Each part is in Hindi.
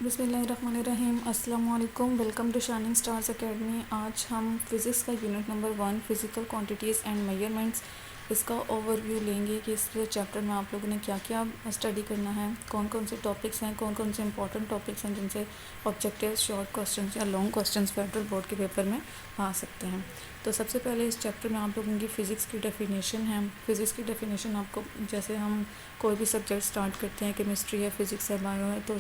बिस्मिल्लाहिर्रहमानिर्रहीम। अस्सलाम वालेकुम। Welcome to shining stars academy. आज हम फ़िज़िक्स का unit number 1 physical quantities and measurements इसका ओवरव्यू लेंगे कि इस चैप्टर में आप लोगों ने क्या क्या स्टडी करना है, कौन कौन से टॉपिक्स हैं, कौन कौन से इंपॉर्टेंट टॉपिक्स हैं जिनसे ऑब्जेक्टिव शॉर्ट क्वेश्चंस या लॉन्ग क्वेश्चंस फेडरल बोर्ड के पेपर में आ सकते हैं। तो सबसे पहले इस चैप्टर में आप लोगों की फ़िज़िक्स की डेफिनेशन है। फ़िज़िक्स की डेफिनेशन आपको, जैसे हम कोई भी सब्जेक्ट स्टार्ट करते हैं, केमिस्ट्री है, फ़िज़िक्स है, बायो है, तो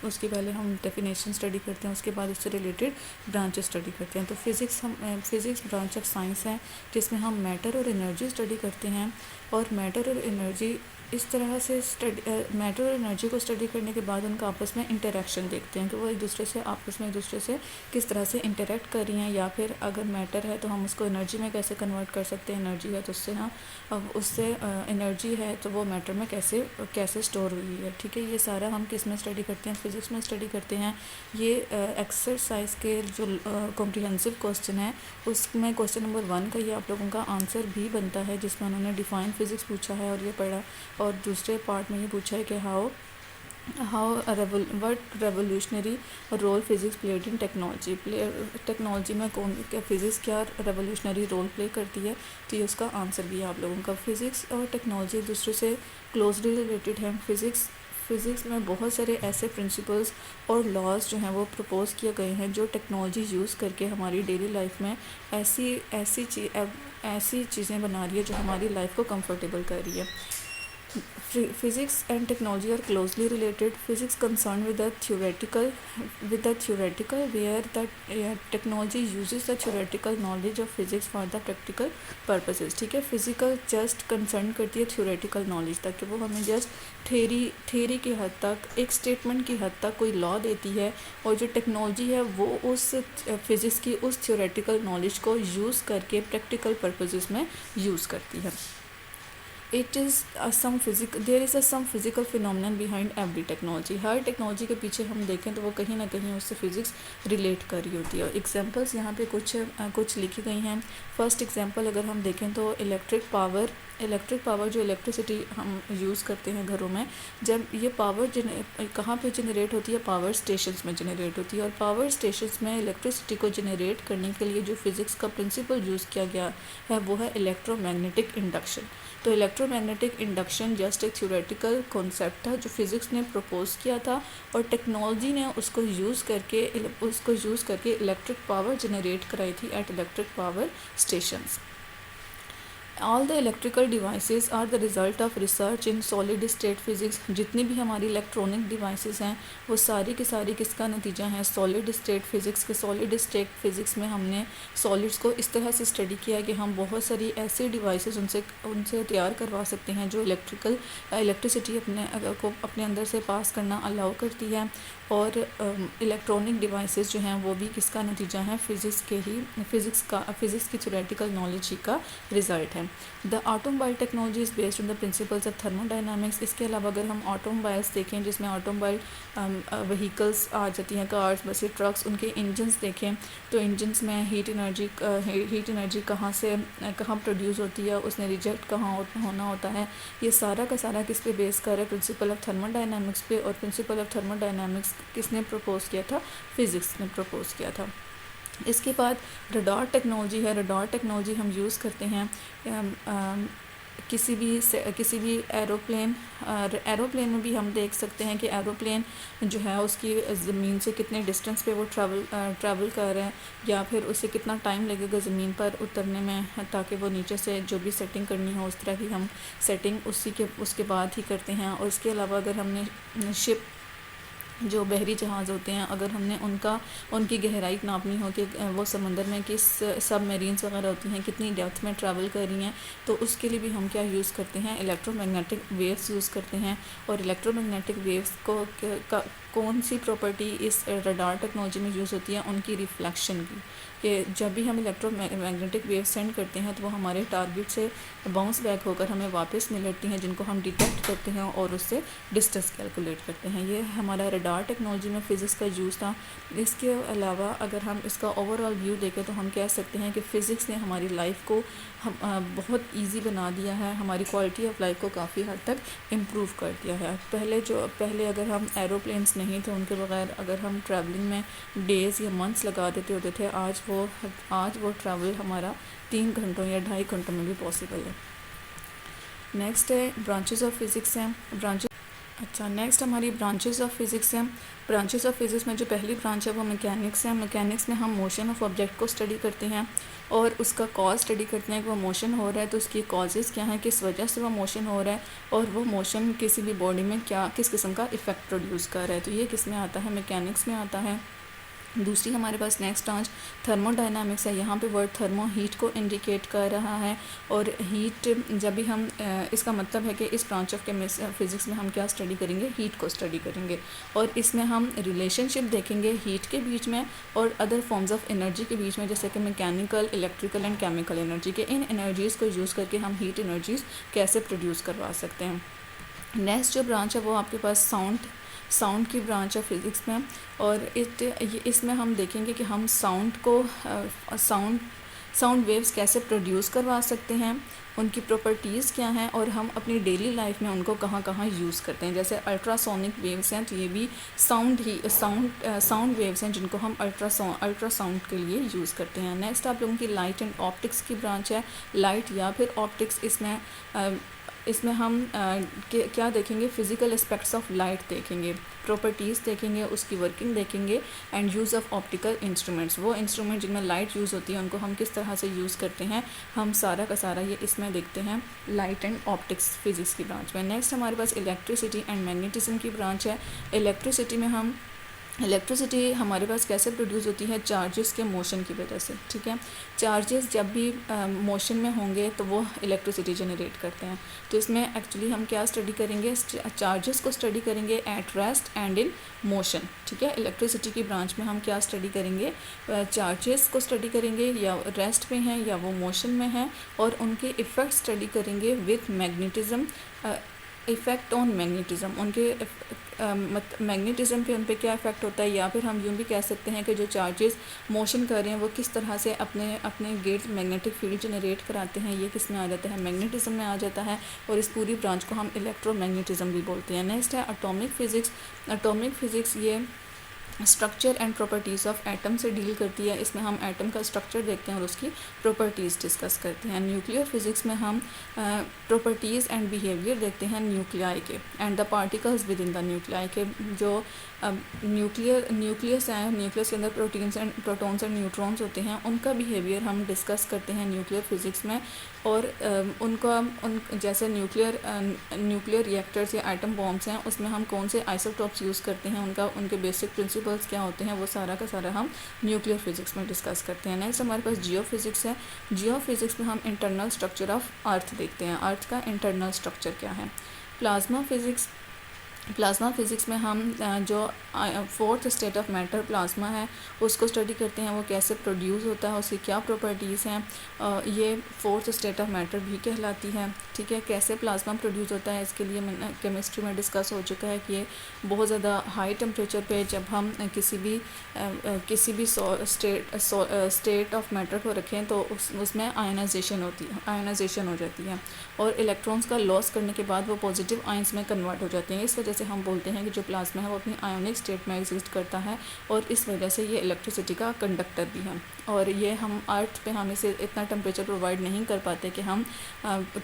उसकी पहले हम डेफिनेशन स्टडी करते हैं, उसके बाद उससे रिलेटेड ब्रांच स्टडी करते हैं। तो फ़िज़िक्स ब्रांच ऑफ साइंस है जिसमें हम मैटर और एनर्जी स्टडी करते हैं। और मैटर और एनर्जी इस तरह से मैटर और एनर्जी को स्टडी करने के बाद उनका आपस में इंटरेक्शन देखते हैं कि वो एक दूसरे से किस तरह से इंटरेक्ट कर रही हैं, या फिर अगर मैटर है तो हम उसको एनर्जी में कैसे कन्वर्ट कर सकते हैं, एनर्जी है तो उससे एनर्जी है तो वो मैटर में कैसे स्टोर हुई है। ठीक है, ये सारा हम किस में स्टडी करते हैं, फ़िज़िक्स में स्टडी करते हैं। ये एक्सरसाइज के जो कॉम्प्रिहेंसिव क्वेश्चन है उसमें क्वेश्चन नंबर 1 का ये आप लोगों का आंसर भी बनता है, जिसमें उन्होंने डिफाइन फ़िज़िक्स पूछा है और ये पढ़ा। और दूसरे पार्ट में ये पूछा है कि what revolutionary role physics played in technology में फ़िज़िक्स क्या रेवोल्यूशनरी रोल प्ले करती है। तो ये उसका आंसर भी है आप लोगों का। फ़िज़िक्स और टेक्नोलॉजी एक दूसरे से क्लोजली रिलेटेड हैं। फ़िज़िक्स में बहुत सारे ऐसे प्रिंसिपल्स और लॉज जो हैं वो प्रपोज किए गए हैं जो टेक्नोलॉजी यूज़ करके हमारी डेली लाइफ में ऐसी चीज़ें बना रही है जो हमारी लाइफ को कंफर्टेबल कर रही है। Physics and technology are closely related. Physics concerned with the theoretical, where technology uses the theoretical knowledge of physics for the practical purposes. ठीक है, फिजिकल जस्ट कंसर्न करती है theoretical knowledge तक, कि वो हमें जस्ट थेरी की हद तक, एक स्टेटमेंट की हद तक कोई लॉ देती है, और जो टेक्नोलॉजी है वो उस फिज़िक्स की उस theoretical knowledge को यूज़ करके प्रैक्टिकल पर्पसेस में यूज़ करती है। there is some physical phenomenon behind every technology. Her technology के पीछे हम देखें तो वो कहीं ना कहीं उससे फिज़िक्स रिलेट कर रही होती है। एग्जांपल्स यहाँ पे कुछ लिखी गई हैं। फर्स्ट एग्जांपल अगर हम देखें तो इलेक्ट्रिक पावर जो इलेक्ट्रिसिटी हम यूज़ करते हैं घरों में, जब ये पावर कहाँ पे जनरेट होती है, पावर स्टेशंस में जनरेट होती है। और पावर स्टेशंस में इलेक्ट्रिसिटी को जनरेट करने के लिए जो फिज़िक्स का प्रिंसिपल यूज़ किया गया है वो है इलेक्ट्रोमैग्नेटिक इंडक्शन। तो इलेक्ट्रोमैग्नेटिक इंडक्शन जस्ट एक थ्योरेटिकल कॉन्सेप्ट था जो फिज़िक्स ने प्रपोज किया था, और टेक्नोलॉजी ने उसको यूज़ करके इलेक्ट्रिक पावर जनरेट कराई थी at electric power stations. All the electrical devices are the result of research in solid state physics. जितनी भी हमारी इलेक्ट्रॉनिक डिवाइसेस हैं वो सारी की सारी किसका नतीजा है, सॉलिड स्टेट फिज़िक्स के। सॉलिड स्टेट फिज़िक्स में हमने सॉलिड्स को इस तरह से स्टडी किया कि हम बहुत सारी ऐसी डिवाइसेस उनसे तैयार करवा सकते हैं जो इलेक्ट्रिसिटी अपने अंदर से पास करना अलाउ करती है। और इलेक्ट्रॉनिक डिवाइसेस जो हैं वो भी किसका नतीजा है, फिज़िक्स की थ्योरेटिकल नॉलेज ही का रिज़ल्ट है। The automobile technology is based on the principles of thermodynamics. इसके अलावा अगर हम ऑटोमोबाइल्स देखें, जिसमें ऑटोमोबाइल व्हीकल्स आ जाती हैं, कार्स, बसें, ट्रक्स, उनके इंजन्स देखें तो इंजन्स में हीट एनर्जी कहाँ प्रोड्यूस होती है, उसने रिजेक्ट कहाँ होना होता है, ये सारा का सारा किस पे बेस कर है, प्रिंसिपल ऑफ थर्मोडायनामिक्स पे। और प्रिंसिपल ऑफ थर्मोडायनामिक्स किसने प्रपोज किया था, फिज़िक्स ने प्रपोज किया था। इसके बाद रडार टेक्नोलॉजी है। रडार टेक्नोलॉजी हम यूज़ करते हैं किसी भी एरोप्लेन में भी हम देख सकते हैं कि एरोप्लेन जो है उसकी ज़मीन से कितने डिस्टेंस पे वो ट्रैवल कर रहे हैं, या फिर उसे कितना टाइम लगेगा ज़मीन पर उतरने में, ताकि वो नीचे से जो भी सेटिंग करनी हो उस तरह की हम सेटिंग उसके बाद ही करते हैं। और इसके अलावा अगर हमने शिप, जो बहरी जहाज़ होते हैं, अगर हमने उनकी गहराई नापनी हो कि वो समंदर में किस सबमरीन्स वगैरह होती हैं कितनी डेप्थ में ट्रैवल कर रही हैं, तो उसके लिए भी हम क्या यूज़ करते हैं, इलेक्ट्रोमैग्नेटिक वेव्स यूज़ करते हैं। और इलेक्ट्रोमैग्नेटिक वेव्स को कौन सी प्रॉपर्टी इस रडार टेक्नोलॉजी में यूज़ होती है, उनकी रिफ्लेक्शन की, कि जब भी हम इलेक्ट्रोमैग्नेटिक वेव सेंड करते हैं तो वो हमारे टारगेट से बाउंस बैक होकर हमें वापस मिलती हैं, जिनको हम डिटेक्ट करते हैं और उससे डिस्टेंस कैलकुलेट करते हैं। ये हमारा रडार टेक्नोलॉजी में फ़िज़िक्स का यूज़ था। इसके अलावा अगर हम इसका ओवरऑल व्यू देखें तो हम कह सकते हैं कि फ़िज़िक्स ने हमारी लाइफ को बहुत इजी बना दिया है, हमारी क्वालिटी ऑफ लाइफ को काफ़ी हद तक इम्प्रूव कर दिया है। पहले अगर हम एरोप्लेन्स नहीं थे, उनके बगैर अगर हम ट्रैवलिंग में डेज़ या मंथ्स लगा देते होते थे, आज वो ट्रैवल हमारा 3 घंटों या 2.5 घंटों में भी पॉसिबल है। नेक्स्ट है ब्रांचेस ऑफ फिज़िक्स हैं। नेक्स्ट हमारी ब्रांचेस ऑफ फिज़िक्स हैं। ब्रांचेस ऑफ फिज़िक्स में जो पहली ब्रांच है वो मैकेनिक्स है। मैकेनिक्स में हम मोशन ऑफ ऑब्जेक्ट को स्टडी करते हैं और उसका कॉज स्टडी करते हैं कि वो मोशन हो रहा है तो उसकी कॉजेज़ क्या हैं, किस वजह से वो मोशन हो रहा है और वो मोशन किसी भी बॉडी में किस किस्म का इफ़ेक्ट प्रोड्यूस कर रहा है। तो ये किस में आता है, मैकेनिक्स में आता है। दूसरी हमारे पास नेक्स्ट ब्रांच थर्मोडायनामिक्स है। यहाँ पे वर्ड थर्मो हीट को इंडिकेट कर रहा है और हीट जब भी हम इसका मतलब है कि इस ब्रांच ऑफ फिज़िक्स में हम क्या स्टडी करेंगे, हीट को स्टडी करेंगे और इसमें हम रिलेशनशिप देखेंगे हीट के बीच में और अदर फॉर्म्स ऑफ एनर्जी के बीच में, जैसे कि mechanical, electrical and chemical energy के। इन एनर्जीज़ को यूज़ करके हम हीट एनर्जीज़ कैसे प्रोड्यूस करवा सकते हैं। नेक्स्ट जो ब्रांच है वो आपके पास साउंड की ब्रांच है फिज़िक्स में और इसमें हम देखेंगे कि हम साउंड वेव्स कैसे प्रोड्यूस करवा सकते हैं, उनकी प्रॉपर्टीज़ क्या हैं और हम अपनी डेली लाइफ में उनको कहाँ कहाँ यूज़ करते हैं। जैसे अल्ट्रासोनिक वेव्स हैं तो ये भी साउंड वेव्स हैं जिनको हम अल्ट्रासाउंड के लिए यूज़ करते हैं। नेक्स्ट आप लोगों की लाइट एंड ऑप्टिक्स की ब्रांच है। लाइट या फिर ऑप्टिक्स, इसमें हम क्या देखेंगे, फ़िज़िकल एस्पेक्ट्स ऑफ लाइट देखेंगे, प्रॉपर्टीज़ देखेंगे, उसकी वर्किंग देखेंगे and use of optical instruments. वो इंस्ट्रूमेंट जिनमें लाइट यूज़ होती है उनको हम किस तरह से यूज़ करते हैं, हम सारा का सारा ये इसमें देखते हैं लाइट एंड ऑप्टिक्स फिज़िक्स की ब्रांच में। नेक्स्ट हमारे पास इलेक्ट्रिसिटी एंड मैग्नेटिज्म की ब्रांच है। इलेक्ट्रिसिटी हमारे पास कैसे प्रोड्यूस होती है, चार्जेस के मोशन की वजह से। ठीक है, चार्जेस जब भी मोशन में होंगे तो वो इलेक्ट्रिसिटी जनरेट करते हैं। तो इसमें एक्चुअली हम क्या स्टडी करेंगे, चार्जेस को स्टडी करेंगे at rest and in motion. ठीक है, इलेक्ट्रिसिटी की ब्रांच में हम क्या स्टडी करेंगे, चार्जेस को स्टडी करेंगे या रेस्ट में हैं या वो मोशन में हैं और उनके इफ़ेक्ट स्टडी करेंगे with magnetism, effect on magnetism, उनके मैग्नेटिज्म पे उन पर क्या इफ़ेक्ट होता है। या फिर हम यूँ भी कह सकते हैं कि जो चार्जेस मोशन कर रहे हैं वो किस तरह से अपने गेट मैग्नेटिक फील्ड जनरेट कराते हैं, ये किस में आ जाता है, मैग्नेटिज्म में आ जाता है और इस पूरी ब्रांच को हम इलेक्ट्रोमैग्नेटिज्म भी बोलते हैं। नेक्स्ट है एटॉमिक फ़िज़िक्स। ये structure and properties of atom से डील करती है। इसमें हम एटम का स्ट्रक्चर देखते हैं और उसकी प्रॉपर्टीज़ डिस्कस करते हैं। न्यूक्लियर फिज़िक्स में हम प्रॉपर्टीज़ एंड बिहेवियर देखते हैं न्यूक्लियाई के and the particles with in the nuclei के। जो न्यूक्लियस है, न्यूक्लियस के अंदर प्रोटॉन्स एंड न्यूट्रॉन्स होते हैं, उनका बिहेवियर हम डिस्कस करते हैं न्यूक्लियर फिज़िक्स में। और जैसे न्यूक्लियर रिएक्टर्स या एटम बॉम्ब्स हैं उसमें हम कौन से आइसोटॉप्स यूज़ करते हैं, उनके बेसिक प्रिंसिपल्स क्या होते हैं, वो सारा का सारा हम न्यूक्लियर फिज़िक्स में डिस्कस करते हैं। नेक्स्ट हमारे पास जियो फिज़िक्स है। जियो फिज़िक्स में हम इंटरनल स्ट्रक्चर ऑफ अर्थ देखते हैं, अर्थ का इंटरनल स्ट्रक्चर क्या है। प्लाज्मा फ़िज़िक्स में हम जो fourth state of matter plasma है उसको स्टडी करते हैं, वो कैसे प्रोड्यूस होता है, उसकी क्या प्रॉपर्टीज़ हैं, ये फोर्थ स्टेट ऑफ मैटर भी कहलाती है। ठीक है, कैसे प्लाज्मा प्रोड्यूस होता है इसके लिए केमिस्ट्री में डिस्कस हो चुका है कि ये बहुत ज़्यादा हाई टेम्परेचर पे जब हम किसी भी स्टेट ऑफ मैटर को रखें तो उसमें आयनाइजेशन हो जाती है और इलेक्ट्रॉन्स का लॉस करने के बाद वो पॉजिटिव आयंस में कन्वर्ट हो जाते हैं। इस वजह से हम बोलते हैं कि जो प्लाज्मा है वो अपनी आयोनिक स्टेट में एग्जिस्ट करता है और इस वजह से ये इलेक्ट्रिसिटी का कंडक्टर भी है। और ये हम अर्थ पे हम इसे इतना टेम्परेचर प्रोवाइड नहीं कर पाते कि हम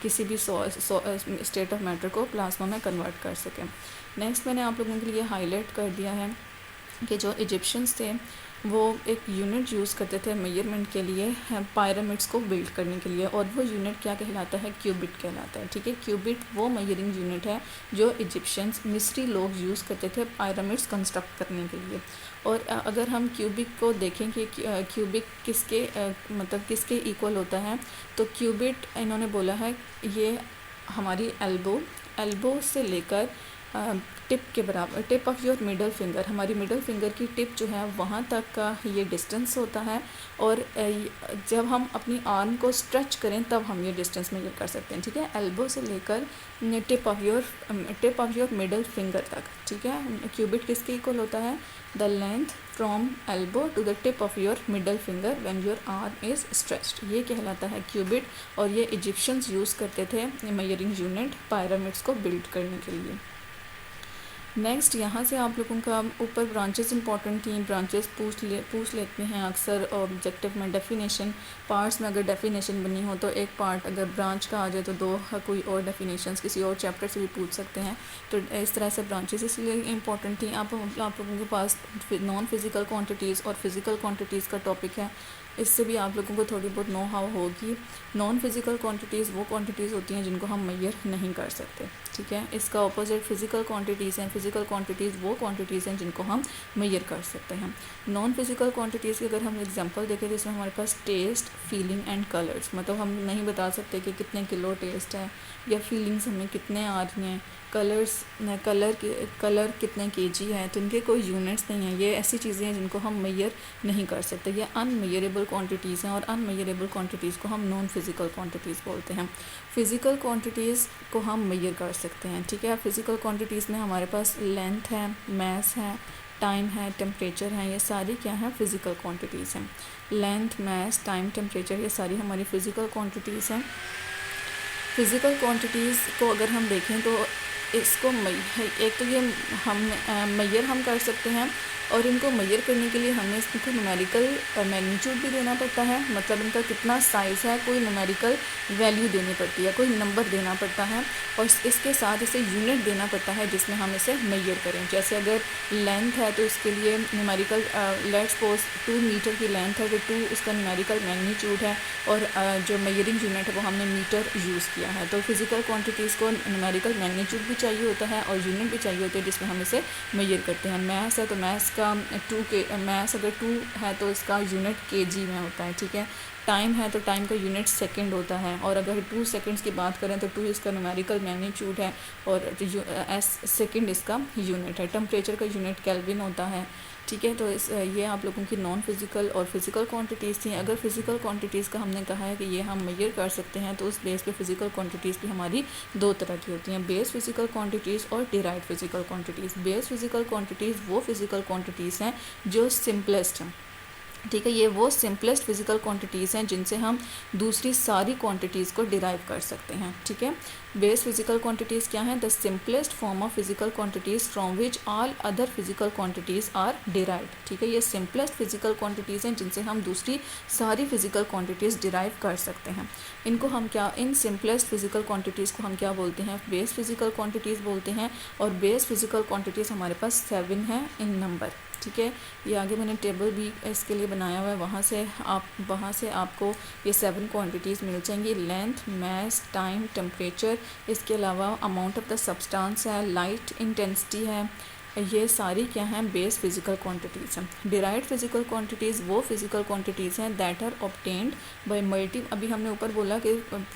किसी भी स्टेट ऑफ मैटर को प्लाज्मा में कन्वर्ट कर सकें। नेक्स्ट मैंने आप लोगों के लिए हाईलाइट कर दिया है कि जो इजिप्शियंस थे वो एक यूनिट यूज़ करते थे मेजरमेंट के लिए, पिरामिड्स को बिल्ड करने के लिए, और वो यूनिट क्या कहलाता है, क्यूबिट कहलाता है। ठीक है, क्यूबिट वो मेजरिंग यूनिट है जो इजिप्शियंस मिस्री लोग यूज़ करते थे पिरामिड्स कंस्ट्रक्ट करने के लिए। और अगर हम क्यूबिक को देखें कि क्यूबिक किसके इक्वल होता है, तो क्यूबिट इन्होंने बोला है ये हमारी एल्बो से लेकर टिप के बराबर, tip of your middle finger, हमारी मिडल फिंगर की टिप जो है वहाँ तक का ये डिस्टेंस होता है। और जब हम अपनी आर्म को स्ट्रेच करें तब हम ये डिस्टेंस मेजर कर सकते हैं, ठीक है। एल्बो से लेकर tip of your middle finger तक, ठीक है। क्यूबिट किसके इक्वल होता है? The length from elbow to the tip of your middle finger when your arm is stretched, ये कहलाता है क्यूबिट। और ये इजिप्शियंस यूज़ करते थे मेजरिंग यूनिट पिरामिड्स को बिल्ड करने के लिए। नेक्स्ट यहाँ से आप लोगों का ऊपर ब्रांचेस इंपॉर्टेंट थी, ब्रांचेस पूछ लेते हैं अक्सर ऑब्जेक्टिव में। डेफिनेशन पार्ट्स में अगर डेफिनेशन बनी हो तो एक पार्ट अगर ब्रांच का आ जाए तो दो कोई और डेफिनेशंस किसी और चैप्टर से भी पूछ सकते हैं। तो इस तरह से ब्रांचेस इसलिए इंपॉर्टेंट थी। आप लोगों के पास नॉन फिज़िकल क्वांटिटीज़ और फिज़िकल क्वांटिटीज़ का टॉपिक है, इससे भी आप लोगों को थोड़ी बहुत नो हाउ होगी। नॉन फिज़िकल क्वांटिटीज़ वो क्वांटिटीज़ होती हैं जिनको हम मेजर नहीं कर सकते, ठीक है। इसका ऑपोजिट फिज़िकल क्वांटिटीज़ हैं। फिज़िकल क्वांटिटीज़ वो क्वांटिटीज़ हैं जिनको हम मेजर कर सकते हैं। नॉन फिज़िकल क्वांटिटीज़ की अगर हम एग्जांपल देखें तो इसमें हमारे पास टेस्ट, फीलिंग एंड कलर्स, मतलब हम नहीं बता सकते कि कितने किलो टेस्ट है या फीलिंग्स हमें कितने आ रही हैं, कलर कितने केजी है, तो इनके कोई यूनिट्स नहीं हैं। ये ऐसी चीज़ें हैं जिनको हम मेजर नहीं कर सकते, ये अनमेजरेबल क्वांटिटीज़ हैं। और अनमेजरेबल क्वांटिटीज़ को हम नॉन फिज़िकल क्वांटिटीज़ बोलते हैं। फ़िज़िकल क्वांटिटीज़ को हम मेजर कर सकते हैं, ठीक है। फ़िज़िकल क्वांटिटीज़ में हमारे पास लेंथ है, मास है, टाइम है, टेम्परेचर है, ये सारी क्या है? फ़िज़िकल क्वांटिटीज़ हैं। लेंथ, मास, टाइम, टेम्परेचर, ये सारी हमारी फ़िज़िकल क्वांटिटीज़ हैं। फ़िज़िकल क्वांटिटीज़ को अगर हम देखें तो इसको एक तो ये हम मेजर हम कर सकते हैं, और इनको मेजर करने के लिए हमें इसको न्यूमेरिकल मैग्नीट्यूड भी देना पड़ता है, मतलब इनका कितना साइज़ है, कोई न्यूमेरिकल वैल्यू देनी पड़ती है, कोई नंबर देना पड़ता है, और इसके साथ इसे यूनिट देना पड़ता है जिसमें हम इसे मेजर करें। जैसे अगर लेंथ है तो इसके लिए न्यूमेरिकल लेट्स सपोज 2 मीटर की लेंथ है तो 2 इसका न्यूमेरिकल मैग्नीट्यूड है, और जो मेजरिंग यूनिट है वो हमने मीटर यूज़ किया है। तो फिज़िकल क्वांटिटीज़ को न्यूमेरिकल मैग्नीट्यूड भी चाहिए होता है और यूनिट भी चाहिए होती है जिसमें हम इसे मेजर करते हैं। मैथ्स है तो मैथ्स का मैथ्स अगर 2 है तो इसका यूनिट केजी में होता है, ठीक है। टाइम है तो टाइम का यूनिट सेकंड होता है, और अगर 2 सेकंड्स की बात करें तो 2 इसका न्यूमेरिकल मैग्नीट्यूड है और सेकंड इसका यूनिट है। टेम्परेचर का यूनिट केल्विन होता है, ठीक है। तो ये आप लोगों की नॉन फिज़िकल और फिज़िकल क्वांटिटीज़ थी। अगर फिज़िकल क्वांटिटीज़ का हमने कहा है कि ये हम मेजर कर सकते हैं, तो उस बेस पे फ़िज़िकल क्वांटिटीज़ भी हमारी 2 तरह की होती हैं, बेस फिज़िकल क्वांटिटीज़ और derived physical quantities. Base physical quantities वो फिज़िकल क्वांटिटीज़ हैं जो सिंपलेस्ट हैं, ठीक है। ये वो सिंपलेस्ट फिज़िकल क्वांटिटीज़ हैं जिनसे हम दूसरी सारी क्वांटिटीज़ को डिराइव कर सकते हैं, ठीक है। बेस फिज़िकल क्वांटिटीज़ क्या हैं? The simplest form of physical quantities from which all other physical quantities are derived, ठीक है। ये सिंपलेस्ट फिज़िकल क्वांटिटीज़ हैं जिनसे हम दूसरी सारी फिज़िकल क्वांटिटीज़ डिराइव कर सकते हैं। इनको हम क्या, इन सिंपलेस्ट फिज़िकल क्वांटिटीज़ को हम क्या बोलते हैं? बेस फिज़िकल क्वांटिटीज़ बोलते हैं। और बेस फिज़िकल क्वांटिटीज़ हमारे पास 7 है इन नंबर, ठीक है। ये आगे मैंने टेबल भी इसके लिए बनाया हुआ है, वहाँ से आपको ये 7 क्वांटिटीज़ मिल जाएंगी। लेंथ, मास, टाइम, टेम्परेचर, इसके अलावा अमाउंट ऑफ द सब्सटेंस है, लाइट इंटेंसिटी है, ये सारी क्या हैं? बेस फिज़िकल क्वांटिटीज़ हैं। डिराइव्ड फिज़िकल क्वांटिटीज़ वो फिज़िकल क्वांटिटीज़ हैं that are obtained by multi, अभी हमने ऊपर बोला कि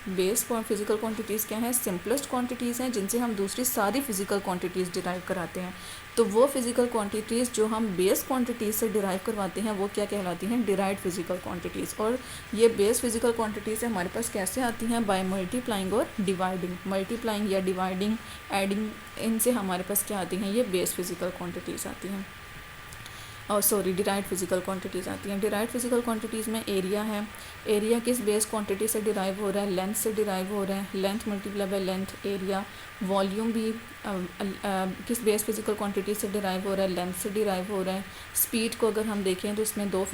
बेस फिज़िकल क्वांटिटीज़ क्या हैं? सिंपलेस्ट क्वांटिटीज़ हैं जिनसे हम दूसरी सारी फिज़िकल क्वांटिटीज़ डिराइव कराते हैं। तो वो फिज़िकल क्वांटिटीज़ जो हम बेस क्वांटिटीज़ से डिराइव करवाते हैं वो क्या कहलाती हैं? Derived physical quantities. और ये बेस फिज़िकल क्वांटिटीज़ हमारे पास कैसे आती हैं? बाय मल्टीप्लाइंग और डिवाइडिंग, मल्टीप्लाइंग या डिवाइडिंग, एडिंग, इनसे हमारे पास क्या आती हैं? ये बेस फिज़िकल क्वांटिटीज़ आती हैं, और डिराइव्ड फिज़िकल क्वांटिटीज़ आती हैं। डिराइव्ड फिज़िकल क्वांटिटीज़ में एरिया है, एरिया किस बेस क्वांटिटी से डिराइव हो रहा है? लेंथ से डिराइव हो रहा है, length multiply by length area. Volume भी किस बेस फिज़िकल क्वांटिटी से डिराइव हो रहा है? लेंथ से डिराइव हो रहा है। स्पीड को अगर हम देखें तो इसमें दो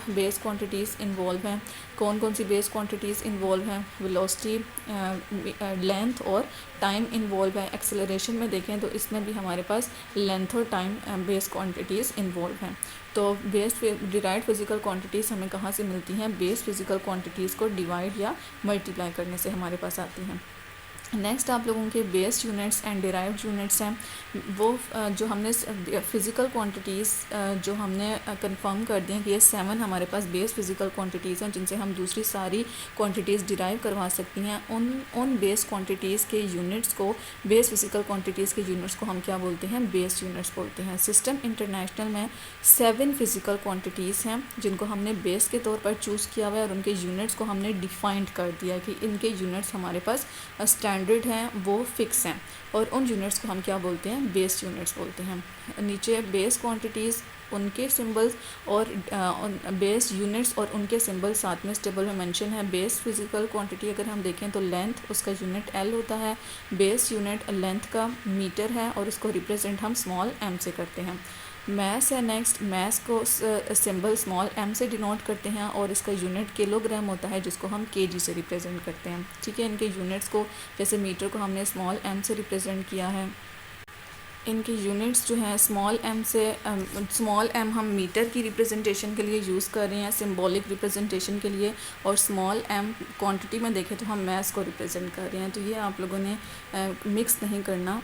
बेस क्वांटिटीज़ इन्वॉल्व हैं। कौन कौन सी बेस क्वांटिटीज़ इन्वॉल्व हैं? वेलोसिटी, लेंथ और टाइम इन्वॉल्व है। एक्सेलरेशन में देखें तो इसमें भी हमारे पास लेंथ और टाइम बेस क्वांटिटीज़ इन्वॉल्व हैं। तो डिराइव्ड फिज़िकल क्वांटिटीज़ हमें कहाँ से मिलती हैं? बेस फिज़िकल क्वांटिटीज़ को डिवाइड या मल्टीप्लाई करने से हमारे पास आती हैं। नेक्स्ट आप लोगों के base units and derived units हैं। वो जो हमने फ़िज़िकल क्वांटिटीज़ जो हमने कंफर्म कर दी हैं कि ये 7 हमारे पास बेस फ़िज़िकल क्वांटिटीज़ हैं जिनसे हम दूसरी सारी क्वांटिटीज़ डिराइव करवा सकती हैं। उन बेस क्वांटिटीज़ के यूनिट्स को, बेस फ़िज़िकल क्वांटिटीज़ के यूनिट्स को हम क्या बोलते हैं? बेस यूनिट्स बोलते हैं। सिस्टम इंटरनेशनल में 7 फ़िज़िकल क्वांटिटीज़ हैं जिनको हमने बेस के तौर पर चूज़ किया हुआ है और उनके यूनिट्स को हमने डिफ़ाइंड कर दिया है कि इनके यूनिट्स हमारे पास स्टैंडर्ड हैं, वो फिक्स हैं, और उन यूनिट्स को हम क्या बोलते हैं? बेस यूनिट्स बोलते हैं। नीचे बेस क्वांटिटीज़, उनके सिंबल्स और बेस यूनिट्स और उनके सिंबल साथ में इस टेबल में मेंशन है। बेस फिज़िकल क्वांटिटी अगर हम देखें तो लेंथ, उसका यूनिट एल होता है। बेस यूनिट लेंथ का मीटर है और इसको रिप्रेजेंट हम स्मॉल एम से करते हैं। मैस है नेक्स्ट। मैस को सिंबल स्मॉल एम से डिनोट करते हैं और इसका यूनिट किलोग्राम होता है जिसको हम केजी से रिप्रेजेंट करते हैं। ठीक है, इनके यूनिट्स को, जैसे मीटर को हमने स्मॉल एम से रिप्रेजेंट किया है, इनके यूनिट्स जो हैं स्मॉल एम से, स्मॉल एम हम मीटर की रिप्रेजेंटेशन के लिए यूज़ कर रहे हैं, सिंबॉलिक रिप्रेजेंटेशन के लिए, और स्मॉल एम क्वांटिटी में देखें तो हम मैस को रिप्रेजेंट कर रहे हैं। तो ये आप लोगों ने मिक्स नहीं करना,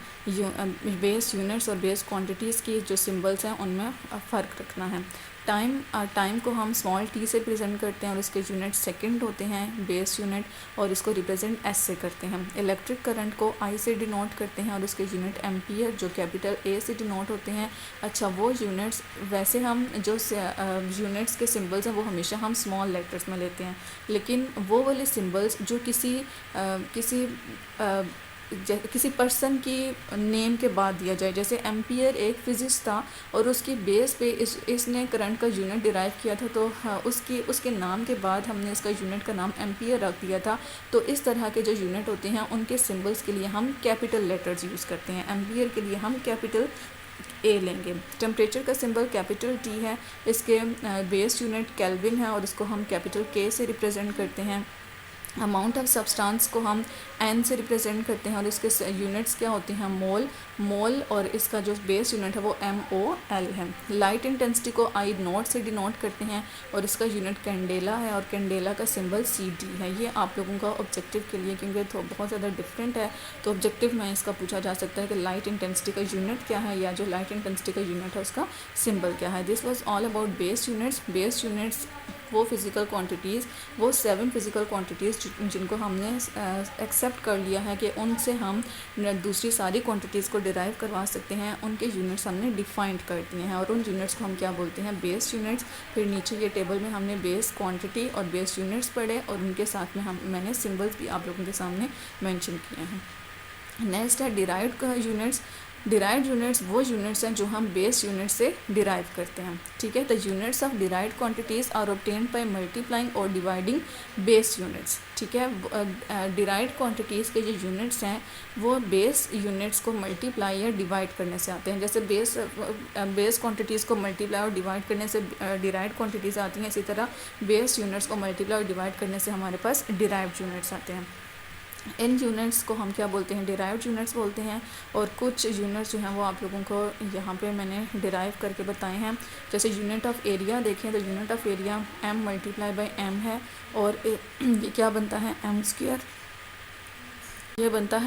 बेस यूनिट्स और बेस क्वांटिटीज़ की जो सिंबल्स हैं उनमें फ़र्क रखना है। टाइम को हम स्मॉल टी से रिप्रेजेंट करते हैं और इसके यूनिट सेकंड होते हैं, बेस यूनिट, और इसको रिप्रेजेंट एस से करते हैं। इलेक्ट्रिक करंट को आई से डिनोट करते हैं और इसके यूनिट एम्पियर जो कैपिटल ए से डिनोट होते हैं। अच्छा, वो यूनिट्स, वैसे हम जो यूनिट्स के सिंबल्स हैं वो हमेशा हम स्मॉल लेटर्स में लेते हैं, लेकिन वो वाले सिंबल्स जो किसी पर्सन की नेम के बाद दिया जाए, जैसे एम्पियर एक फिजिक्स था और उसकी बेस पे इसने करंट का यूनिट डिराइव किया था, तो उसके नाम के बाद हमने इसका यूनिट का नाम एम्पियर रख दिया था। तो इस तरह के जो यूनिट होते हैं उनके सिंबल्स के लिए हम कैपिटल लेटर्स यूज़ करते हैं। एम्पियर के लिए हम कैपिटल ए लेंगे। टेम्परेचर का सिंबल कैपिटल टी है, इसके बेस यूनिट केल्विन है और इसको हम कैपिटल के से रिप्रेजेंट करते हैं। अमाउंट ऑफ सब्सटेंस को हम एन से रिप्रेजेंट करते हैं और इसके यूनिट्स क्या होते हैं? मोल, और इसका जो बेस यूनिट है वो MOL है। लाइट इंटेंसिटी को आई नॉट से डिनोट करते हैं और इसका यूनिट कैंडेला है और कैंडेला का सिंबल CD है। ये आप लोगों का ऑब्जेक्टिव के लिए, क्योंकि तो बहुत ज़्यादा डिफरेंट है, तो ऑब्जेक्टिव में इसका पूछा जा सकता है कि लाइट इंटेंसिटी का यूनिट क्या है, या जो लाइट इंटेंसिटी का यूनिट है उसका सिंबल क्या है। This was all about base units. Base units वो फ़िज़िकल क्वांटिटीज़, वो 7 फ़िज़िकल क्वांटिटीज़ जिनको हमने एक्सेप्ट कर लिया है कि उनसे हम दूसरी सारी क्वांटिटीज़ को डिराइव करवा सकते हैं, उनके यूनिट्स हमने डिफाइंड कर दिए हैं और उन यूनिट्स को हम क्या बोलते हैं? Base units. फिर नीचे ये टेबल में हमने बेस क्वांटिटी और बेस यूनिट्स पढ़े और उनके साथ में मैंने सिम्बल्स भी आप लोगों के सामने मैंशन किए हैं। नेक्स्ट है डिराइव्ड यूनिट्स। डिराइव्ड यूनिट्स वो यूनिट्स हैं जो हम बेस यूनिट से डिराइव करते हैं। ठीक है, the units of derived quantities are obtained by multiplying और डिवाइडिंग बेस यूनिट्स। ठीक है, डिराइव्ड क्वांटिटीज़ के जो यूनिट्स हैं वो बेस यूनिट्स को मल्टीप्लाई या डिवाइड करने से आते हैं। जैसे बेस क्वांटिटीज़ को मल्टीप्लाई और डिवाइड करने से डिराइव्ड क्वांटिटीज़ आती हैं, इसी तरह बेस यूनिट्स को मल्टीप्लाई और डिवाइड करने से हमारे पास डिराइव्ड यूनिट्स आते हैं। इन यूनिट्स को हम क्या बोलते हैं? डिराइव्ड यूनिट्स बोलते हैं। और कुछ यूनिट्स जो हैं वो आप लोगों को यहाँ पे मैंने डिराइव करके बताए हैं। जैसे यूनिट ऑफ एरिया देखें तो unit of area m multiply by m है और ये क्या बनता है? m square. ये बनता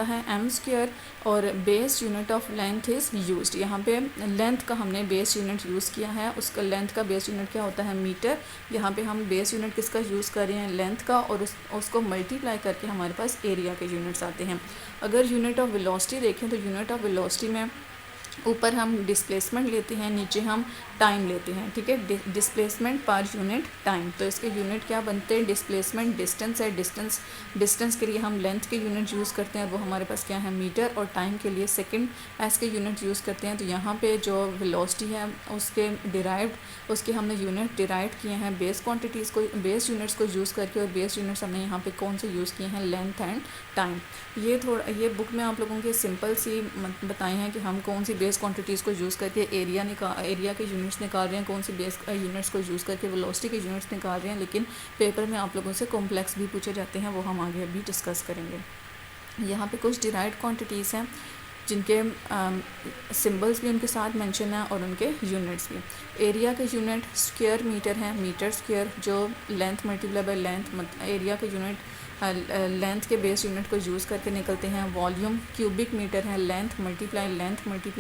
है m स्क्वायर। और base unit of length is used. यहाँ पे लेंथ का हमने बेस यूनिट यूज़ किया है, उसका लेंथ का बेस यूनिट क्या होता है? मीटर। यहाँ पे हम बेस यूनिट किसका यूज़ कर रहे हैं? लेंथ का, और उसको मल्टीप्लाई करके हमारे पास एरिया के यूनिट्स आते हैं। अगर यूनिट ऑफ वेलोसिटी देखें तो यूनिट ऑफ वेलोसिटी में ऊपर हम डिस्प्लेसमेंट लेते हैं, नीचे हम टाइम लेते हैं। ठीक है, डिस्प्लेसमेंट पर यूनिट टाइम। तो इसके यूनिट क्या बनते हैं? डिस्प्लेसमेंट डिस्टेंस है, डिस्टेंस के लिए हम लेंथ के यूनिट यूज़ करते हैं, वो हमारे पास क्या है? मीटर। और टाइम के लिए सेकंड एस के यूनिट यूज़ करते हैं। तो यहाँ पे जो वेलोसिटी है उसके हमने यूनिट डिराइव किए हैं बेस क्वांटिटीज़ को, बेस यूनिट्स को यूज़ करके। और बेस यूनिट्स हमने यहाँ पे कौन से यूज़ किए हैं? Length and time. ये बुक में आप लोगों के सिंपल सी बताए हैं कि हम कौन सी बेस क्वांटिटीज़ को यूज़ करके एरिया के यूनिट्स निकाल रहे हैं, कौन सी बेस यूनिट्स को यूज़ करके वेलोसिटी के यूनिट्स निकाल रहे हैं। लेकिन पेपर में आप लोगों से कॉम्प्लेक्स भी पूछे जाते हैं, वो हम आगे भी डिस्कस करेंगे। यहाँ पे कुछ डिराइव्ड क्वांटिटीज़ हैं जिनके सिंबल्स भी उनके साथ मेंशन है और उनके यूनिट्स भी। एरिया के यूनिट स्क्वायर मीटर है, मीटर स्क्वायर, जो length multiply by length, area के यूनिट लेंथ के बेस यूनिट को यूज़ करके निकलते हैं। वॉल्यूम क्यूबिक मीटर है, length multiply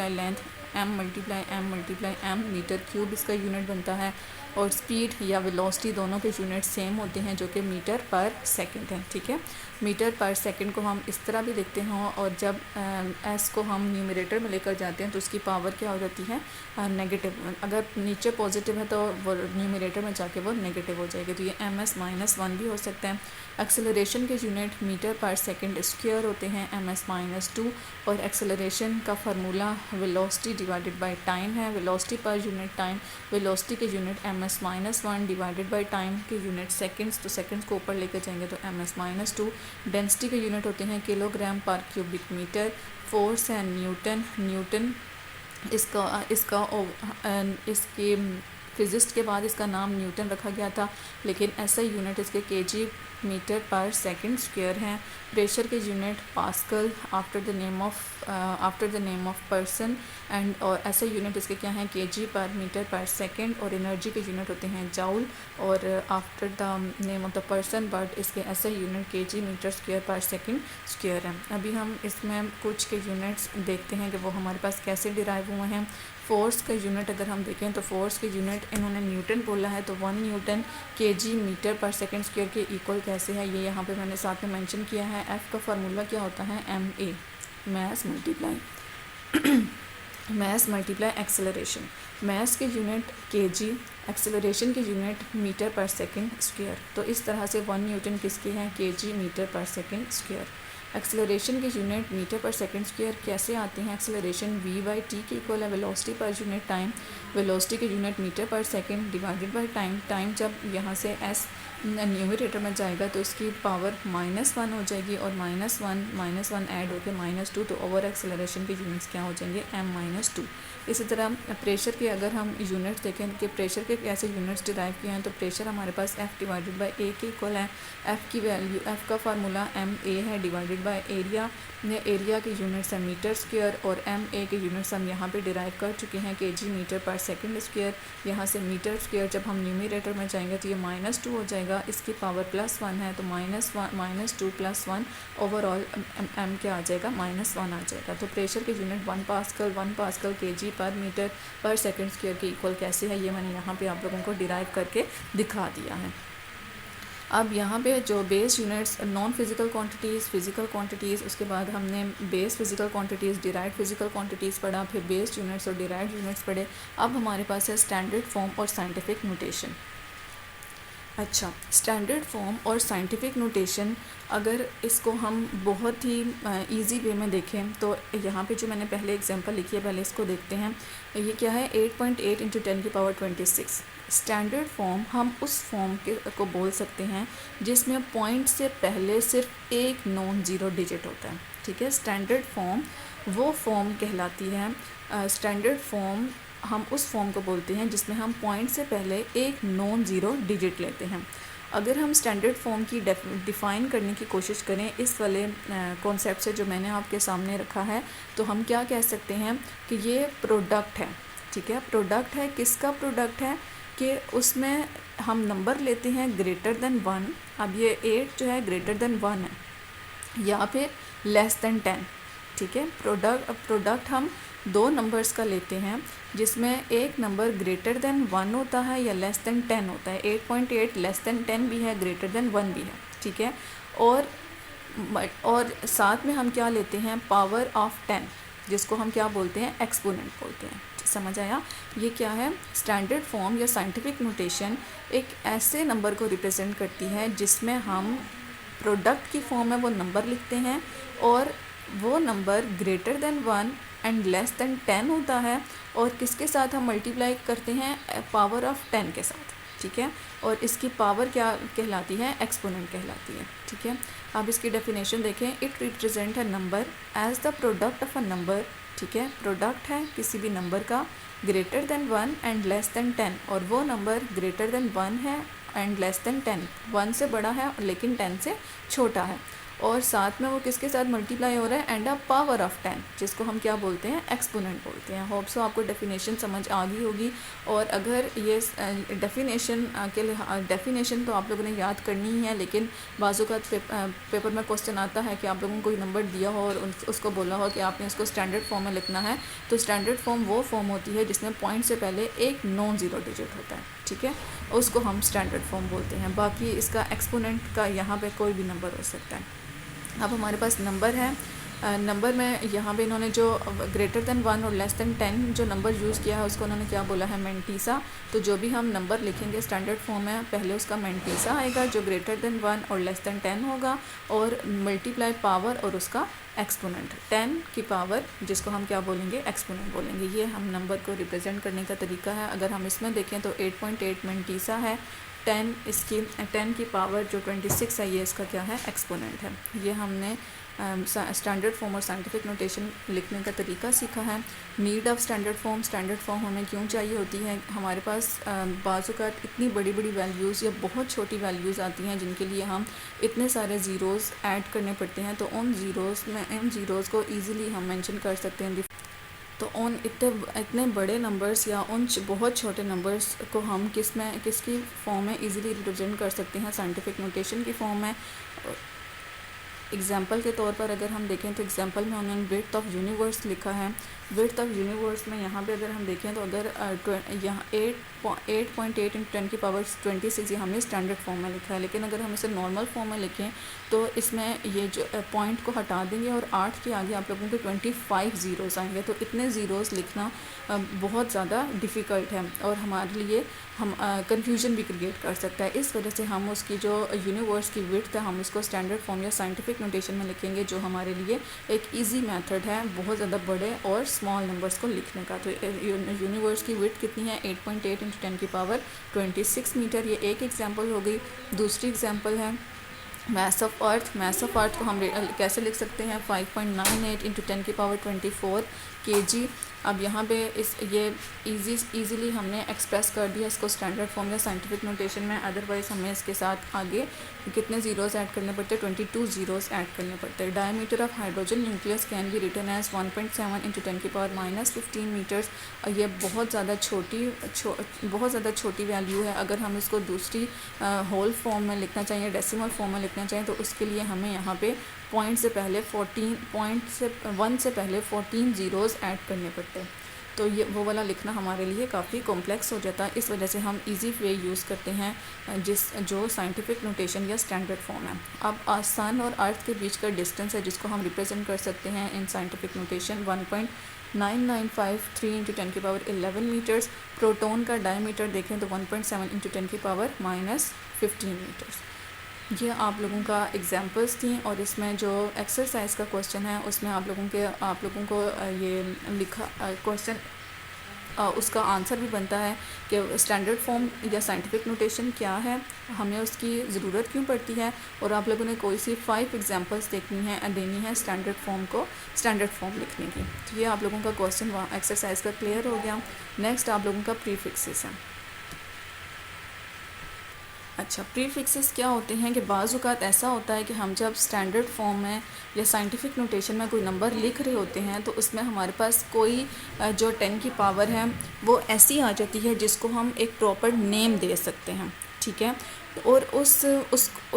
length M multiply M meter cube इसका यूनिट बनता है। और स्पीड या वेलोसिटी दोनों के यूनिट सेम होते हैं जो कि मीटर पर सेकंड है। ठीक है, मीटर पर सेकंड को हम इस तरह भी लिखते हैं, और जब एस को हम न्यूमरेटर में लेकर जाते हैं तो उसकी पावर क्या हो जाती है, नेगेटिव। अगर नीचे पॉजिटिव है तो वो न्यूमरेटर में जाके वो नेगेटिव हो जाएगी, तो ये ms-1 भी हो सकता है। एक्सेलरेशन के यूनिट मीटर पर सेकंड स्क्वायर होते हैं, ms-2। और एक्सेलरेशन का formula velocity divided by time है, वेलोसिटी पर यूनिट टाइम, वेलोसिटी के unit ms-1 divided by time के यूनिट सेकंड्स, तो सेकंड्स को ऊपर लेकर जाएंगे तो ms-2। डेंसिटी के यूनिट होते हैं किलोग्राम पर क्यूबिक मीटर। फोर्स है न्यूटन। इसके फिजिस्ट के बाद इसका नाम न्यूटन रखा गया था, लेकिन ऐसा यूनिट इसके केजी मीटर पर सेकंड स्क्वायर हैं। प्रेशर के unit pascal after the name of person and, और ऐसा यूनिट इसके क्या हैं, केजी पर मीटर पर सेकंड। और एनर्जी के यूनिट होते हैं जाउल, और after the name of the person but इसके ऐसा यूनिट केजी मीटर स्क्वायर पर सेकंड स्क्वायर है। अभी हम इसमें कुछ के यूनिट्स देखते हैं कि वो हमारे पास कैसे डिराइव हुए हैं। फोर्स का यूनिट अगर हम देखें तो फोर्स के यूनिट इन्होंने न्यूटन बोला है, तो 1 न्यूटन केजी मीटर पर सेकंड स्क्वायर के इक्वल कैसे है, ये यहाँ पे मैंने साथ में मेंशन किया है। एफ का फार्मूला क्या होता है, ma, मास मल्टीप्लाई एक्सेलरेशन। मास के यूनिट केजी, एक्सेलरेशन के यूनिट मीटर पर सेकंड स्क्वायर। तो इस तरह से 1 न्यूटन किसके हैं, केजी मीटर पर सेकंड स्क्वायर। एक्सेलरेशन के यूनिट मीटर पर सेकंड स्क्वायर कैसे आते हैं, एक्सेलरेशन v/t के इक्वल है वेलोसिटी पर यूनिट टाइम, वेलोसिटी के यूनिट मीटर पर second divided by time. Time जब यहाँ से s न्यूमरेटर में जाएगा तो इसकी पावर -1 हो जाएगी, और -1 ऐड होकर -2, तो ओवर एक्सेलरेशन के यूनिट्स क्या हो जाएंगे, m-2। इसी तरह प्रेशर के अगर हम यूनिट्स देखें कि प्रेशर के कैसे यूनिट्स डिराइव किए हैं, तो प्रेशर हमारे पास F डिवाइडेड बाय A के इक्वल है। F की वैल्यू, F का फार्मूला ma है डिवाइडेड बाय एरिया। एरिया के यूनिट्स हैं मीटर स्क्वायर, और ma के यूनिट्स हम यहाँ पे डिराइव कर चुके हैं, केजी मीटर पर सेकंड स्क्वायर। यहाँ से मीटर स्क्वायर जब हम न्यूमरेटर में जाएंगे तो ये -2 हो जाएगा, इसकी पावर +1 है, तो -2 + 1 ओवरऑल m क्या आ जाएगा, -1 आ जाएगा। तो प्रेशर के यूनिट 1 पास्कल केजी पर मीटर पर सेकंड स्क्वायर के इक्वल कैसे है, ये मैंने यहाँ पे आप लोगों को डिराइव करके दिखा दिया है। अब यहाँ पे जो base units, non physical quantities, physical quantities, उसके बाद हमने base physical quantities, derived physical quantities पढ़ा, फिर बेस यूनिट्स और डिराइव्ड यूनिट्स पढ़े। अब हमारे पास है स्टैंडर्ड फॉर्म और साइंटिफिक नोटेशन। अच्छा, स्टैंडर्ड फॉर्म और साइंटिफिक नोटेशन, अगर इसको हम बहुत ही इजी वे में देखें तो यहाँ पे जो मैंने पहले एग्जांपल लिखी है, पहले इसको देखते हैं। ये क्या है, 8.8 × 10⁻26। स्टैंडर्ड फॉर्म हम उस फॉर्म को बोल सकते हैं जिसमें पॉइंट से पहले सिर्फ एक नॉन ज़ीरो डिजिट होता है। ठीक है, स्टैंडर्ड फॉर्म वो फॉर्म कहलाती है, स्टैंडर्ड फॉर्म हम उस फॉर्म को बोलते हैं जिसमें हम पॉइंट से पहले एक नॉन ज़ीरो डिजिट लेते हैं। अगर हम स्टैंडर्ड फॉर्म की डिफ़ाइन करने की कोशिश करें इस वाले कॉन्सेप्ट से जो मैंने आपके सामने रखा है, तो हम क्या कह सकते हैं कि ये प्रोडक्ट है। ठीक है, प्रोडक्ट है, किसका प्रोडक्ट है कि उसमें हम नंबर लेते हैं ग्रेटर देन 1। अब ये 8 जो है ग्रेटर देन 1 है, या फिर लेस देन 10। ठीक है, प्रोडक्ट हम 2 नंबर्स का लेते हैं जिसमें एक नंबर ग्रेटर देन 1 होता है या लेस देन 10 होता है। 8.8 लेस देन 10 भी है, ग्रेटर देन 1 भी है। ठीक है, और साथ में हम क्या लेते हैं, पावर ऑफ 10, जिसको हम क्या बोलते हैं, एक्सपोनेंट बोलते हैं। समझ आया, ये क्या है, स्टैंडर्ड फॉर्म या साइंटिफिक नोटेशन एक ऐसे नंबर को रिप्रेजेंट करती है जिसमें हम प्रोडक्ट की फॉर्म में वो नंबर लिखते हैं, और वो number greater than 1 and less than 10 होता है, और किसके साथ हम मल्टीप्लाई करते हैं, पावर ऑफ 10 के साथ। ठीक है, और इसकी पावर क्या कहलाती है, एक्सपोनेंट कहलाती है। ठीक है, अब इसकी डेफिनेशन देखें, it represent a number as the product of a number. ठीक है, प्रोडक्ट है किसी भी नंबर का greater than 1 and less than 10, और वो नंबर ग्रेटर देन 1 है एंड लेस देन 10, 1 से बड़ा है लेकिन 10 से छोटा है। और साथ में वो किसके साथ मल्टीप्लाई हो रहा है, एंड अ पावर ऑफ 10, जिसको हम क्या बोलते हैं, एक्सपोनेंट बोलते हैं। होप सो आपको डेफिनेशन समझ आ गई होगी। और अगर ये डेफिनेशन तो आप लोगों ने याद करनी ही है, लेकिन बाज़ू का पेपर में क्वेश्चन आता है कि आप लोगों को कोई नंबर दिया हो और उसको बोला हो कि आपने इसको स्टैंडर्ड फॉर्म में लिखना है, तो स्टैंडर्ड फॉर्म वो फॉर्म होती है जिसमें पॉइंट से पहले एक नॉन ज़ीरो डिजिट होता है, ठीक है, उसको हम स्टैंडर्ड फॉर्म बोलते हैं। बाकी इसका एक्सपोनेंट का यहाँ पे कोई भी नंबर हो सकता है। अब हमारे पास नंबर है, नंबर में यहाँ पे इन्होंने जो ग्रेटर देन 1 और लेस देन 10 जो नंबर यूज़ किया है उसको उन्होंने क्या बोला है, मेंटीसा। तो जो भी हम नंबर लिखेंगे स्टैंडर्ड फॉर्म में, पहले उसका मेंटीसा आएगा जो ग्रेटर देन 1 और लेस देन 10 होगा, और मल्टीप्लाई पावर और उसका एक्सपोनेंट 10 की पावर, जिसको हम क्या बोलेंगे, एक्सपोनेंट बोलेंगे। ये हम नंबर को रिप्रेजेंट करने का तरीका है। अगर हम इसमें देखें तो 8.8 मेंटीसा है, 10 की पावर जो 26 है, ये इसका क्या है, एक्सपोनेंट है। ये हमने स्टैंडर्ड फॉर्म और साइंटिफिक नोटेशन लिखने का तरीका सीखा है। नीड ऑफ स्टैंडर्ड फॉर्म हमें क्यों चाहिए होती है, हमारे पास बाज़ात इतनी बड़ी बड़ी वैल्यूज़ या बहुत छोटी वैल्यूज़ आती हैं जिनके लिए हम इतने सारे ज़ीरोज़ ऐड करने पड़ते हैं, तो उन ज़ीरोज़ को ईज़िली हम मेंशन कर सकते हैं। तो उन इतने बड़े नंबर्स या उन बहुत छोटे नंबर्स को हम किसकी फॉर्म में इजीली रिप्रेजेंट कर सकते हैं, साइंटिफिक नोटेशन की फॉर्म में। एग्जांपल के तौर पर अगर हम देखें तो एग्जांपल में उन्होंने विड्थ ऑफ यूनिवर्स लिखा है। विड्थ ऑफ यूनिवर्स में यहाँ पे अगर हम देखें तो अगर यहाँ 8.8 इंटू 10 की पावर 26 ये हमने स्टैंडर्ड फॉर्म में लिखा है, लेकिन अगर हम इसे नॉर्मल फॉर्म में लिखें तो इसमें ये जो पॉइंट को हटा देंगे और 8 के आगे आप लोगों के 25 ज़ीरोज़ आएंगे। तो इतने ज़ीरोज़ लिखना बहुत ज़्यादा डिफ़िकल्ट है और हमारे लिए हम कन्फ्यूजन भी क्रिएट कर सकता है। इस वजह से हम उसकी जो यूनिवर्स की विड्थ है हम इसको स्टैंडर्ड फॉर्म या साइंटिफिक नोटेशन में लिखेंगे, जो हमारे लिए एक ईजी मेथड है बहुत ज़्यादा बड़े और स्मॉल नंबर्स को लिखने का। तो यूनिवर्स की विड्थ कितनी है, 8.8 इंटू 10 की पावर 26 मीटर। ये एक एग्जांपल हो गई। दूसरी एग्जांपल है मास ऑफ अर्थ को हम कैसे लिख सकते हैं, 5.98 इंटू 10 की पावर 24 kg। अब यहाँ पे ये इजीली हमने एक्सप्रेस कर दिया इसको स्टैंडर्ड फॉर्म या साइंटिफिक नोटेशन में। अदरवाइज़ हमें इसके साथ आगे कितने ज़ीरोज़ ऐड करने पड़ते हैं, 22 ज़ीरोज़ ऐड करने पड़ते हैं। Diameter of hydrogen nucleus can be written as 1.7 into 10 की पावर -15 मीटर्स। और ये बहुत ज़्यादा छोटी वैल्यू है। अगर हम इसको दूसरी होल फॉर्म में लिखना चाहिए, डेसिमल फॉर्म में लिखना चाहिए, तो उसके लिए हमें यहाँ पे पॉइंट से पहले 1 से पहले 14 ज़ीरोज़ ऐड करने पड़ते हैं। तो ये वो वाला लिखना हमारे लिए काफ़ी कॉम्प्लेक्स हो जाता है। इस वजह से हम इजी वे यूज़ करते हैं जो साइंटिफिक नोटेशन या स्टैंडर्ड फॉर्म है। अब सन और अर्थ के बीच का डिस्टेंस है जिसको हम रिप्रेजेंट कर सकते हैं इन साइंटिफिक नोटेशन 1.9953 इंटू 10 की पावर 11 मीटर्स। प्रोटॉन का डायमीटर देखें तो 1.7 इंटू 10 की पावर -15 मीटर्स। ये आप लोगों का एग्जांपल्स थी और इसमें जो एक्सरसाइज का क्वेश्चन है उसमें आप लोगों को ये लिखा क्वेश्चन उसका आंसर भी बनता है कि स्टैंडर्ड फॉर्म या साइंटिफिक नोटेशन क्या है, हमें उसकी ज़रूरत क्यों पड़ती है, और आप लोगों ने कोई सी 5 एग्जांपल्स देनी है स्टैंडर्ड फॉर्म लिखने की। तो ये आप लोगों का क्वेश्चन एक्सरसाइज का क्लियर हो गया। नेक्स्ट आप लोगों का प्रीफिक्सेस है। अच्छा, प्रीफिक्सेस क्या होते हैं कि बाज़ औक़ात ऐसा होता है कि हम जब स्टैंडर्ड फॉर्म में या साइंटिफिक नोटेशन में कोई नंबर लिख रहे होते हैं तो उसमें हमारे पास कोई जो 10 की पावर है वो ऐसी आ जाती है जिसको हम एक प्रॉपर नेम दे सकते हैं, ठीक है। और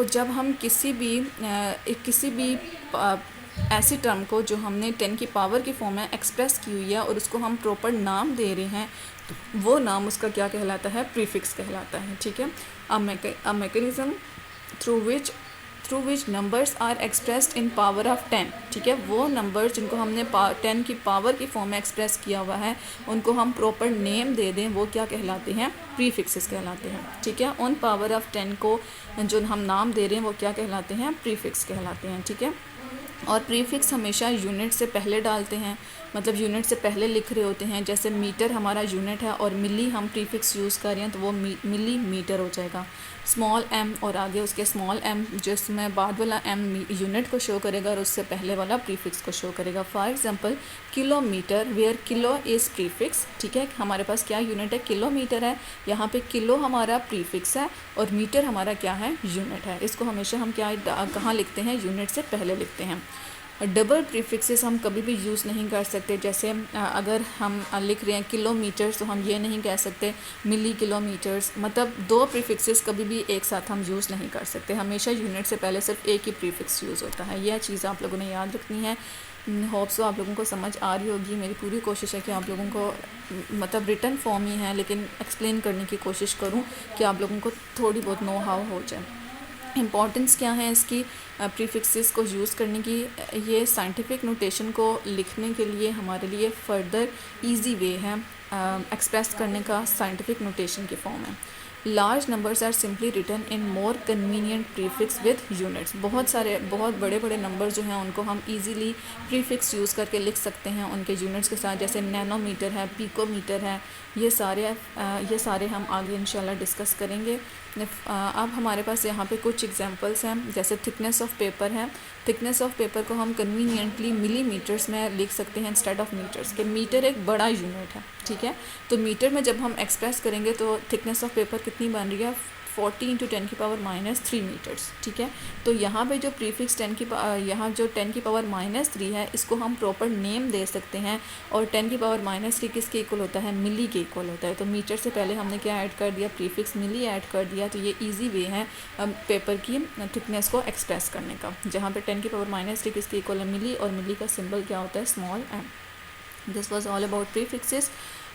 जब हम किसी भी ऐसी टर्म को जो हमने 10 की पावर की फॉर्म में एक्सप्रेस की हुई है और उसको हम प्रॉपर नाम दे रहे हैं, तो वो नाम उसका क्या कहलाता है, प्रीफिक्स कहलाता है, ठीक है। A mechanism through which numbers are expressed in power of 10, ठीक है। वो नंबर्स जिनको हमने 10 की पावर की फॉर्म में एक्सप्रेस किया हुआ है उनको हम प्रॉपर नेम दे दें, वो क्या कहलाते हैं, प्रीफिक्सेस कहलाते हैं, ठीक है। उन पावर ऑफ 10 को जो हम नाम दे रहे हैं वो क्या कहलाते हैं, प्रीफिक्स कहलाते हैं, ठीक है। और प्रीफिक्स हमेशा यूनिट से पहले डालते हैं, मतलब यूनिट से पहले लिख रहे होते हैं, जैसे मीटर हमारा यूनिट है और मिली हम प्रीफिक्स यूज़ कर रहे हैं तो वो मिली मीटर हो जाएगा। स्मॉल एम और आगे उसके स्मॉल एम जिसमें बाद वाला एम यूनिट को शो करेगा और उससे पहले वाला प्रीफिक्स को शो करेगा। For example kilometer where kilo is prefix, ठीक है, हमारे पास क्या यूनिट है, किलोमीटर है, यहाँ पे किलो हमारा प्रीफिक्स है और मीटर हमारा क्या है, यूनिट है। इसको हमेशा हम क्या कहाँ लिखते हैं, यूनिट से पहले लिखते हैं। डबल प्रीफिक्सेस हम कभी भी यूज़ नहीं कर सकते, जैसे अगर हम लिख रहे हैं किलोमीटर्स तो हम ये नहीं कह सकते मिली किलोमीटर्स, मतलब दो प्रीफिक्सेस कभी भी एक साथ हम यूज़ नहीं कर सकते, हमेशा यूनिट से पहले सिर्फ एक ही प्रीफिक्स यूज़ होता है। यह चीज़ आप लोगों ने याद रखनी है। होप सो आप लोगों को समझ आ रही होगी। मेरी पूरी कोशिश है कि आप लोगों को मतलब रिटन फॉर्म ही है लेकिन एक्सप्लेन करने की कोशिश करूँ कि आप लोगों को थोड़ी बहुत नो हाउ हो जाए। इम्पॉर्टेंस क्या है इसकी प्रीफिक्सेस को यूज़ करने की, ये साइंटिफिक नोटेशन को लिखने के लिए हमारे लिए फ़र्दर इजी वे है एक्सप्रेस करने का, साइंटिफिक नोटेशन की फॉर्म है। Large numbers are simply written in more convenient prefix with units, बहुत बड़े बड़े नंबर जो हैं उनको हम इजीली प्रीफिक्स यूज़ करके लिख सकते हैं उनके यूनिट्स के साथ, जैसे नैनोमीटर है, पिकोमीटर है, ये सारे हम आगे इंशाल्लाह डिस्कस करेंगे। अब हमारे पास यहाँ पे कुछ एग्जांपल्स हैं, जैसे थिकनेस ऑफ पेपर है। थिकनेस ऑफ पेपर को हम कन्वीनियंटली मिलीमीटर्स में लिख सकते हैं इंस्टेड ऑफ मीटर्स के। मीटर एक बड़ा यूनिट है, ठीक है, तो मीटर में जब हम एक्सप्रेस करेंगे तो थिकनेस ऑफ पेपर कितनी बन रही है, 40 × 10⁻³ मीटर्स, ठीक है। तो यहाँ पे जो प्रीफिक्स यहाँ जो 10⁻³ है इसको हम प्रॉपर नेम दे सकते हैं, और 10⁻³ किसके इक्वल होता है, मिली के इक्वल होता है। तो मीटर से पहले हमने क्या ऐड कर दिया, प्रीफिक्स मिली ऐड कर दिया। तो ये इजी वे है पेपर की थिकनेस को एक्सप्रेस करने का, जहाँ पे 10⁻³ किसके इक्वल है, मिली, और मिली का सिंबल क्या होता है, small M. This was all about prefixes.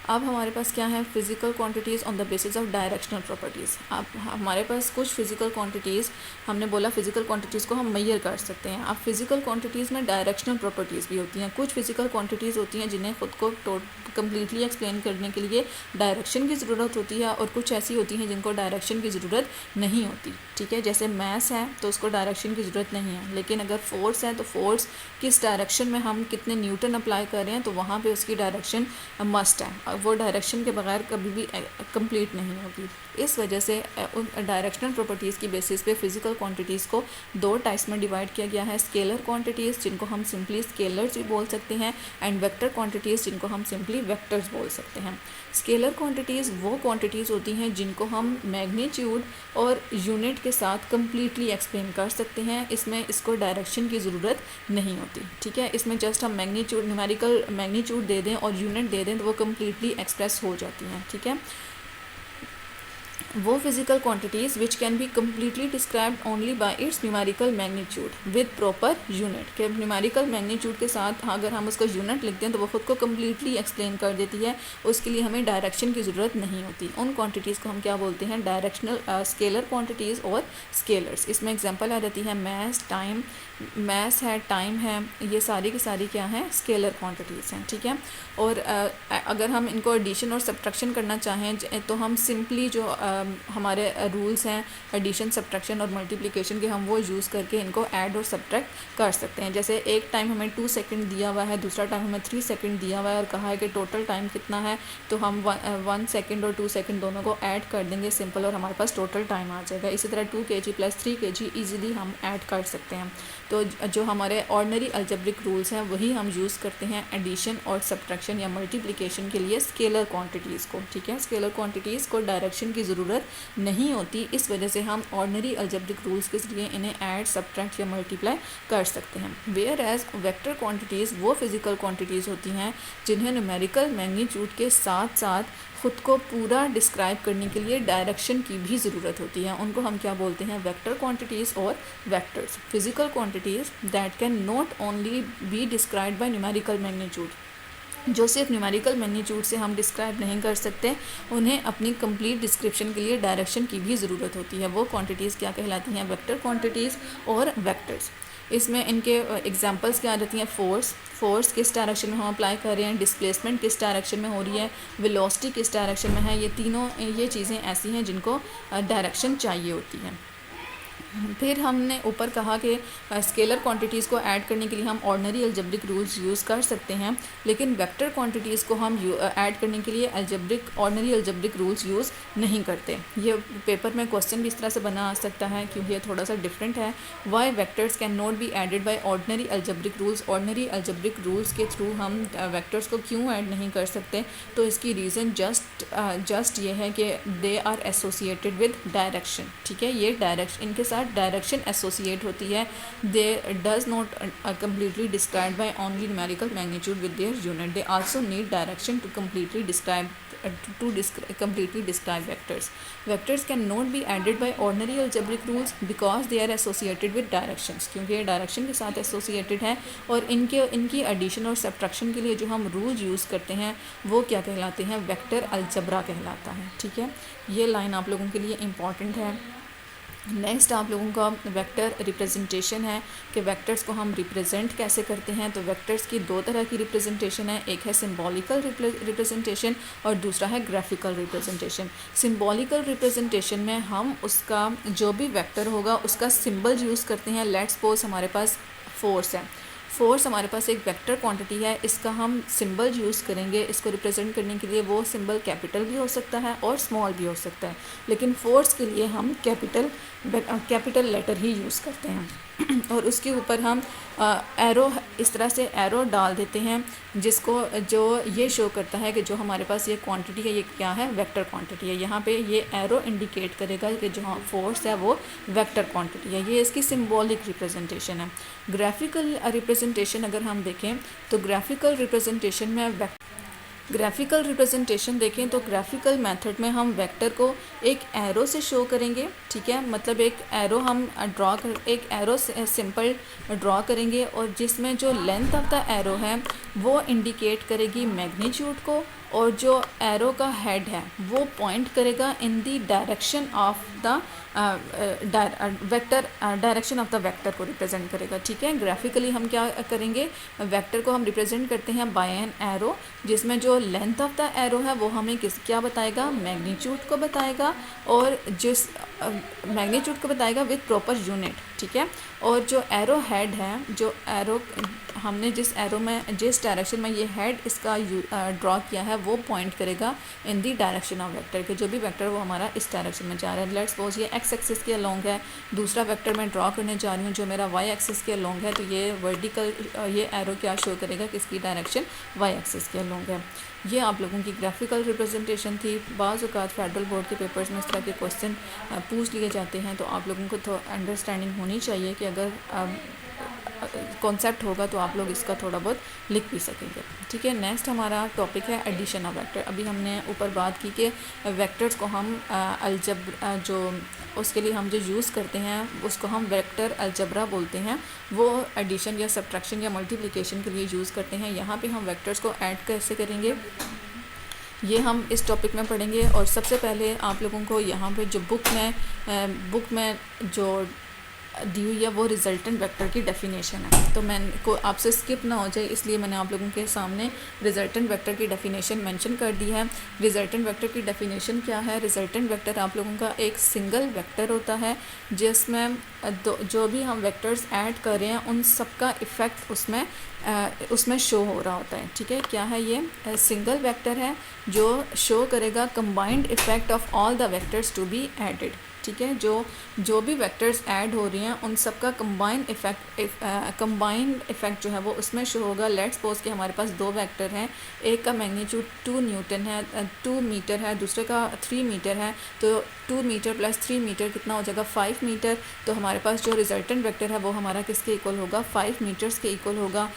अब हमारे पास क्या है, physical quantities on the basis of directional properties. अब हमारे पास कुछ फिजिकल क्वांटिटीज़, हमने बोला फिजिकल क्वांटिटीज़ को हम मेजर कर सकते हैं। अब फिजिकल क्वांटिटीज़ में डायरेक्शनल प्रॉपर्टीज़ भी होती हैं। कुछ फिजिकल क्वांटिटीज़ होती हैं जिन्हें खुद को कम्प्लीटली एक्सप्लेन करने के लिए डायरेक्शन की ज़रूरत होती है, और कुछ ऐसी होती हैं जिनको डायरेक्शन की ज़रूरत नहीं होती, ठीक है। जैसे मैस है तो उसको डायरेक्शन की ज़रूरत नहीं है, लेकिन अगर फोर्स है तो फोर्स किस डायरेक्शन में हम कितने न्यूटन अप्लाई कर रहे हैं तो वहाँ पे उसकी डायरेक्शन मस्ट है, वो डायरेक्शन के बगैर कभी भी कंप्लीट नहीं होगी। इस वजह से उन डायरेक्शनल प्रॉपर्टीज़ की बेसिस पे फिजिकल क्वांटिटीज़ को दो टाइप्स में डिवाइड किया गया है, स्केलर क्वांटिटीज़ जिनको हम सिंपली स्केलर्स भी बोल सकते हैं, एंड वेक्टर क्वांटिटीज़ जिनको हम सिंपली वेक्टर्स बोल सकते हैं। स्केलर क्वांटिटीज़ वो क्वांटिटीज़ होती हैं जिनको हम मैग्नीट्यूड और यूनिट के साथ कम्प्लीटली एक्सप्लेन कर सकते हैं, इसमें इसको डायरेक्शन की ज़रूरत नहीं होती, ठीक है। इसमें जस्ट हम मैग्नीट्यूड, न्यूमेरिकल मैग्नीट्यूड दे दें और यूनिट दे दें तो वो कम्प्लीटली एक्सप्रेस हो जाती हैं, ठीक है। वो physical quantities which can be completely described only by it's numerical magnitude with proper unit, के न्यूमेरिकल मैग्नीट्यूड के साथ अगर हम उसका यूनिट लिखते हैं तो वो खुद को कम्प्लीटली एक्सप्लेन कर देती है, उसके लिए हमें डायरेक्शन की ज़रूरत नहीं होती। उन क्वांटिटीज़ को हम क्या बोलते हैं, डायरेक्शनल स्केलर क्वांटिटीज़ और स्केलर्स। इसमें एग्जांपल आ जाती है मैस, टाइम, मैस है, टाइम है, ये सारी की सारी क्या हैं, स्केलर क्वांटिटीज़ हैं, ठीक है। और अगर हम इनको एडिशन और सब्ट्रैक्शन करना चाहें तो हम सिंपली जो हमारे रूल्स हैं एडिशन, सब्ट्रैक्शन और मल्टीप्लिकेशन के, हम वो यूज़ करके इनको ऐड और सब्ट्रैक्ट कर सकते हैं। जैसे एक टाइम हमें 2 सेकंड दिया हुआ है, दूसरा टाइम हमें 3 सेकंड दिया हुआ है और कहा है कि टोटल टाइम कितना है, तो हम 1 सेकंड और 2 सेकंड दोनों को ऐड कर देंगे सिंपल, और हमारे पास टोटल टाइम आ जाएगा। इसी तरह 2 kg + 3 kg ईजिली हम ऐड कर सकते हैं। तो जो हमारे ऑर्डिनरी अलजेब्रिक रूल्स हैं वही हम यूज़ करते हैं एडिशन और सब्ट्रैक्शन या मल्टीप्लिकेशन के लिए स्केलर क्वांटिटीज़ को, ठीक है। स्केलर क्वांटिटीज़ को डायरेक्शन की ज़रूरत नहीं होती, इस वजह से हम ऑर्डिनरी अलजेब्रिक रूल्स के ज़रिए इन्हें ऐड, सब्ट्रैक्ट या मल्टीप्लाई कर सकते हैं। वेयर एज वेक्टर क्वांटिटीज़ वो फिजिकल क्वांटिटीज़ होती हैं जिन्हें न्यूमेरिकल मैग्नीट्यूड के साथ साथ ख़ुद को पूरा डिस्क्राइब करने के लिए डायरेक्शन की भी ज़रूरत होती है, उनको हम क्या बोलते हैं, वेक्टर क्वांटिटीज़ और vectors. Physical quantities that can not only be described bye numerical magnitude, जो सिर्फ न्यूमेरिकल मैग्नीट्यूड से हम डिस्क्राइब नहीं कर सकते, उन्हें अपनी कंप्लीट डिस्क्रिप्शन के लिए डायरेक्शन की भी ज़रूरत होती है। वो क्वांटिटीज़ क्या कहलाती हैं, वेक्टर क्वांटिटीज़ और वेक्टर्स। इसमें इनके एग्जांपल्स क्या आ जाती हैं, फोर्स किस डायरेक्शन में हम अप्लाई कर रहे हैं, डिस्प्लेसमेंट किस डायरेक्शन में हो रही है, वेलोसिटी किस डायरेक्शन में है, ये तीनों ये चीज़ें ऐसी हैं जिनको डायरेक्शन चाहिए होती है। फिर हमने ऊपर कहा कि स्केलर क्वांटिटीज़ को ऐड करने के लिए हम ऑर्डिनरी अलजेब्रिक रूल्स यूज़ कर सकते हैं, लेकिन वेक्टर क्वांटिटीज़ को हम ऐड करने के लिए ऑर्डिनरी अलजेब्रिक रूल्स यूज़ नहीं करते। ये पेपर में क्वेश्चन भी इस तरह से बना आ सकता है क्योंकि ये थोड़ा सा डिफरेंट है। Why vectors can not be added by ordinary algebraic rules, ordinary algebraic rules के थ्रू हम वेक्टर्स को क्यों ऐड नहीं कर सकते? तो इसकी रीज़न जस्ट ये है कि they are associated with direction. ठीक है, ये डायरेक्शन, इनके साथ डायरेक्शन एसोसिएट होती है। They does not completely describe by only numerical magnitude with their unit, they also need direction to completely describe vectors. Vectors can not be added by ordinary algebraic rules because they are associated with directions, क्योंकि ये डायरेक्शन के साथ एसोसिएटेड है और इनकी एडिशन और सब्ट्रैक्शन के लिए जो हम रूल यूज़ करते हैं वो क्या कहलाते हैं? वेक्टर अलजबरा कहलाता है। ठीक है, ये लाइन आप लोगों के लिए इम्पॉर्टेंट है। नेक्स्ट आप लोगों का वेक्टर रिप्रेजेंटेशन है कि वेक्टर्स को हम रिप्रेजेंट कैसे करते हैं। तो वेक्टर्स की दो तरह की रिप्रेजेंटेशन है, एक है सिंबॉलिकल रिप्रेजेंटेशन और दूसरा है ग्राफिकल रिप्रेजेंटेशन। सिंबॉलिकल रिप्रेजेंटेशन में हम उसका जो भी वेक्टर होगा उसका सिंबल यूज़ करते हैं। लेट्स सपोज हमारे पास फोर्स है, फोर्स हमारे पास एक वेक्टर क्वांटिटी है, इसका हम सिंबल यूज़ करेंगे इसको रिप्रेजेंट करने के लिए। वो सिंबल कैपिटल भी हो सकता है और स्मॉल भी हो सकता है, लेकिन फोर्स के लिए हम कैपिटल लेटर ही यूज़ करते हैं और उसके ऊपर हम एरो, इस तरह से एरो डाल देते हैं जो ये शो करता है कि जो हमारे पास ये क्वांटिटी है ये क्या है? वेक्टर क्वांटिटी है। यहाँ पे ये एरो इंडिकेट करेगा कि जो फोर्स है वो वेक्टर क्वांटिटी है। ये इसकी सिंबॉलिक रिप्रेजेंटेशन है। ग्राफिकल रिप्रेजेंटेशन अगर हम देखें तो ग्राफिकल रिप्रेजेंटेशन में ग्राफिकल रिप्रेजेंटेशन देखें तो ग्राफिकल मेथड में हम वेक्टर को एक एरो से शो करेंगे। ठीक है, मतलब एक एरो हम एक एरो सिंपल ड्रॉ करेंगे और जिसमें जो लेंथ ऑफ द एरो है वो इंडिकेट करेगी मैग्नीट्यूड को और जो एरो का हेड है वो पॉइंट करेगा in the direction of the vector, direction of the vector को रिप्रेजेंट करेगा। ठीक है, ग्राफिकली हम क्या करेंगे? वेक्टर को हम रिप्रेजेंट करते हैं बाय एन एरो, जिसमें जो लेंथ ऑफ द एरो है वो हमें क्या बताएगा? मैग्नीट्यूड को बताएगा और जिस मैग्नीट्यूड को बताएगा विद प्रॉपर यूनिट। ठीक है, और जो एरो हेड है, जो एरो हमने जिस एरो में जिस डायरेक्शन में ये हेड इसका ड्रॉ किया है वो पॉइंट करेगा इन दी डायरेक्शन ऑफ वेक्टर के। जो भी वेक्टर वो हमारा इस डायरेक्शन में जा रहा है। लेट्स सपोज ये एक्स एक्सिस के अलोंग है, दूसरा वेक्टर मैं ड्रॉ करने जा रही हूँ जो मेरा वाई एक्सिस के अलोंग है, तो ये वर्टिकल ये एरो क्या शो करेगा? किसकी डायरेक्शन? वाई एक्सिस के अलोंग है। ये आप लोगों की ग्राफिकल रिप्रेजेंटेशन थी। बाज़ औक़ात फेडरल बोर्ड के पेपर्स में इस तरह के क्वेश्चन पूछ लिए जाते हैं, तो आप लोगों को तो अंडरस्टैंडिंग होनी चाहिए कि अगर कॉन्सेप्ट होगा तो आप लोग इसका थोड़ा बहुत लिख भी सकेंगे। ठीक है, नेक्स्ट हमारा टॉपिक है एडिशन ऑफ वेक्टर। अभी हमने ऊपर बात की कि वेक्टर्स को हम जो उसके लिए हम जो यूज़ करते हैं उसको हम वेक्टर अलजबरा बोलते हैं, वो एडिशन या सब्ट्रैक्शन या मल्टीप्लिकेशन के लिए यूज़ करते हैं। यहाँ पे हम वेक्टर्स को ऐड कैसे करेंगे ये हम इस टॉपिक में पढ़ेंगे। और सबसे पहले आप लोगों को यहाँ पे जो बुक में जो दी हुई है वो रिजल्टेंट वेक्टर की डेफिनेशन है, तो मैं को आपसे स्किप ना हो जाए इसलिए मैंने आप लोगों के सामने रिजल्टेंट वेक्टर की डेफिनेशन मेंशन कर दी है। रिजल्टेंट वेक्टर की डेफिनेशन क्या है? रिजल्टेंट वेक्टर आप लोगों का एक सिंगल वेक्टर होता है जिसमें जो भी हम वेक्टर्स ऐड कर रहे हैं उन सब का इफ़ेक्ट उसमें शो हो रहा होता है। ठीक है, क्या है ये? सिंगल वेक्टर है जो शो करेगा combined effect of all the vectors to be added. ठीक है, जो भी वेक्टर्स ऐड हो रही हैं उन सब का कंबाइंड इफ़ेक्ट जो है वो उसमें शो होगा। लेट्स सपोज कि हमारे पास दो वेक्टर हैं, एक का मैग्नीट्यूड 2 न्यूटन है 2 मीटर है, दूसरे का 3 मीटर है, तो 2 मीटर प्लस 3 मीटर कितना हो जाएगा? 5 मीटर। तो हमारे पास जो रिजल्टेंट वेक्टर है वो हमारा किसके इक्वल होगा? 5 मीटर्स के इक्वल होगा,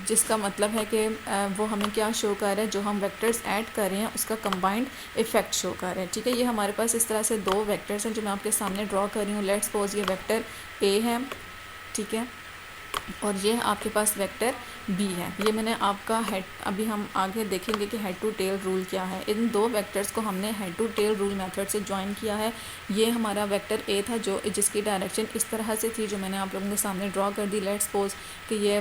जिसका मतलब है कि वो हमें क्या शो कर रहा है? जो हम वेक्टर्स ऐड कर रहे हैं उसका कंबाइंड इफ़ेक्ट शो कर रहे हैं। ठीक है, ये हमारे पास इस तरह से दो वेक्टर्स हैं जो मैं आपके सामने ड्रॉ कर रही हूँ। लेट्स सपोज ये वेक्टर ए है, ठीक है, और ये आपके पास वेक्टर बी है। ये मैंने आपका हेड, अभी हम आगे देखेंगे कि हेड टू टेल रूल क्या है। इन दो वेक्टर्स को हमने head to tail rule method से ज्वाइन किया है। ये हमारा वेक्टर ए था जो जिसकी डायरेक्शन इस तरह से थी, जो मैंने आप लोगों के सामने ड्रॉ कर दी। लेट्स सपोज कि ये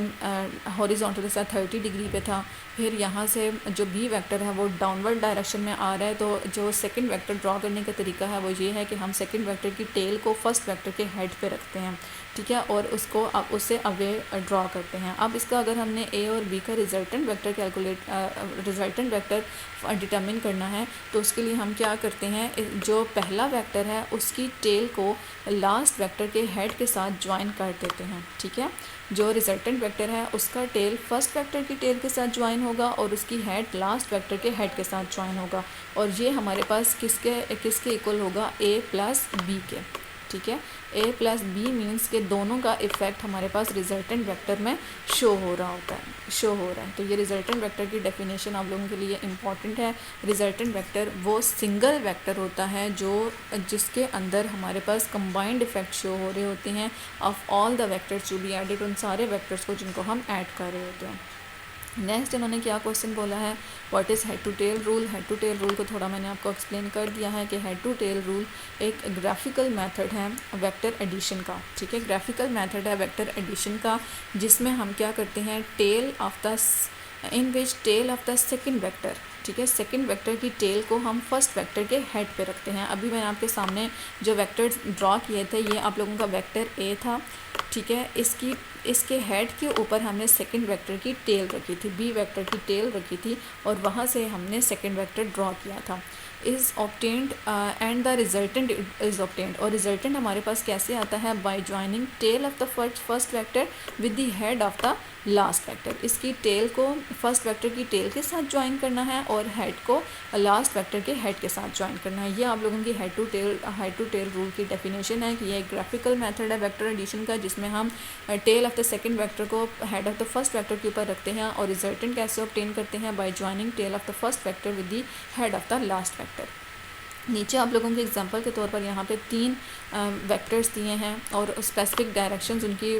हॉरिजॉन्टल के साथ 30 डिग्री पे था। फिर यहाँ से जो बी वेक्टर है वो डाउनवर्ड डायरेक्शन में आ रहा है। तो जो सेकंड वेक्टर ड्रॉ करने का तरीका है वो ये है कि हम सेकंड वेक्टर की टेल को फर्स्ट वेक्टर के हेड पे रखते हैं, ठीक है, और उसको अब उससे अवे ड्रॉ करते हैं। अब इसका अगर हमने ए और बी का रिजल्टेंट वेक्टर डिटर्मिन करना है तो उसके लिए हम क्या करते हैं, जो पहला वेक्टर है उसकी टेल को लास्ट वेक्टर के हेड के साथ ज्वाइन कर देते हैं, ठीक है। जो रिजल्टेंट वेक्टर है उसका टेल फर्स्ट वेक्टर की टेल के साथ ज्वाइन होगा और उसकी हेड लास्ट वेक्टर के हेड के साथ ज्वाइन होगा, और ये हमारे पास किसके इक्वल होगा, ए प्लस बी के, ठीक है। ए प्लस बी मीन्स के दोनों का इफेक्ट हमारे पास रिजल्टेंट वेक्टर में शो हो रहा है। तो ये रिजल्टेंट वेक्टर की डेफिनेशन आप लोगों के लिए इम्पॉर्टेंट है। रिजल्टेंट वेक्टर वो सिंगल वेक्टर होता है जिसके अंदर हमारे पास कंबाइंड इफेक्ट शो हो रहे होते हैं of all the vectors to be added, उन सारे वेक्टर्स को जिनको हम ऐड कर रहे होते हैं। नेक्स्ट इन्होंने क्या क्वेश्चन बोला है, what is head to tail rule. Head to tail rule को थोड़ा मैंने आपको एक्सप्लेन कर दिया है कि हेड टू टेल रूल एक ग्राफिकल मेथड है वेक्टर एडिशन का, ठीक है। ग्राफिकल मेथड है वेक्टर एडिशन का, जिसमें हम क्या करते हैं, tail of the second vector, ठीक है, सेकंड वेक्टर की टेल को हम फर्स्ट वेक्टर के हेड पे रखते हैं। अभी मैंने आपके सामने जो वेक्टर्स ड्रॉ किए थे ये आप लोगों का वेक्टर ए था, ठीक है। इसके हेड के ऊपर हमने सेकंड वेक्टर की टेल रखी थी, बी वेक्टर की टेल रखी थी, और वहाँ से हमने सेकंड वेक्टर ड्रॉ किया था। Is obtained and the resultant is obtained, और रिजल्टेंट हमारे पास कैसे आता है, by joining tail of the first vector with the head of the last vector. इसकी टेल को फर्स्ट वेक्टर की टेल के साथ ज्वाइन करना है और हेड को लास्ट वेक्टर के हेड के साथ ज्वाइन करना है। ये आप लोगों की हेड टू टेल रूल की डेफिनेशन है कि ये एक ग्राफिकल मेथड है वेक्टर एडिशन का, जिसमें हम tail of the second vector को head of the first vector के ऊपर रखते हैं और रिजल्टेंट कैसे ऑब्टेन करते हैं, by joining tail of the first vector with the head of the last vector. नीचे आप लोगों के एग्जांपल के तौर पर यहाँ पे 3 वेक्टर्स दिए हैं और स्पेसिफिक डायरेक्शंस उनकी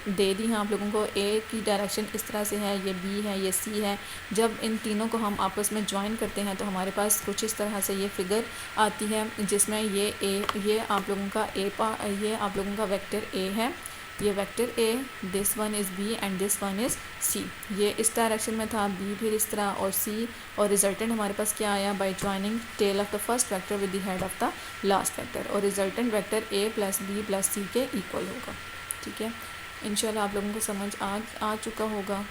दे दी हैं आप लोगों को। ए की डायरेक्शन इस तरह से है, ये बी है, ये सी है। जब इन तीनों को हम आपस में ज्वाइन करते हैं तो हमारे पास कुछ इस तरह से ये फिगर आती है, जिसमें ये आप लोगों का वेक्टर ए है, ये vector A, this one is B and this one is C. ये इस डायरेक्शन में था, बी फिर इस तरह और सी, और रिजल्टेंट हमारे पास क्या आया, by joining tail of the first vector with the head of the last vector, और resultant vector A plus B plus C के इक्वल होगा, ठीक है। इंशाल्लाह आप लोगों को समझ आ चुका होगा,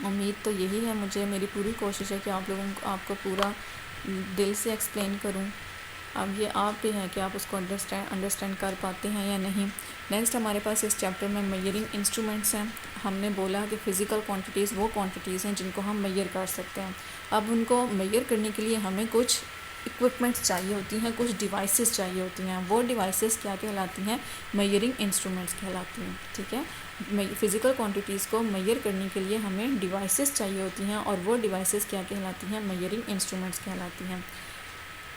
उम्मीद तो यही है। मेरी पूरी कोशिश है कि आपको पूरा दिल से एक्सप्लेन करूँ। अब ये आप पे है कि आप उसको अंडरस्टैंड कर पाते हैं या नहीं। नेक्स्ट हमारे पास इस चैप्टर में मेजरिंग इंस्ट्रूमेंट्स हैं। हमने बोला कि फ़िज़िकल क्वांटिटीज़ वो क्वांटिटीज़ हैं जिनको हम मेजर कर सकते हैं। अब उनको मेजर करने के लिए हमें कुछ इक्विपमेंट्स चाहिए होती हैं, कुछ डिवाइसेस चाहिए होती हैं। वो डिवाइसेस क्या कहलाती हैं, मेजरिंग इंस्ट्रूमेंट्स कहलाती हैं, ठीक है। फ़िज़िकल क्वांटिटीज़ को मेजर करने के लिए हमें डिवाइसेस चाहिए होती हैं और वो डिवाइसेस क्या कहलाती हैं, मेजरिंग इंस्ट्रूमेंट्स कहलाती हैं।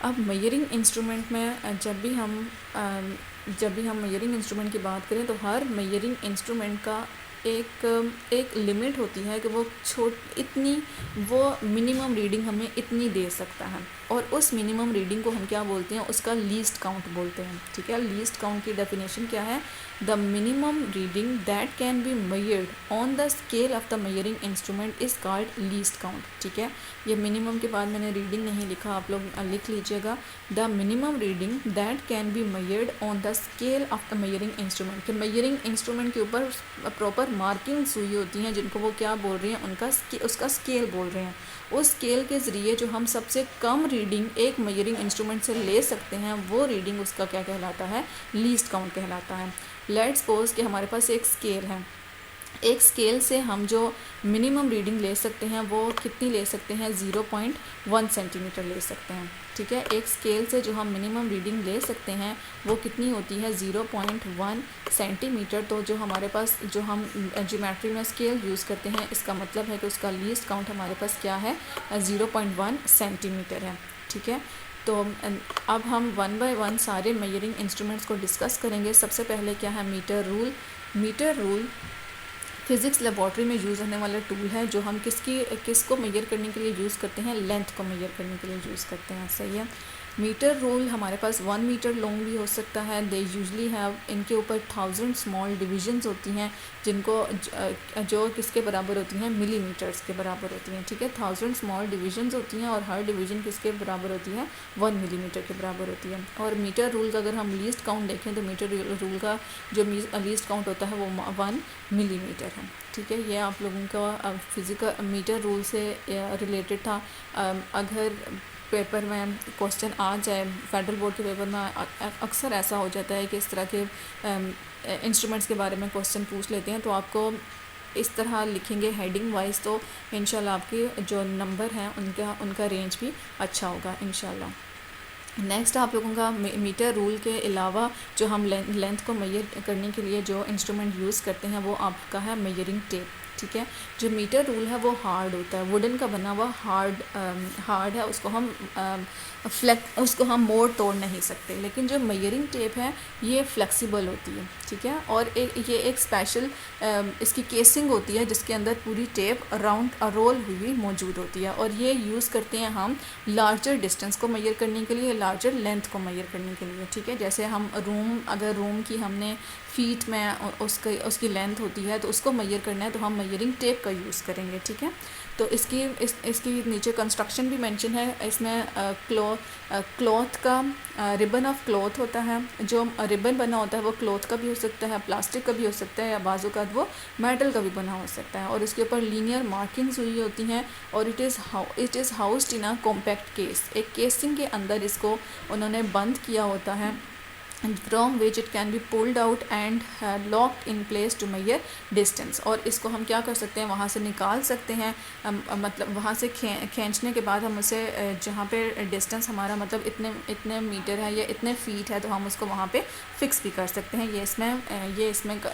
अब मेजरिंग इंस्ट्रूमेंट में जब भी हम मेजरिंग इंस्ट्रूमेंट की बात करें तो हर मेजरिंग इंस्ट्रूमेंट का एक लिमिट होती है कि वो मिनिमम रीडिंग हमें इतनी दे सकता है, और उस मिनिमम रीडिंग को हम क्या बोलते हैं, उसका लीस्ट काउंट बोलते हैं, ठीक है। लीस्ट काउंट की डेफिनेशन क्या है, the minimum reading that can be measured on the scale of the measuring instrument is called least count, ठीक है। ये मिनिमम के बाद मैंने रीडिंग नहीं लिखा, आप लोग लिख लीजिएगा, the minimum reading that can be measured on the scale of the measuring instrument. कि मेजरिंग इंस्ट्रूमेंट के ऊपर प्रॉपर मार्किंग्स हुई होती हैं जिनको वो क्या बोल रहे हैं, उसका स्केल बोल रहे हैं। उस स्केल के ज़रिए जो हम सबसे कम रीडिंग एक मेजरिंग इंस्ट्रूमेंट से ले सकते हैं वो रीडिंग उसका क्या कहलाता है, लीस्ट काउंट कहलाता है। लेट्स सपोज कि हमारे पास एक स्केल है, एक स्केल से हम जो मिनिमम रीडिंग ले सकते हैं वो कितनी ले सकते हैं, 0.1 सेंटीमीटर ले सकते हैं, ठीक है। एक स्केल से जो हम मिनिमम रीडिंग ले सकते हैं वो कितनी होती है, 0.1 सेंटीमीटर। तो जो हमारे पास जो हम ज्योमेट्री में स्केल यूज़ करते हैं, इसका मतलब है कि उसका लीस्ट काउंट हमारे पास क्या है, 0.1 सेंटीमीटर है, ठीक है। तो अब हम 1 बाय 1 सारे मेजरिंग इंस्ट्रूमेंट्स को डिस्कस करेंगे। सबसे पहले क्या है, meter rule. Meter rule physics laboratory में यूज़ होने वाला टूल है जो हम किसको मेजर करने के लिए यूज़ करते हैं, लेंथ को मेजर करने के लिए यूज़ करते हैं। सही है। मीटर रूल हमारे पास 1 मीटर लॉन्ग भी हो सकता है। दे यूजली हैव, इनके ऊपर 1000 स्मॉल डिविजन्स होती हैं जिनको जो किसके बराबर होती हैं, मिलीमीटर्स के बराबर होती हैं। ठीक है, 1000 स्मॉल डिविजन्स होती हैं और हर डिवीज़न किसके बराबर होती है, 1 मिलीमीटर के बराबर होती है। और मीटर रूल का अगर हम लीस्ट काउंट देखें तो मीटर रूल का जो लीस्ट काउंट होता है वो 1 मिलीमीटर है। ठीक है, ये आप लोगों का फिज़िकल मीटर रूल से रिलेटेड था। अगर पेपर में क्वेश्चन आ जाए, फेडरल बोर्ड के पेपर में अक्सर ऐसा हो जाता है कि इस तरह के इंस्ट्रूमेंट्स के बारे में क्वेश्चन पूछ लेते हैं, तो आपको इस तरह लिखेंगे हेडिंग वाइज, तो इंशाल्लाह आपके जो नंबर हैं उनका रेंज भी अच्छा होगा इंशाल्लाह। नेक्स्ट आप लोगों का मीटर रूल के अलावा जो हम लेंथ को मेजर करने के लिए जो इंस्ट्रूमेंट यूज़ करते हैं वो आपका है मेजरिंग टेप। ठीक है, जो मीटर रूल है वो हार्ड होता है, वुडन का बना हुआ हार्ड है, उसको हम मोड़ तोड़ नहीं सकते। लेकिन जो मेजरिंग टेप है ये फ्लेक्सिबल होती है। ठीक है, और ये एक स्पेशल इसकी केसिंग होती है जिसके अंदर पूरी टेप राउंड रोल हुई मौजूद होती है, और ये यूज़ करते हैं हम लार्जर डिस्टेंस को मेजर करने के लिए, लार्जर लेंथ को मेजर करने के लिए। ठीक है, जैसे हम अगर रूम की हमने फीट में उसकी लेंथ होती है तो उसको मेजर करना है तो हम मेजरिंग टेप का यूज़ करेंगे। ठीक है, तो इसकी नीचे कंस्ट्रक्शन भी मेंशन है। इसमें क्लॉथ का रिबन ऑफ क्लॉथ होता है, जो रिबन बना होता है वो क्लॉथ का भी हो सकता है, प्लास्टिक का भी हो सकता है, या बाजू का वो मेटल का भी बना हो सकता है, और इसके ऊपर लीनियर मार्किंग्स हुई होती हैं, और it is housed in a compact case. एक केसिंग के अंदर इसको उन्होंने बंद किया होता है, from which it can be pulled out and locked in place to measure distance। और इसको हम क्या कर सकते हैं, वहाँ से निकाल सकते हैं, मतलब वहाँ से खींचने के बाद हम उसे जहाँ पे डिस्टेंस हमारा मतलब इतने मीटर है या इतने फीट है तो हम उसको वहाँ पे फिक्स भी कर सकते हैं।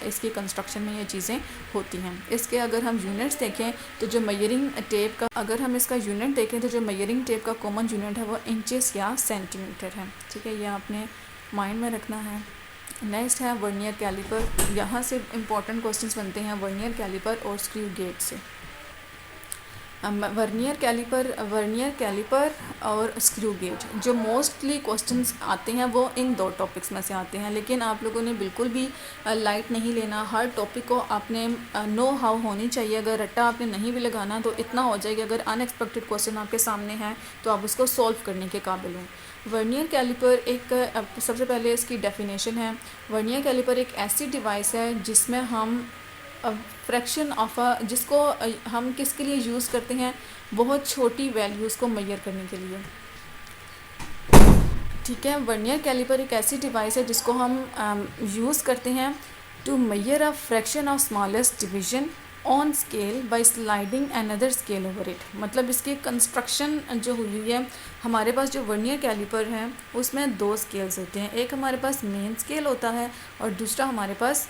इसकी कंस्ट्रक्शन में ये चीज़ें होती हैं। इसके अगर हम यूनिट्स देखें तो जो मेजरिंग टेप का अगर हम इसका यूनिट देखें तो जो मेजरिंग टेप का कॉमन यूनिट है वो इंचेस या सेंटीमीटर है। ठीक है, ये आपने माइंड में रखना है। नेक्स्ट है वर्नियर कैलिपर। यहाँ से इम्पॉर्टेंट क्वेश्चंस बनते हैं वर्नियर कैलिपर और स्क्रू गेज से। वर्नियर कैलिपर और स्क्रू गेज जो मोस्टली क्वेश्चंस आते हैं वो इन 2 टॉपिक्स में से आते हैं, लेकिन आप लोगों ने बिल्कुल भी लाइट नहीं लेना। हर टॉपिक को आपने नो हाउ होनी चाहिए। अगर रट्टा आपने नहीं भी लगाना तो इतना हो जाएगा, अगर अनएक्सपेक्टेड क्वेश्चन आपके सामने है तो आप उसको सॉल्व करने के काबिल हों। वर्नियर कैलिपर सबसे पहले इसकी डेफिनेशन है। वर्नियर कैलिपर एक ऐसी डिवाइस है जिसमें हम फ्रैक्शन ऑफ जिसको हम किसके लिए यूज़ करते हैं, बहुत छोटी वैल्यूज़ को मेजर करने के लिए। ठीक है, वर्नियर कैलिपर एक ऐसी डिवाइस है जिसको हम यूज़ करते हैं to measure a fraction of smallest division on scale by sliding another scale over it. मतलब इसकी कंस्ट्रक्शन जो हुई है, हमारे पास जो वर्नियर कैलिपर है उसमें 2 स्केल्स होते हैं। एक हमारे पास मेन स्केल होता है और दूसरा हमारे पास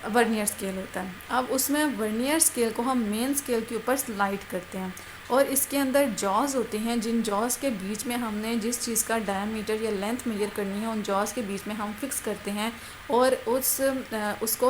वर्नियर स्केल होता है। अब उसमें वर्नियर स्केल को हम मेन स्केल के ऊपर स्लाइड करते हैं, और इसके अंदर जॉज होते हैं, जिन जॉज के बीच में हमने जिस चीज़ का डायमीटर या लेंथ मेजर करनी है उन जॉज के बीच में हम फिक्स करते हैं, और उसको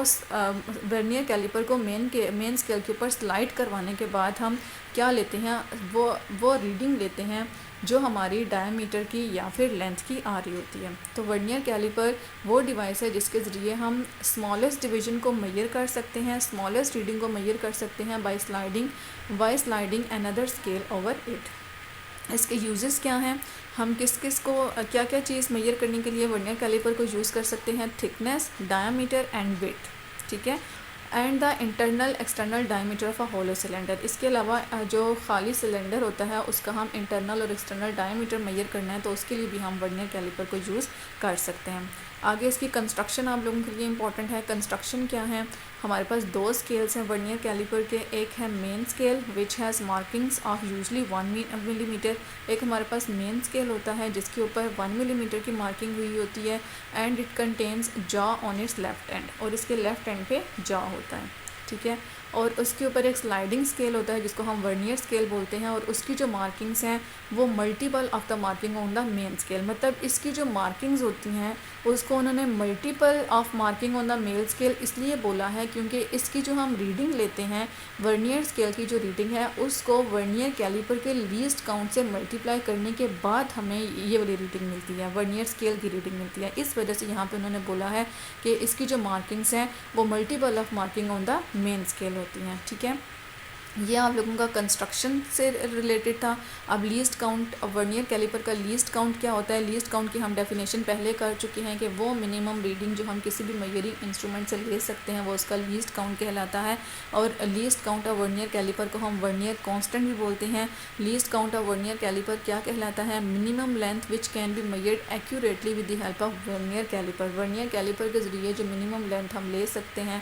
वर्नियर कैलिपर को मेन स्केल के ऊपर स्लाइड करवाने के बाद हम क्या लेते हैं, वो रीडिंग लेते हैं जो हमारी डायमीटर की या फिर लेंथ की आ रही होती है। तो वर्नियर कैलिपर वो डिवाइस है जिसके ज़रिए हम स्मॉलेस्ट डिवीज़न को मेजर कर सकते हैं, स्मॉलेस्ट रीडिंग को मेजर कर सकते हैं by sliding another scale over it. इसके यूजेस क्या हैं, हम किस को क्या क्या चीज़ मेजर करने के लिए वर्नियर कैलिपर को यूज़ कर सकते हैं, थिकनेस, डायमीटर एंड विड्थ। ठीक है, and the internal external diameter of a hollow cylinder. इसके अलावा जो खाली सिलेंडर होता है उसका हम इंटरनल और एक्सटर्नल डायमीटर मेजर करना है तो उसके लिए भी हम वर्नियर कैलिपर को यूज़ कर सकते हैं। आगे इसकी कंस्ट्रक्शन आप लोगों के लिए इंपॉर्टेंट है। कंस्ट्रक्शन क्या है, हमारे पास 2 स्केल्स हैं वर्नियर कैलिपर के। एक है main scale which has markings of usually 1 millimetre. एक हमारे पास मेन स्केल होता है जिसके ऊपर 1 मिलीमीटर की मार्किंग हुई होती है, and it contains jaw on it's left and, और इसके लेफ्ट एंड पे जॉ होता है। ठीक है, और उसके ऊपर एक स्लाइडिंग स्केल होता है जिसको हम वर्नियर स्केल बोलते हैं, और उसकी जो मार्किंग्स हैं वो multiple of the marking on the main scale, मतलब इसकी जो मार्किंग्स होती हैं उसको उन्होंने multiple of marking on the main scale इसलिए बोला है क्योंकि इसकी जो हम रीडिंग लेते हैं वर्नियर स्केल की जो रीडिंग है उसको वर्नियर कैलिपर के लीस्ट काउंट से मल्टीप्लाई करने के बाद हमें ये वाली रीडिंग मिलती है, वर्नियर स्केल की रीडिंग मिलती है। इस वजह से यहाँ पे उन्होंने बोला है कि इसकी जो मार्किंग्स हैं वो multiple of marking on the main scale होती हैं। ठीक है, ये आप लोगों का कंस्ट्रक्शन से रिलेटेड था। अब लीस्ट काउंट, वर्नियर कैलिपर का लीस्ट काउंट क्या होता है? लीस्ट काउंट की हम डेफिनेशन पहले कर चुके हैं कि वो मिनिमम रीडिंग जो हम किसी भी मेजरिंग इंस्ट्रूमेंट से ले सकते हैं वो उसका लीस्ट काउंट कहलाता है। और least count of vernier caliper को हम वर्नियर कांस्टेंट भी बोलते हैं। Least count of vernier caliper क्या कहलाता है? Minimum length which can be measured accurately with the help of vernier caliper. Vernier caliper के ज़रिए जो मिनिमम लेंथ हम ले सकते हैं,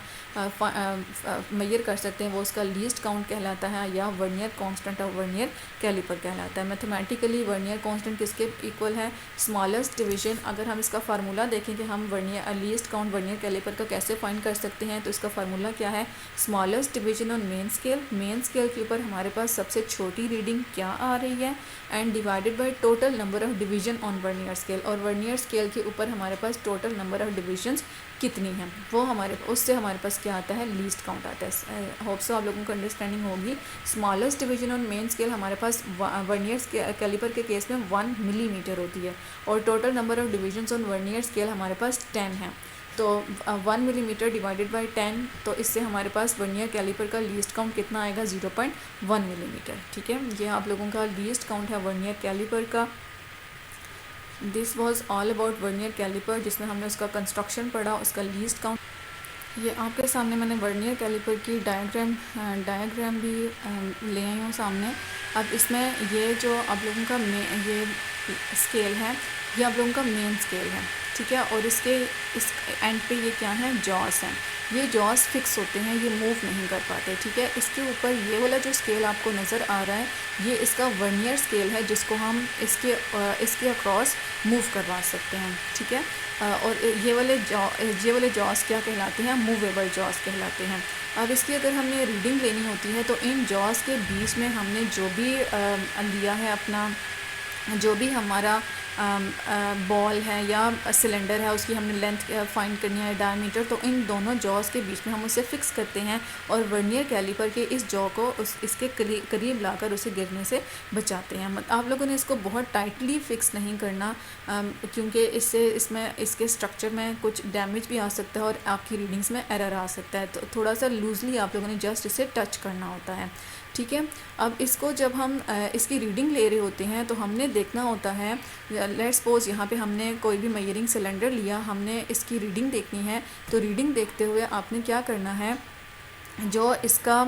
मेजर कर सकते हैं, वो उसका लीस्ट काउंट कहलाता है या vernier constant of vernier caliper कहलाता है। मैथमेटिकली वर्नियर कांस्टेंट किसके इक्वल है? Smallest division. अगर हम इसका फार्मूला देखें कि हम vernier least count vernier caliper का कैसे फाइंड कर सकते हैं, तो इसका फार्मूला क्या है? Smallest division on main scale. Main scale के ऊपर हमारे पास सबसे छोटी रीडिंग क्या आ रही है and divided by total number of division on vernier scale. और वर्नियर स्केल के ऊपर हमारे पास टोटल नंबर ऑफ डिविजन्स कितनी है वो उससे हमारे पास क्या आता है? लीस्ट काउंट आता है। होप सो आप लोगों को अंडरस्टैंडिंग होगी। Smallest division on main scale हमारे पास वर्नियर कैलिपर के केस में 1 मिलीमीटर होती है, और total number of divisions on vernier scale हमारे पास 10 है। तो 1 मिलीमीटर डिवाइडेड बाय 10, तो इससे हमारे पास वर्नियर कैलिपर का लीस्ट काउंट कितना आएगा? 0.1 मिलीमीटर। ठीक है, ये आप लोगों का लीस्ट काउंट है वर्नियर कैलिपर का। This was all about vernier caliper, जिसमें हमने उसका कंस्ट्रक्शन पढ़ा, उसका लीस्ट काउंट। ये आपके सामने मैंने वर्नियर कैलिपर की डायग्राम भी ले आई हूँ सामने। अब इसमें ये जो आप लोगों का ये स्केल है, ये आप लोगों का मेन स्केल है। ठीक है, और इस एंड पे ये क्या है? जॉस हैं। ये जॉस फिक्स होते हैं, ये मूव नहीं कर पाते। ठीक है, इसके ऊपर ये वाला जो स्केल आपको नज़र आ रहा है ये इसका वर्नियर स्केल है, जिसको हम इसके अक्रॉस मूव करवा सकते हैं। ठीक है, और ये वाले जॉस क्या कहलाते हैं? मूवेबल जॉस कहलाते हैं। अब इसकी अगर हमने रीडिंग लेनी होती है तो इन जॉस के बीच में हमने जो भी लिया है अपना, जो भी हमारा बॉल है या सिलेंडर है, उसकी हमने लेंथ फाइंड करनी है, डायमीटर, तो इन दोनों जॉस के बीच में हम उसे फिक्स करते हैं और वर्नियर कैलिपर के इस जॉ को इसके करीब लाकर उसे गिरने से बचाते हैं। आप लोगों ने इसको बहुत टाइटली फिक्स नहीं करना, क्योंकि इसके स्ट्रक्चर में कुछ डैमेज भी आ सकता है और आपकी रीडिंग्स में एरर आ सकता है। तो थोड़ा सा लूजली आप लोगों ने जस्ट इसे टच करना होता है। ठीक है, अब इसको जब हम इसकी रीडिंग ले रहे होते हैं तो हमने देखना होता है, लेट्स सपोज यहाँ पे हमने कोई भी मेजरिंग सिलेंडर लिया, हमने इसकी रीडिंग देखनी है। तो रीडिंग देखते हुए आपने क्या करना है, जो इसका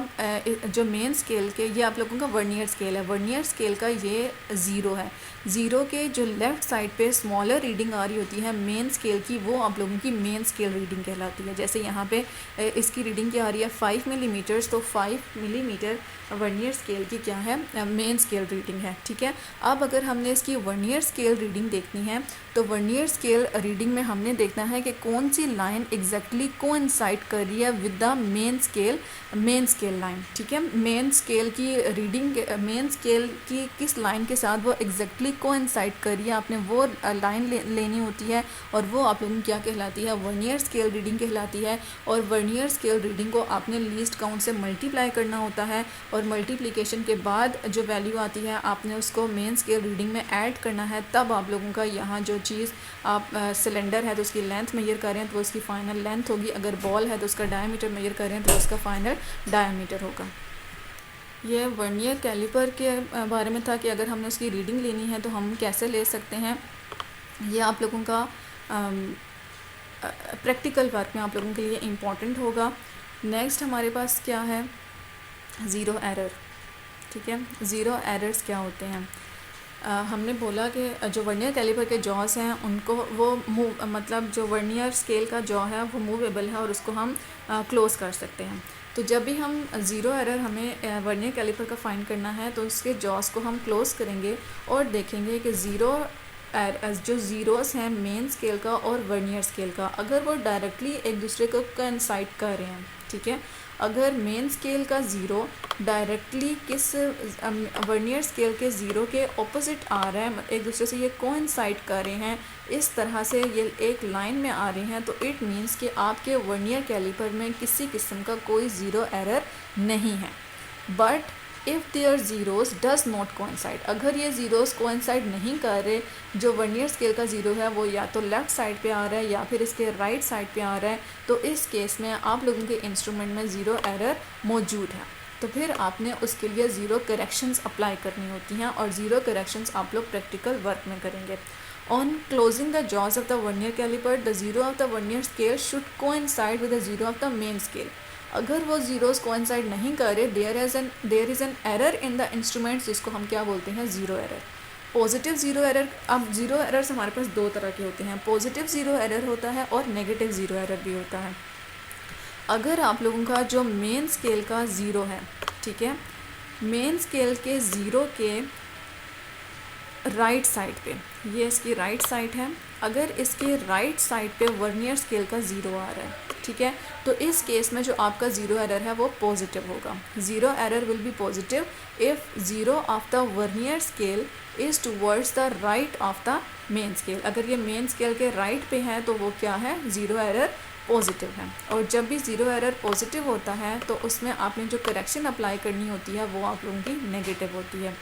जो मेन स्केल के, ये आप लोगों का वर्नियर स्केल है, वर्नियर स्केल का ये 0 है। 0 के जो लेफ़्ट साइड पे स्मॉलर रीडिंग आ रही होती है मेन स्केल की, वो आप लोगों की मेन स्केल रीडिंग कहलाती है। जैसे यहाँ पे इसकी रीडिंग क्या आ रही है? 5 मिलीमीटर्स, तो 5 मिलीमीटर वर्नियर स्केल की क्या है? मेन स्केल रीडिंग है। ठीक है, अब अगर हमने इसकी वर्नियर स्केल रीडिंग देखनी है तो वर्नियर स्केल रीडिंग में हमने देखना है कि कौन सी लाइन एग्जैक्टली कोइंसाइड कर रही है with the main scale line. ठीक है, मेन स्केल की रीडिंग, मेन स्केल की किस लाइन के साथ वो एग्जैक्टली कोइंसाइड कर रही है, आपने वो लाइन लेनी होती है, और वो आप लोगों की क्या कहलाती है? वर्नियर स्केल रीडिंग कहलाती है। और वर्नियर स्केल रीडिंग को आपने लीस्ट काउंट से मल्टीप्लाई करना होता है, और मल्टीप्लिकेशन के बाद जो वैल्यू आती है आपने उसको मेन स्केल रीडिंग में ऐड करना है। तब आप लोगों का यहाँ जो चीज़ आप सिलेंडर है तो उसकी लेंथ मेजर कर रहे हैं तो उसकी फ़ाइनल लेंथ होगी, अगर बॉल है तो उसका डायमीटर मेजर कर रहे हैं तो उसका फाइनल डायमीटर होगा। ये वर्नियर कैलिपर के बारे में था कि अगर हमने उसकी रीडिंग लेनी है तो हम कैसे ले सकते हैं। ये आप लोगों का प्रैक्टिकल वर्क में आप लोगों के लिए इम्पॉर्टेंट होगा। नेक्स्ट हमारे पास क्या है? Zero error. ठीक है, ज़ीरो एरर्स क्या होते हैं? हमने बोला कि जो वर्नियर कैलिपर के जॉस हैं उनको वो मतलब जो वर्नियर स्केल का जॉ है वो मूवेबल है और उसको हम क्लोज़ कर सकते हैं। तो जब भी हम ज़ीरो एरर हमें वर्नियर कैलिपर का फाइंड करना है तो उसके जॉस को हम क्लोज़ करेंगे और देखेंगे कि जो ज़ीरोस हैं मेन स्केल का और वर्नियर स्केल का, अगर वो डायरेक्टली एक दूसरे को कोइंसाइड कर रहे हैं, ठीक है, अगर मेन स्केल का ज़ीरो डायरेक्टली किस वर्नियर स्केल के ज़ीरो के ऑपोजिट आ रहा है, एक दूसरे से ये कोइंसाइड कर रहे हैं, इस तरह से ये एक लाइन में आ रहे हैं, तो इट मीन्स कि आपके वर्नियर कैलिपर में किसी किस्म का कोई ज़ीरो एरर नहीं है। But if there zeros does not coincide, अगर ये ज़ीरोज़ कोइंसाइड नहीं कर रहे, जो वर्नियर स्केल का ज़ीरो है वो या तो लेफ़्ट साइड पे आ रहा है या फिर इसके राइट साइड पे आ रहा है, तो इस केस में आप लोगों के इंस्ट्रूमेंट में ज़ीरो एरर मौजूद है। तो फिर आपने उसके लिए ज़ीरो करेक्शंस अप्लाई करनी होती हैं, और ज़ीरो करेक्शंस आप लोग प्रैक्टिकल वर्क में करेंगे। On closing the jaws of the vernier caliper, the zero of the vernier scale should coincide with the zero of the main scale. अगर वो ज़ीरोज़ कोइंसाइड नहीं करे, there is an error in the instruments, जिसको हम क्या बोलते हैं, zero error. Positive zero error, अब ज़ीरो एरर्स हमारे पास दो तरह के होते हैं, पॉजिटिव ज़ीरो एरर होता है और नेगेटिव ज़ीरो एरर भी होता है। अगर आप लोगों का जो मेन स्केल का ज़ीरो है, ठीक है, मेन स्केल के ज़ीरो के राइट साइड पे, ये इसकी राइट साइड है, अगर इसके राइट साइड पे वर्नियर स्केल का ज़ीरो आ रहा है, ठीक है, तो इस केस में जो आपका ज़ीरो एरर है वो पॉजिटिव होगा। Zero error will be positive if zero of the vernier scale is towards the right of the main scale. अगर ये मेन स्केल के राइट पे है तो वो क्या है, ज़ीरो एरर पॉजिटिव है। और जब भी ज़ीरो एरर पॉजिटिव होता है तो उसमें आपने जो करेक्शन अप्लाई करनी होती है वो आप लोगों की नेगेटिव होती है।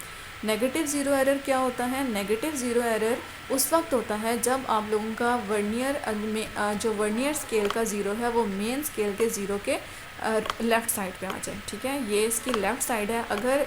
नेगेटिव ज़ीरो एरर क्या होता है, नेगेटिव ज़ीरो एरर उस वक्त होता है जब आप लोगों का वर्नियर में जो वर्नियर स्केल का ज़ीरो है वो मेन स्केल के ज़ीरो के लेफ़्ट साइड पे आ जाए, ठीक है, ये इसकी लेफ़्ट साइड है। अगर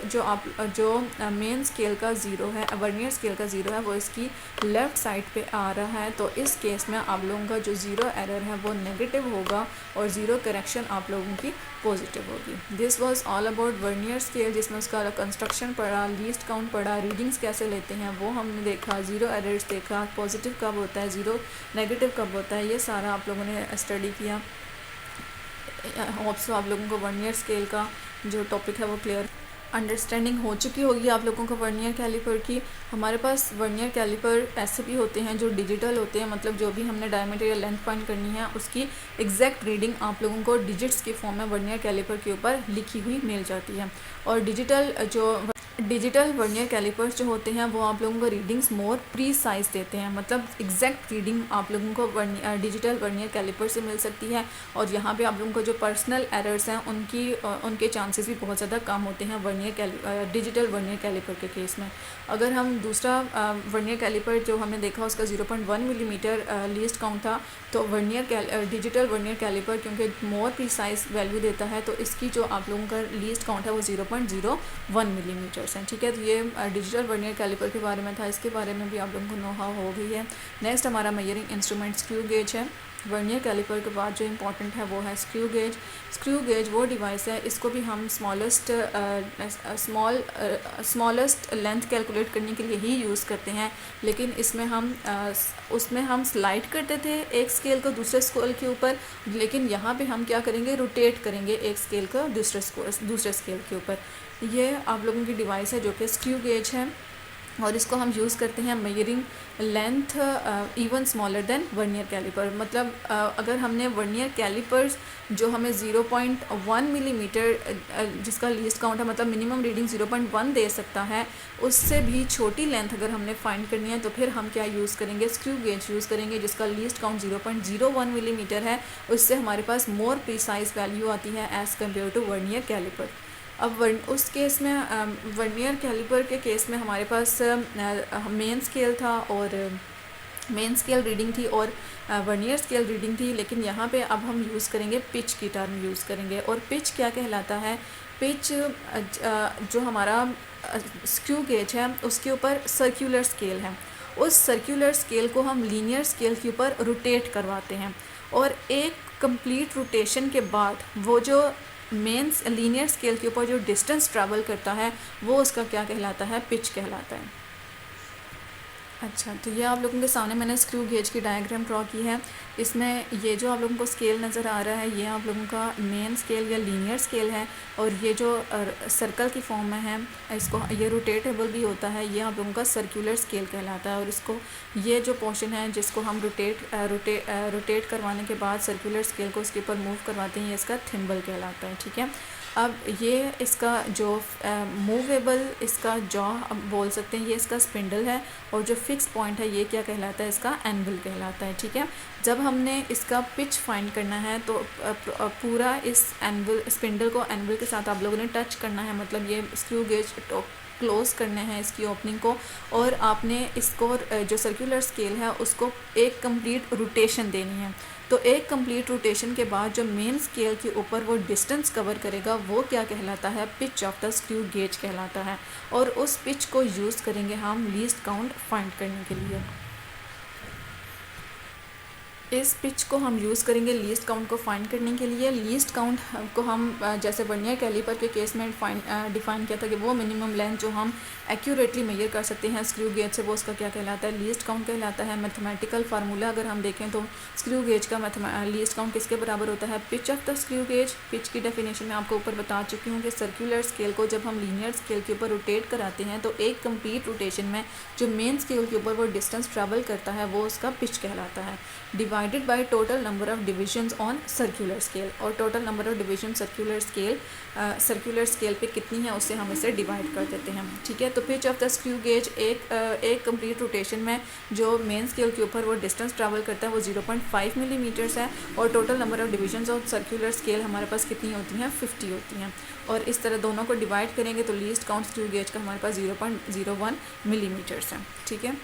जो मेन स्केल का ज़ीरो है, वर्नियर स्केल का ज़ीरो है, वो इसकी लेफ़्ट साइड पे आ रहा है, तो इस केस में आप लोगों का जो ज़ीरो एरर है वो नेगेटिव होगा और ज़ीरो करेक्शन आप लोगों की पॉजिटिव होगी। This was all about vernier scale, जिसमें उसका कंस्ट्रक्शन पढ़ा, लीस्ट काउंट पढ़ा, रीडिंग्स कैसे लेते हैं वो हमने देखा, ज़ीरो एरर्स देखा, पॉजिटिव कब होता है, ज़ीरो नेगेटिव कब होता है, ये सारा आप लोगों ने स्टडी किया। होप सो आप लोगों को वर्नियर स्केल का जो टॉपिक है वो क्लियर अंडरस्टैंडिंग हो चुकी होगी आप लोगों को वर्नियर कैलिपर की। हमारे पास वर्नियर कैलिपर ऐसे भी होते हैं जो डिजिटल होते हैं, मतलब जो भी हमने डायमीटर या लेंथ फाइंड करनी है उसकी एग्जैक्ट रीडिंग आप लोगों को डिजिट्स के फॉर्म में वर्नियर कैलिपर के ऊपर लिखी हुई मिल जाती है। और डिजिटल वर्नियर कैलिपर्स जो होते हैं वो आप लोगों को रीडिंग्स मोर प्रीसाइज देते हैं, मतलब एग्जैक्ट रीडिंग आप लोगों को डिजिटल वर्नियर कैलिपर से मिल सकती है। और यहाँ पे आप लोगों को जो पर्सनल एरर्स हैं उनके चांसेस भी बहुत ज़्यादा कम होते हैं डिजिटल वर्नियर कैलिपर के केस में। अगर हम दूसरा वर्नियर कैलिपर जो हमने देखा उसका 0.1 मिलीमीटर लीस्ट काउंट था, तो डिजिटल वर्नियर कैलिपर क्योंकि मोर प्रीसाइज वैल्यू देता है तो इसकी जो आप लोगों का लीस्ट काउंट है वो 0.01 मिलीमीटर हैं, ठीक है। तो ये डिजिटल वर्नियर कैलिपर के बारे में था, इसके बारे में भी आप लोगों को नो हाउ हो गई है। नेक्स्ट हमारा मेजरिंग इंस्ट्रूमेंट स्क्रू गेज है। वर्नियर कैलिपर के बाद जो इम्पोर्टेंट है वो है स्क्रू गेज। स्क्रू गेज वो डिवाइस है, इसको भी हम स्मॉलेस्ट लेंथ कैलकुलेट करने के लिए ही यूज़ करते हैं, लेकिन उसमें हम स्लाइड करते थे एक स्केल को दूसरे स्केल के ऊपर, लेकिन यहाँ पे हम क्या करेंगे, रोटेट करेंगे एक स्केल को दूसरे स्केल के ऊपर। ये आप लोगों की डिवाइस है जो कि स्क्रू गेज है और इसको हम यूज़ करते हैं measuring length even smaller than vernier caliper. मतलब अगर हमने वर्नियर कैलिपर्स जो हमें 0.1 मिलीमीटर जिसका लीस्ट काउंट है, मतलब मिनिमम रीडिंग 0.1 दे सकता है, उससे भी छोटी लेंथ अगर हमने फाइंड करनी है तो फिर हम क्या यूज़ करेंगे, स्क्रू गेज यूज़ करेंगे जिसका लीस्ट काउंट 0.01 मिलीमीटर है। उससे हमारे पास मोर प्रिसाइज वैल्यू आती है as compare to vernier caliper. अब उस केस में वर्नियर कैलिपर के केस में हमारे पास मेन स्केल था और मेन स्केल रीडिंग थी और वर्नियर स्केल रीडिंग थी, लेकिन यहाँ पे अब हम यूज़ करेंगे पिच की टर्म यूज़ करेंगे। और पिच क्या कहलाता है, पिच जो हमारा स्क्रू गेज है उसके ऊपर सर्कुलर स्केल है, उस सर्कुलर स्केल को हम लीनियर स्केल के ऊपर रोटेट करवाते हैं और एक कंप्लीट रोटेशन के बाद वो जो मेन लीनियर स्केल के ऊपर जो डिस्टेंस ट्रैवल करता है वो उसका क्या कहलाता है, पिच कहलाता है। अच्छा, तो ये आप लोगों के सामने मैंने स्क्रू गेज की डायग्राम ड्रॉ की है। इसमें ये जो आप लोगों को स्केल नज़र आ रहा है, ये आप लोगों का मेन स्केल या लीनियर स्केल है। और ये जो सर्कल की फॉर्म में है, इसको ये रोटेटेबल भी होता है, ये आप लोगों का सर्कुलर स्केल कहलाता है। और इसको ये जो पोर्शन है जिसको हम रोटेट करवाने के बाद सर्कुलर स्केल को उसके ऊपर मूव करवाते हैं, ये इसका थिम्बल कहलाता है। ठीक है, अब ये इसका जो मूवेबल इसका जॉ बोल सकते हैं, ये इसका स्पिंडल है। और जो फिक्स पॉइंट है ये क्या कहलाता है, इसका एनविल कहलाता है। ठीक है, जब हमने इसका पिच फाइंड करना है तो पूरा इस एनविल स्पिंडल को एनविल के साथ आप लोगों ने टच करना है, मतलब ये स्क्रू गेज क्लोज करने हैं इसकी ओपनिंग को। और आपने इसको जो सर्कुलर स्केल है उसको एक कंप्लीट रोटेशन देनी है। तो एक कंप्लीट रोटेशन के बाद जो मेन स्केल के ऊपर वो डिस्टेंस कवर करेगा वो क्या कहलाता है, pitch of the screw gauge कहलाता है। और उस पिच को यूज़ करेंगे हम लीस्ट काउंट फाइंड करने के लिए। इस पिच को हम यूज़ करेंगे लीस्ट काउंट को फाइंड करने के लिए। लीस्ट काउंट को हम जैसे वर्नियर कैलिपर के केस में डिफ़ाइन किया था कि वो मिनिमम लेंथ जो हम एक्यूरेटली मेजर कर सकते हैं स्क्रू गेज से, वो उसका क्या कहलाता है, लीस्ट काउंट कहलाता है। मैथमेटिकल फार्मूला अगर हम देखें तो स्क्रू गेज का लीस्ट काउंट किसके बराबर होता है, pitch of the screw gauge. Pitch की डेफिनेशन मैं आपको ऊपर बता चुकी हूँ कि सर्कुलर स्केल को जब हम लीनियर स्केल के ऊपर रोटेट कराते हैं तो एक कंप्लीट रोटेशन में जो मेन स्केल के ऊपर वो डिस्टेंस ट्रैवल करता है वो उसका पिच कहलाता है, divided by total number of divisions on circular scale. और total number of division circular scale पे कितनी है उससे हम इसे डिवाइड कर देते हैं। ठीक है, तो pitch of the screw gauge एक कंप्लीट रोटेशन में जो मेन स्केल के ऊपर वो डिस्टेंस ट्रैवल करता है वो 0.5 मिलीमीटर्स है। और total number of divisions of circular scale हमारे पास कितनी होती हैं, 50 होती हैं। और इस तरह दोनों को डिवाइड करेंगे तो लीस्ट काउंट स्क्रू गेज का हमारे पास 0.01 मिलीमीटर्स है। ठीक है,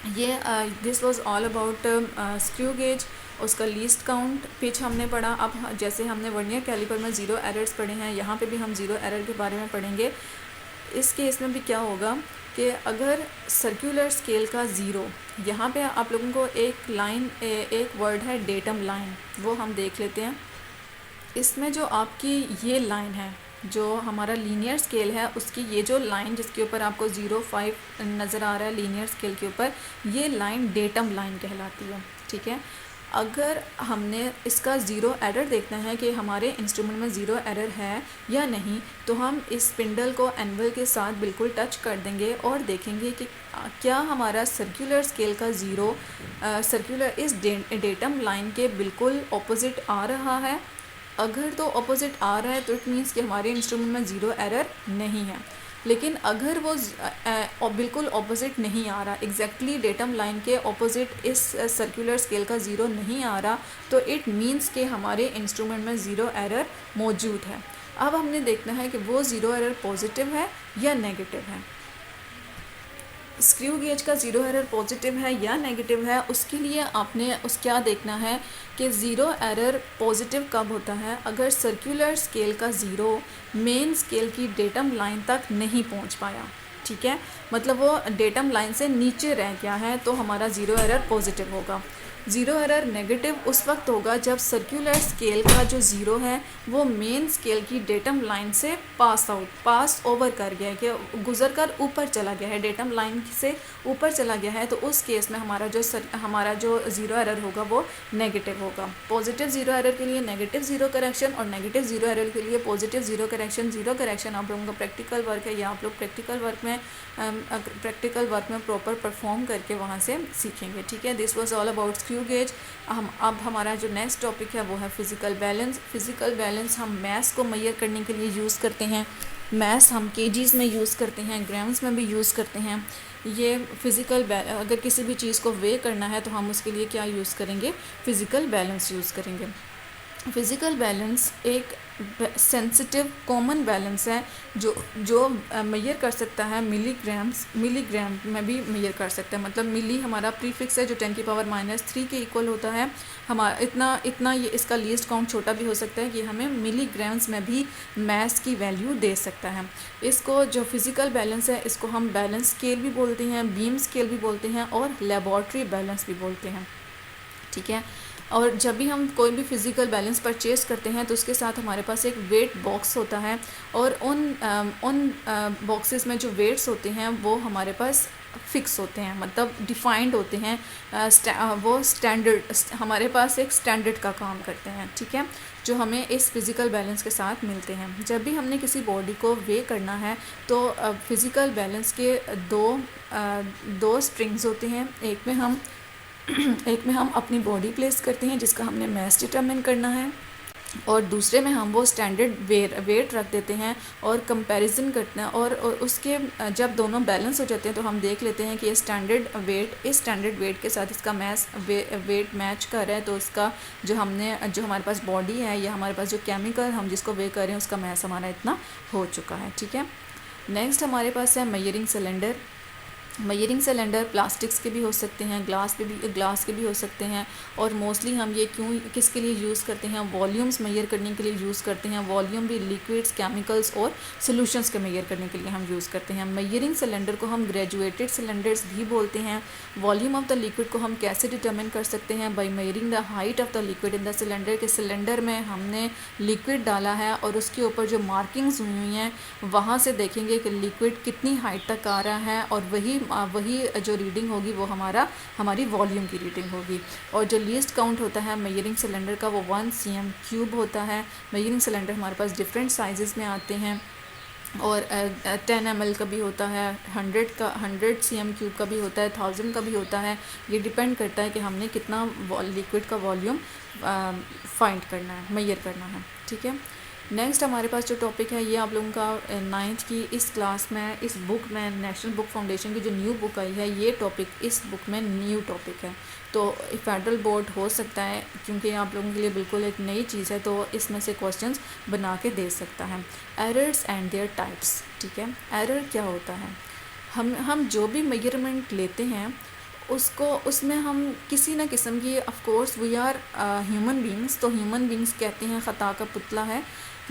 ये this was all about screw gauge, उसका लीस्ट काउंट। पिच हमने पढ़ा। अब जैसे हमने वर्नियर कैलिपर में ज़ीरो एरर्स पढ़े हैं, यहाँ पे भी हम ज़ीरो एरर के बारे में पढ़ेंगे। इस केस में भी क्या होगा कि अगर सर्कुलर स्केल का ज़ीरो, यहाँ पे आप लोगों को एक वर्ड है डेटम लाइन, वो हम देख लेते हैं। इसमें जो आपकी ये लाइन है, जो हमारा लीनियर स्केल है उसकी ये जो लाइन जिसके ऊपर आपको 0.5 नज़र आ रहा है लीनियर स्केल के ऊपर, ये लाइन डेटम लाइन कहलाती है। ठीक है, अगर हमने इसका ज़ीरो एरर देखना है कि हमारे इंस्ट्रूमेंट में ज़ीरो एरर है या नहीं, तो हम इस स्पिंडल को एनवल के साथ बिल्कुल टच कर देंगे और देखेंगे कि क्या हमारा सर्कुलर स्केल का ज़ीरो सर्कुलर इस डेटम लाइन के बिल्कुल ऑपोजिट आ रहा है। अगर तो ऑपोजिट आ रहा है तो इट मीन्स कि हमारे इंस्ट्रूमेंट में ज़ीरो एरर नहीं है। लेकिन अगर वो बिल्कुल ऑपोजिट नहीं आ रहा, एग्जैक्टली डेटम लाइन के ऑपोजिट इस सर्कुलर स्केल का ज़ीरो नहीं आ रहा, तो इट मीन्स कि हमारे इंस्ट्रूमेंट में ज़ीरो एरर मौजूद है। अब हमने देखना है कि वो ज़ीरो एरर पॉजिटिव है या नेगेटिव है। स्क्रू गेज का ज़ीरो एरर पॉजिटिव है या नेगेटिव है, उसके लिए आपने क्या देखना है कि ज़ीरो एरर पॉजिटिव कब होता है, अगर सर्कुलर स्केल का ज़ीरो मेन स्केल की डेटम लाइन तक नहीं पहुंच पाया। ठीक है, मतलब वो डेटम लाइन से नीचे रह गया है, तो हमारा ज़ीरो एरर पॉजिटिव होगा। ज़ीरो एरर नेगेटिव उस वक्त होगा जब सर्कुलर स्केल का जो ज़ीरो है वो मेन स्केल की डेटम लाइन से पास ओवर कर गया है, कि गुजर कर ऊपर चला गया है, डेटम लाइन से ऊपर चला गया है। तो उस केस में हमारा जो ज़ीरो एरर होगा वो नेगेटिव होगा। पॉजिटिव ज़ीरो एरर के लिए नेगेटिव ज़ीरो करेक्शन और नेगेटिव ज़ीरो एरर के लिए positive zero correction. Zero correction आप लोगों का प्रैक्टिकल वर्क है, या आप लोग प्रैक्टिकल वर्क में प्रॉपर परफॉर्म करके वहाँ से सीखेंगे। ठीक है, this was all about screw gauge. अब हमारा जो नेक्स्ट टॉपिक है वो है फिज़िकल बैलेंस। फिज़िकल बैलेंस हम मैस को मेजर करने के लिए यूज़ करते हैं। मैस हम केजीज़ में यूज़ करते हैं, ग्राम्स में भी यूज़ करते हैं। ये अगर किसी भी चीज़ को वे करना है तो हम उसके लिए क्या यूज़ करेंगे, फ़िज़िकल बैलेंस यूज़ करेंगे। फ़िज़िकल बैलेंस एक सेंसिटिव कॉमन बैलेंस है जो मेजर कर सकता है मिलीग्राम में भी मेजर कर सकता है। मतलब मिली हमारा प्रीफिक्स है जो 10⁻³ के इक्वल होता है। हमारा इतना ये इसका लीस्ट काउंट छोटा भी हो सकता है कि हमें मिलीग्राम्स में भी मैस की वैल्यू दे सकता है। इसको जो फिज़िकल बैलेंस है इसको हम बैलेंस स्केल भी बोलते हैं, बीम स्केल भी बोलते हैं और लेबॉर्ट्री बैलेंस भी बोलते हैं। ठीक है, और जब भी हम कोई भी फ़िज़िकल बैलेंस परचेज़ करते हैं तो उसके साथ हमारे पास एक वेट बॉक्स होता है, और उन बॉक्सेस में जो वेट्स होते हैं वो हमारे पास फ़िक्स होते हैं, मतलब डिफ़ाइंड होते हैं। वो स्टैंडर्ड हमारे पास एक स्टैंडर्ड का काम करते हैं, ठीक है, जो हमें इस फ़िज़िकल बैलेंस के साथ मिलते हैं। जब भी हमने किसी बॉडी को वे करना है तो फ़िज़िकल बैलेंस के दो स्ट्रिंग्स होते हैं। एक में हम अपनी बॉडी प्लेस करते हैं जिसका हमने मास डिटरमिन करना है, और दूसरे में हम वो स्टैंडर्ड वेट रख देते हैं और कंपैरिजन करते हैं, और उसके जब दोनों बैलेंस हो जाते हैं तो हम देख लेते हैं कि ये इस स्टैंडर्ड वेट के साथ इसका वेट मैच कर रहा है, तो उसका जो हमारे पास बॉडी है या हमारे पास जो केमिकल हम जिसको वे कर रहे हैं उसका मैस हमारा इतना हो चुका है, ठीक है। नेक्स्ट हमारे पास है measuring cylinder. Measuring cylinder plastics के भी हो सकते हैं, ग्लास के भी हो सकते हैं, और मोस्टली हम ये किसके लिए यूज़ करते हैं, वॉल्यूम्स मेजर करने के लिए यूज़ करते हैं। वॉल्यूम भी लिक्विड्स, केमिकल्स और सॉल्यूशंस के मेजर करने के लिए हम यूज़ करते हैं। मेजरिंग सिलेंडर को हम ग्रेजुएटेड सिलेंडर्स भी बोलते हैं। वॉल्यूम ऑफ द लिक्विड को हम कैसे डिटरमिन कर सकते हैं, by measuring the height of the liquid in the cylinder. के सिलेंडर में हमने लिक्विड डाला है और उसके ऊपर जो मार्किंग्स हुई हैं वहाँ से देखेंगे कि लिक्विड कितनी हाइट तक आ रहा है, और वही जो रीडिंग होगी वो हमारी वॉल्यूम की रीडिंग होगी। और जो लीस्ट काउंट होता है मेजरिंग सिलेंडर का वो 1 cm³ होता है। मेजरिंग सिलेंडर हमारे पास डिफरेंट साइजेस में आते हैं, और 10 ml का भी होता है, 100 cm³ का भी होता है, 1000 का भी होता है। ये डिपेंड करता है कि हमने कितना लिक्विड का वॉल्यूम फाइंड करना है, मेजर करना है, ठीक है। नेक्स्ट हमारे पास जो टॉपिक है ये आप लोगों का 9th की इस क्लास में, इस बुक में, नेशनल बुक फाउंडेशन की जो न्यू बुक आई है, ये टॉपिक इस बुक में न्यू टॉपिक है। तो फेडरल बोर्ड हो सकता है, क्योंकि आप लोगों के लिए बिल्कुल एक नई चीज़ है, तो इसमें से क्वेश्चंस बना के दे सकता है। एरर्स एंड देयर टाइप्स, ठीक है। एरर क्या होता है, हम जो भी मेजरमेंट लेते हैं उसमें हम किसी न किस्म की, of course we are human beings, तो ह्यूमन बींग्स कहते हैं ख़ता का पुतला है,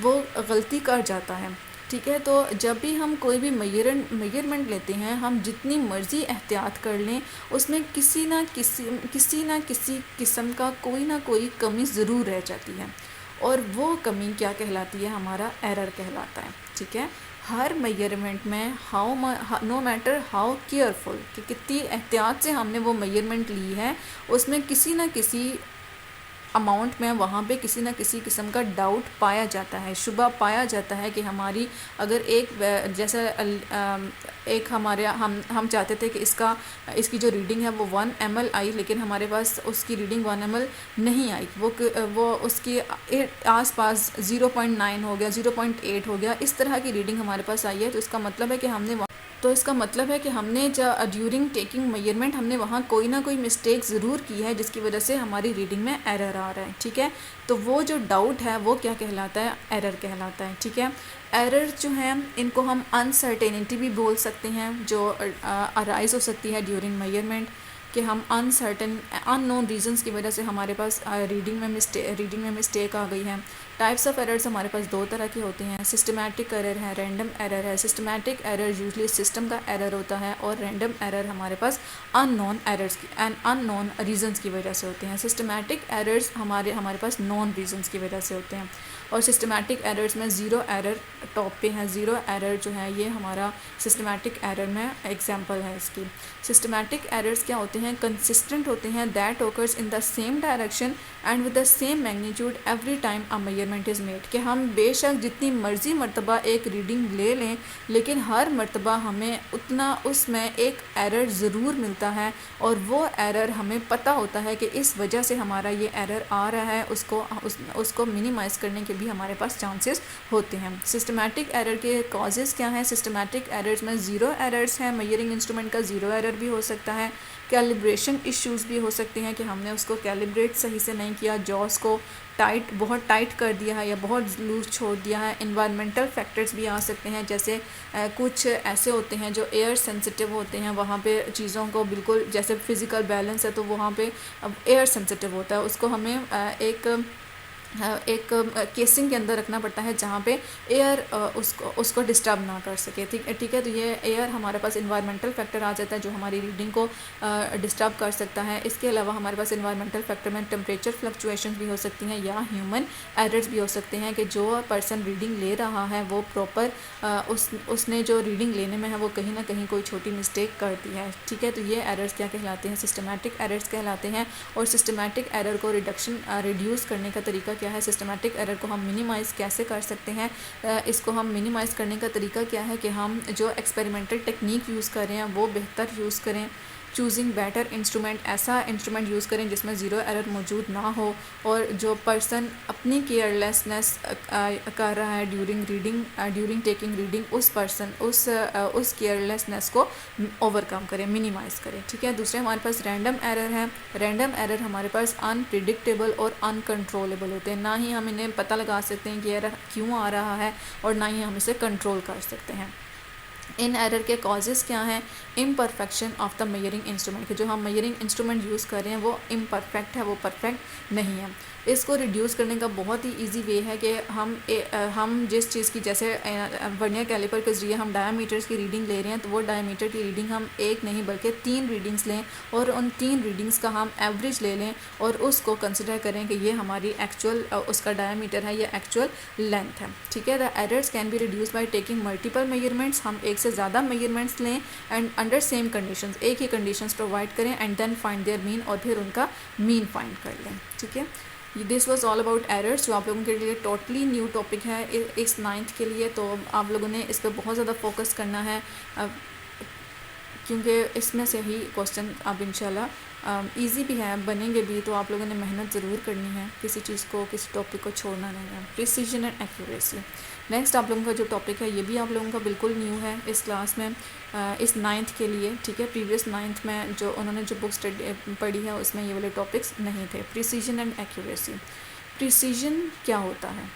वो गलती कर जाता है, ठीक है। तो जब भी हम कोई भी मेजरमेंट लेते हैं, हम जितनी मर्ज़ी एहतियात कर लें, उसमें किसी ना किसी किस्म का कोई ना कोई कमी ज़रूर रह जाती है, और वो कमी क्या कहलाती है, हमारा एरर कहलाता है, ठीक है। हर मेजरमेंट में नो मैटर हाउ केयरफुल, कि कितनी एहतियात से हमने वो मेजरमेंट ली है, उसमें किसी न किसी अमाउंट में वहाँ पे किसी न किसी किस्म का डाउट पाया जाता है, शुबा पाया जाता है कि हमारी अगर एक हमारे हम चाहते थे कि इसकी जो रीडिंग है वो 1 ml आई, लेकिन हमारे पास उसकी रीडिंग 1 ml नहीं आई, वो उसकी आसपास 0.9 हो गया, 0.8 हो गया, इस तरह की रीडिंग हमारे पास आई है। तो इसका मतलब है कि हमने ड्यूरिंग टेकिंग मेजरमेंट हमने वहाँ कोई ना कोई मिस्टेक ज़रूर की है, जिसकी वजह से हमारी रीडिंग में एरर आ रहा है, ठीक है। तो वो जो डाउट है वो क्या कहलाता है, एरर कहलाता है, ठीक है। एरर जो है इनको हम अनसर्टेनिटी भी बोल सकते हैं, जो अराइज हो सकती है ड्यूरिंग मेजरमेंट, कि हम अननोन रीजंस की वजह से हमारे पास रीडिंग में मिस्टेक आ गई है। टाइप्स ऑफ एरर्स हमारे पास 2 तरह के होते हैं, सिस्टमैटिक एरर है, रैंडम एरर है। सिस्टमैटिक एरर यूजुअली सिस्टम का एरर होता है, और रैंडम एरर हमारे पास अननोन रीजंस की वजह से होते हैं। सिस्टमैटिक एरर्स हमारे पास नॉन रीजंस की वजह से होते हैं, और सिस्टमैटिक एरर्स में ज़ीरो एरर टॉप पे है। ज़ीरो एरर जो है ये हमारा सिस्टमैटिक एरर में एग्जांपल है इसकी। सिस्टमैटिक एरर्स क्या होते हैं, कंसिस्टेंट होते हैं, that occurs in the same direction and with the same magnitude every time a measurement is made. कि हम बेशक जितनी मर्ज़ी मरतबा एक रीडिंग ले लें, लेकिन हर मरतबा हमें उतना उसमें एक एरर ज़रूर मिलता है, और वो एरर हमें पता होता है कि इस वजह से हमारा ये एरर आ रहा है, उसको मिनिमाइज़ करने के भी हमारे पास चांसेस होते हैं। सिस्टमैटिक एरर के कॉजेज़ क्या हैं, सिस्टमैटिक एरर्स में ज़ीरो एरर्स हैं, मेजरिंग इंस्ट्रूमेंट का ज़ीरो एरर भी हो सकता है। कैलिब्रेशन इश्यूज़ भी हो सकते हैं कि हमने उसको कैलिब्रेट सही से नहीं किया, जॉस को बहुत टाइट कर दिया है या बहुत लूज छोड़ दिया है। इन्वायरमेंटल फैक्टर्स भी आ सकते हैं, जैसे कुछ ऐसे होते हैं जो एयर सेंसिटिव होते हैं, वहाँ पे चीज़ों को बिल्कुल, जैसे फ़िज़िकल बैलेंस है तो वहाँ पे एयर सेंसिटिव होता है, उसको हमें एक एक केसिंग के अंदर रखना पड़ता है जहाँ पे एयर उसको डिस्टर्ब ना कर सके। ठीक है। तो ये एयर हमारे पास इन्वायरमेंटल फैक्टर आ जाता है जो हमारी रीडिंग को डिस्टर्ब कर सकता है। इसके अलावा हमारे पास इन्वायरमेंटल फैक्टर में टेम्परेचर फ्लक्चुएशन भी हो सकती हैं या ह्यूमन एरर्स भी हो सकते हैं कि जो पर्सन रीडिंग ले रहा है वो प्रॉपर उसने जो रीडिंग लेने में है वो कहीं ना कहीं कोई छोटी मिस्टेक कर दी है। ठीक है। तो ये एरर्स क्या कहलाते हैं? सिस्टमैटिक एरर्स कहलाते हैं। और सिस्टमैटिक एरर को रिड्यूस करने का तरीका क्या है? सिस्टमैटिक एरर को हम मिनिमाइज़ कैसे कर सकते हैं? इसको हम मिनिमाइज़ करने का तरीका क्या है कि हम जो एक्सपेरिमेंटल टेक्निक यूज़ कर रहे हैं वो बेहतर यूज़ करें। चूजिंग बेटर इंस्ट्रूमेंट, ऐसा इंस्ट्रूमेंट यूज़ करें जिसमें ज़ीरो एरर मौजूद ना हो। और जो पर्सन अपनी केयरलेसनेस कर रहा है ड्यूरिंग टेकिंग रीडिंग, उस पर्सन उस केयरलेसनेस को ओवरकम करें, मिनिमाइज़ करें। ठीक है। दूसरे हमारे पास रैंडम एरर है। रैंडम एरर हमारे पास अनप्रिडिक्टेबल और अनकंट्रोलेबल होते हैं। ना ही हम इन्हें पता लगा सकते हैं कि एरर क्यों आ रहा है और ना ही हम इसे कंट्रोल कर सकते हैं। इन एरर के कॉजेज़ क्या हैं? Imperfection of the measuring instrument, कि जो हम मेजरिंग इंस्ट्रूमेंट यूज़ कर रहे हैं वो इम्परफेक्ट है, वो परफेक्ट नहीं है। इसको रिड्यूस करने का बहुत ही इजी वे है कि हम जिस चीज़ की, जैसे वर्नियर कैलिपर के ज़रिए हम डायामीटर्स की रीडिंग ले रहे हैं, तो वो डायामीटर की रीडिंग हम एक नहीं बल्कि 3 रीडिंग्स लें और उन 3 रीडिंग्स का हम एवरेज ले लें और उसको कंसिडर करें कि ये हमारी एक्चुअल उसका डायामीटर है या एक्चुअल लेंथ है। ठीक है। The errors can be reduce by taking multiple measurements, हम एक से ज़्यादा मेजरमेंट्स लें एंड अंडर सेम कंडीशंस, एक ही कंडीशंस प्रोवाइड करें and then find their mean, और फिर उनका मीन फाइंड कर लें। ठीक है। This was all about errors, जो आप लोगों के लिए टोटली न्यू टॉपिक है इस 9th के लिए। तो आप लोगों ने इस पर बहुत ज़्यादा फोकस करना है क्योंकि इसमें से ही क्वेश्चन अब इंशाल्लाह इजी भी है, बनेंगे भी। तो आप लोगों ने मेहनत ज़रूर करनी है, किसी चीज़ को, किसी टॉपिक को छोड़ना नहीं है। प्रिसीजन एंड एक्यूरेसी नेक्स्ट आप लोगों का जो टॉपिक है ये भी आप लोगों का बिल्कुल न्यू है इस क्लास में, इस 9th के लिए। ठीक है। प्रीवियस 9th में जो उन्होंने जो बुक स्टडी पढ़ी है उसमें ये वाले टॉपिक्स नहीं थे। प्रिसीजन एंड एक्यूरेसी, प्रिसीजन क्या होता है?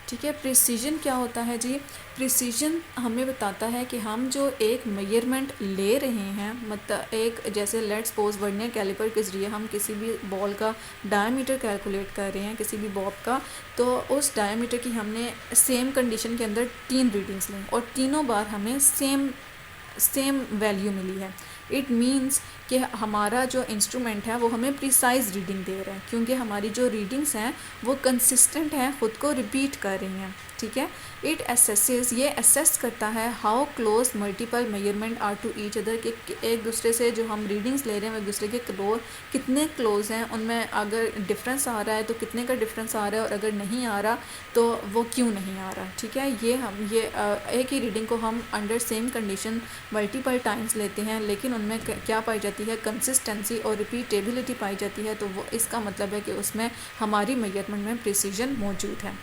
ठीक है। प्रिसीजन क्या होता है जी? प्रिसीजन हमें बताता है कि हम जो एक मेजरमेंट ले रहे हैं, मतलब एक, जैसे लेट्स सपोज वर्नियर कैलिपर के ज़रिए हम किसी भी बॉल का डायमीटर कैलकुलेट कर रहे हैं, किसी भी बॉब का, तो उस डायमीटर की हमने सेम कंडीशन के अंदर 3 रीडिंग्स लें और तीनों बार हमें सेम वैल्यू मिली है। इट मीन्स कि हमारा जो इंस्ट्रूमेंट है वो हमें प्रिसाइज रीडिंग दे रहा है, क्योंकि हमारी जो रीडिंग्स हैं वो कंसिस्टेंट हैं, ख़ुद को रिपीट कर रही हैं। ठीक है। इट एसेसेस, ये एसेस करता है how close multiple measurement are to each other, कि एक दूसरे से जो हम रीडिंग्स ले रहे हैं वो एक दूसरे के कितने क्लोज हैं, उनमें अगर डिफरेंस आ रहा है तो कितने का डिफरेंस आ रहा है और अगर नहीं आ रहा तो वो क्यों नहीं आ रहा। ठीक है। ये एक ही रीडिंग को हम under same condition multiple times लेते हैं, लेकिन उनमें क्या पाई जाती है? कंसिस्टेंसी और रिपीटेबिलिटी पाई जाती है। तो वो इसका मतलब है कि उसमें हमारी मेजरमेंट में प्रिसीजन मौजूद है।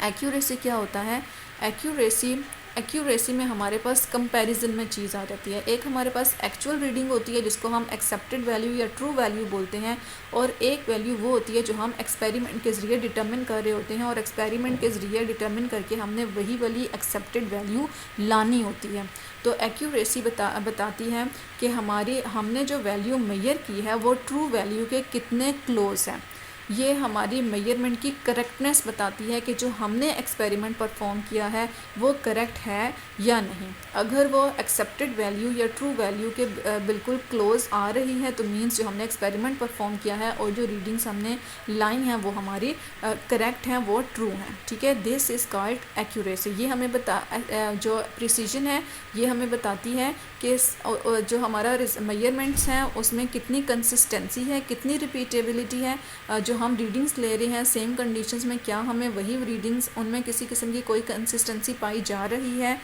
एक्यूरेसी क्या होता है? एक्यूरेसी में हमारे पास कंपैरिजन में चीज़ आ जाती है। एक हमारे पास एक्चुअल रीडिंग होती है जिसको हम एक्सेप्टेड वैल्यू या ट्रू वैल्यू बोलते हैं, और एक वैल्यू वो होती है जो हम एक्सपेरिमेंट के ज़रिए डिटर्मिन कर रहे होते हैं और एक्सपेरिमेंट के ज़रिए डिटर्मिन करके हमने वही वाली एक्सेप्टेड वैल्यू लानी होती है। तो एक्यूरेसी बताती है कि हमने जो वैल्यू मेजर की है वो ट्रू वैल्यू के कितने क्लोज हैं। ये हमारी मेजरमेंट की करेक्टनेस बताती है कि जो हमने एक्सपेरिमेंट परफॉर्म किया है वो करेक्ट है या नहीं। अगर वो एक्सेप्टेड वैल्यू या ट्रू वैल्यू के बिल्कुल क्लोज आ रही है तो मींस जो हमने एक्सपेरिमेंट परफॉर्म किया है और जो रीडिंग्स हमने लाइन हैं वो हमारी करेक्ट हैं, वो ट्रू हैं। ठीक है। This is called accuracy. ये हमें जो प्रिसीजन है ये हमें बताती है कि जो हमारा मेजरमेंट्स हैं उसमें कितनी कंसिस्टेंसी है, कितनी रिपीटेबिलिटी है। जो हम रीडिंग्स ले रहे हैं सेम कंडीशंस में, क्या हमें वही रीडिंग्स, उनमें किसी किस्म की कोई कंसिस्टेंसी पाई जा रही है।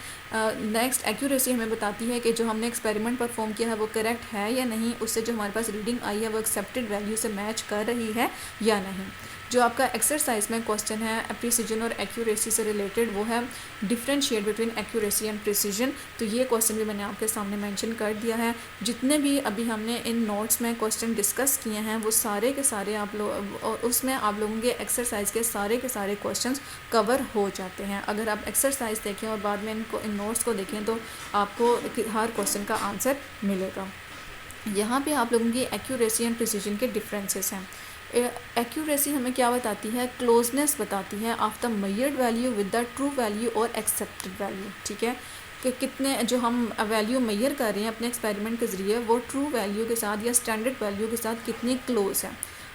नेक्स्ट एक्यूरेसी हमें बताती है कि जो हमने एक्सपेरिमेंट परफॉर्म किया है वो करेक्ट है या नहीं, उससे जो हमारे पास रीडिंग आई है वो एक्सेप्टेड वैल्यू से मैच कर रही है या नहीं। जो आपका एक्सरसाइज में क्वेश्चन है प्रिसीजन और एक्यूरेसी से रिलेटेड, वो है differentiate between accuracy and precision. तो ये क्वेश्चन भी मैंने आपके सामने मेंशन कर दिया है। जितने भी अभी हमने इन नोट्स में क्वेश्चन डिस्कस किए हैं वो सारे के सारे आप लोग, और उसमें आप लोगों के एक्सरसाइज के सारे क्वेश्चंस कवर हो जाते हैं। अगर आप एक्सरसाइज देखें और बाद में इन नोट्स को देखें तो आपको हर क्वेश्चन का आंसर मिलेगा। यहाँ पे आप लोगों की एक्यूरेसी एंड प्रिसीजन के डिफरेंसेस हैं। एक्यूरेसी हमें क्या बताती है, क्लोजनेस बताती है of the measured value with the true value और एक्सेप्टेड वैल्यू, ठीक है, कि कितने जो हम वैल्यू मेजर कर रहे हैं अपने एक्सपेरिमेंट के ज़रिए वो ट्रू वैल्यू के साथ या स्टैंडर्ड वैल्यू के साथ कितनी क्लोज है।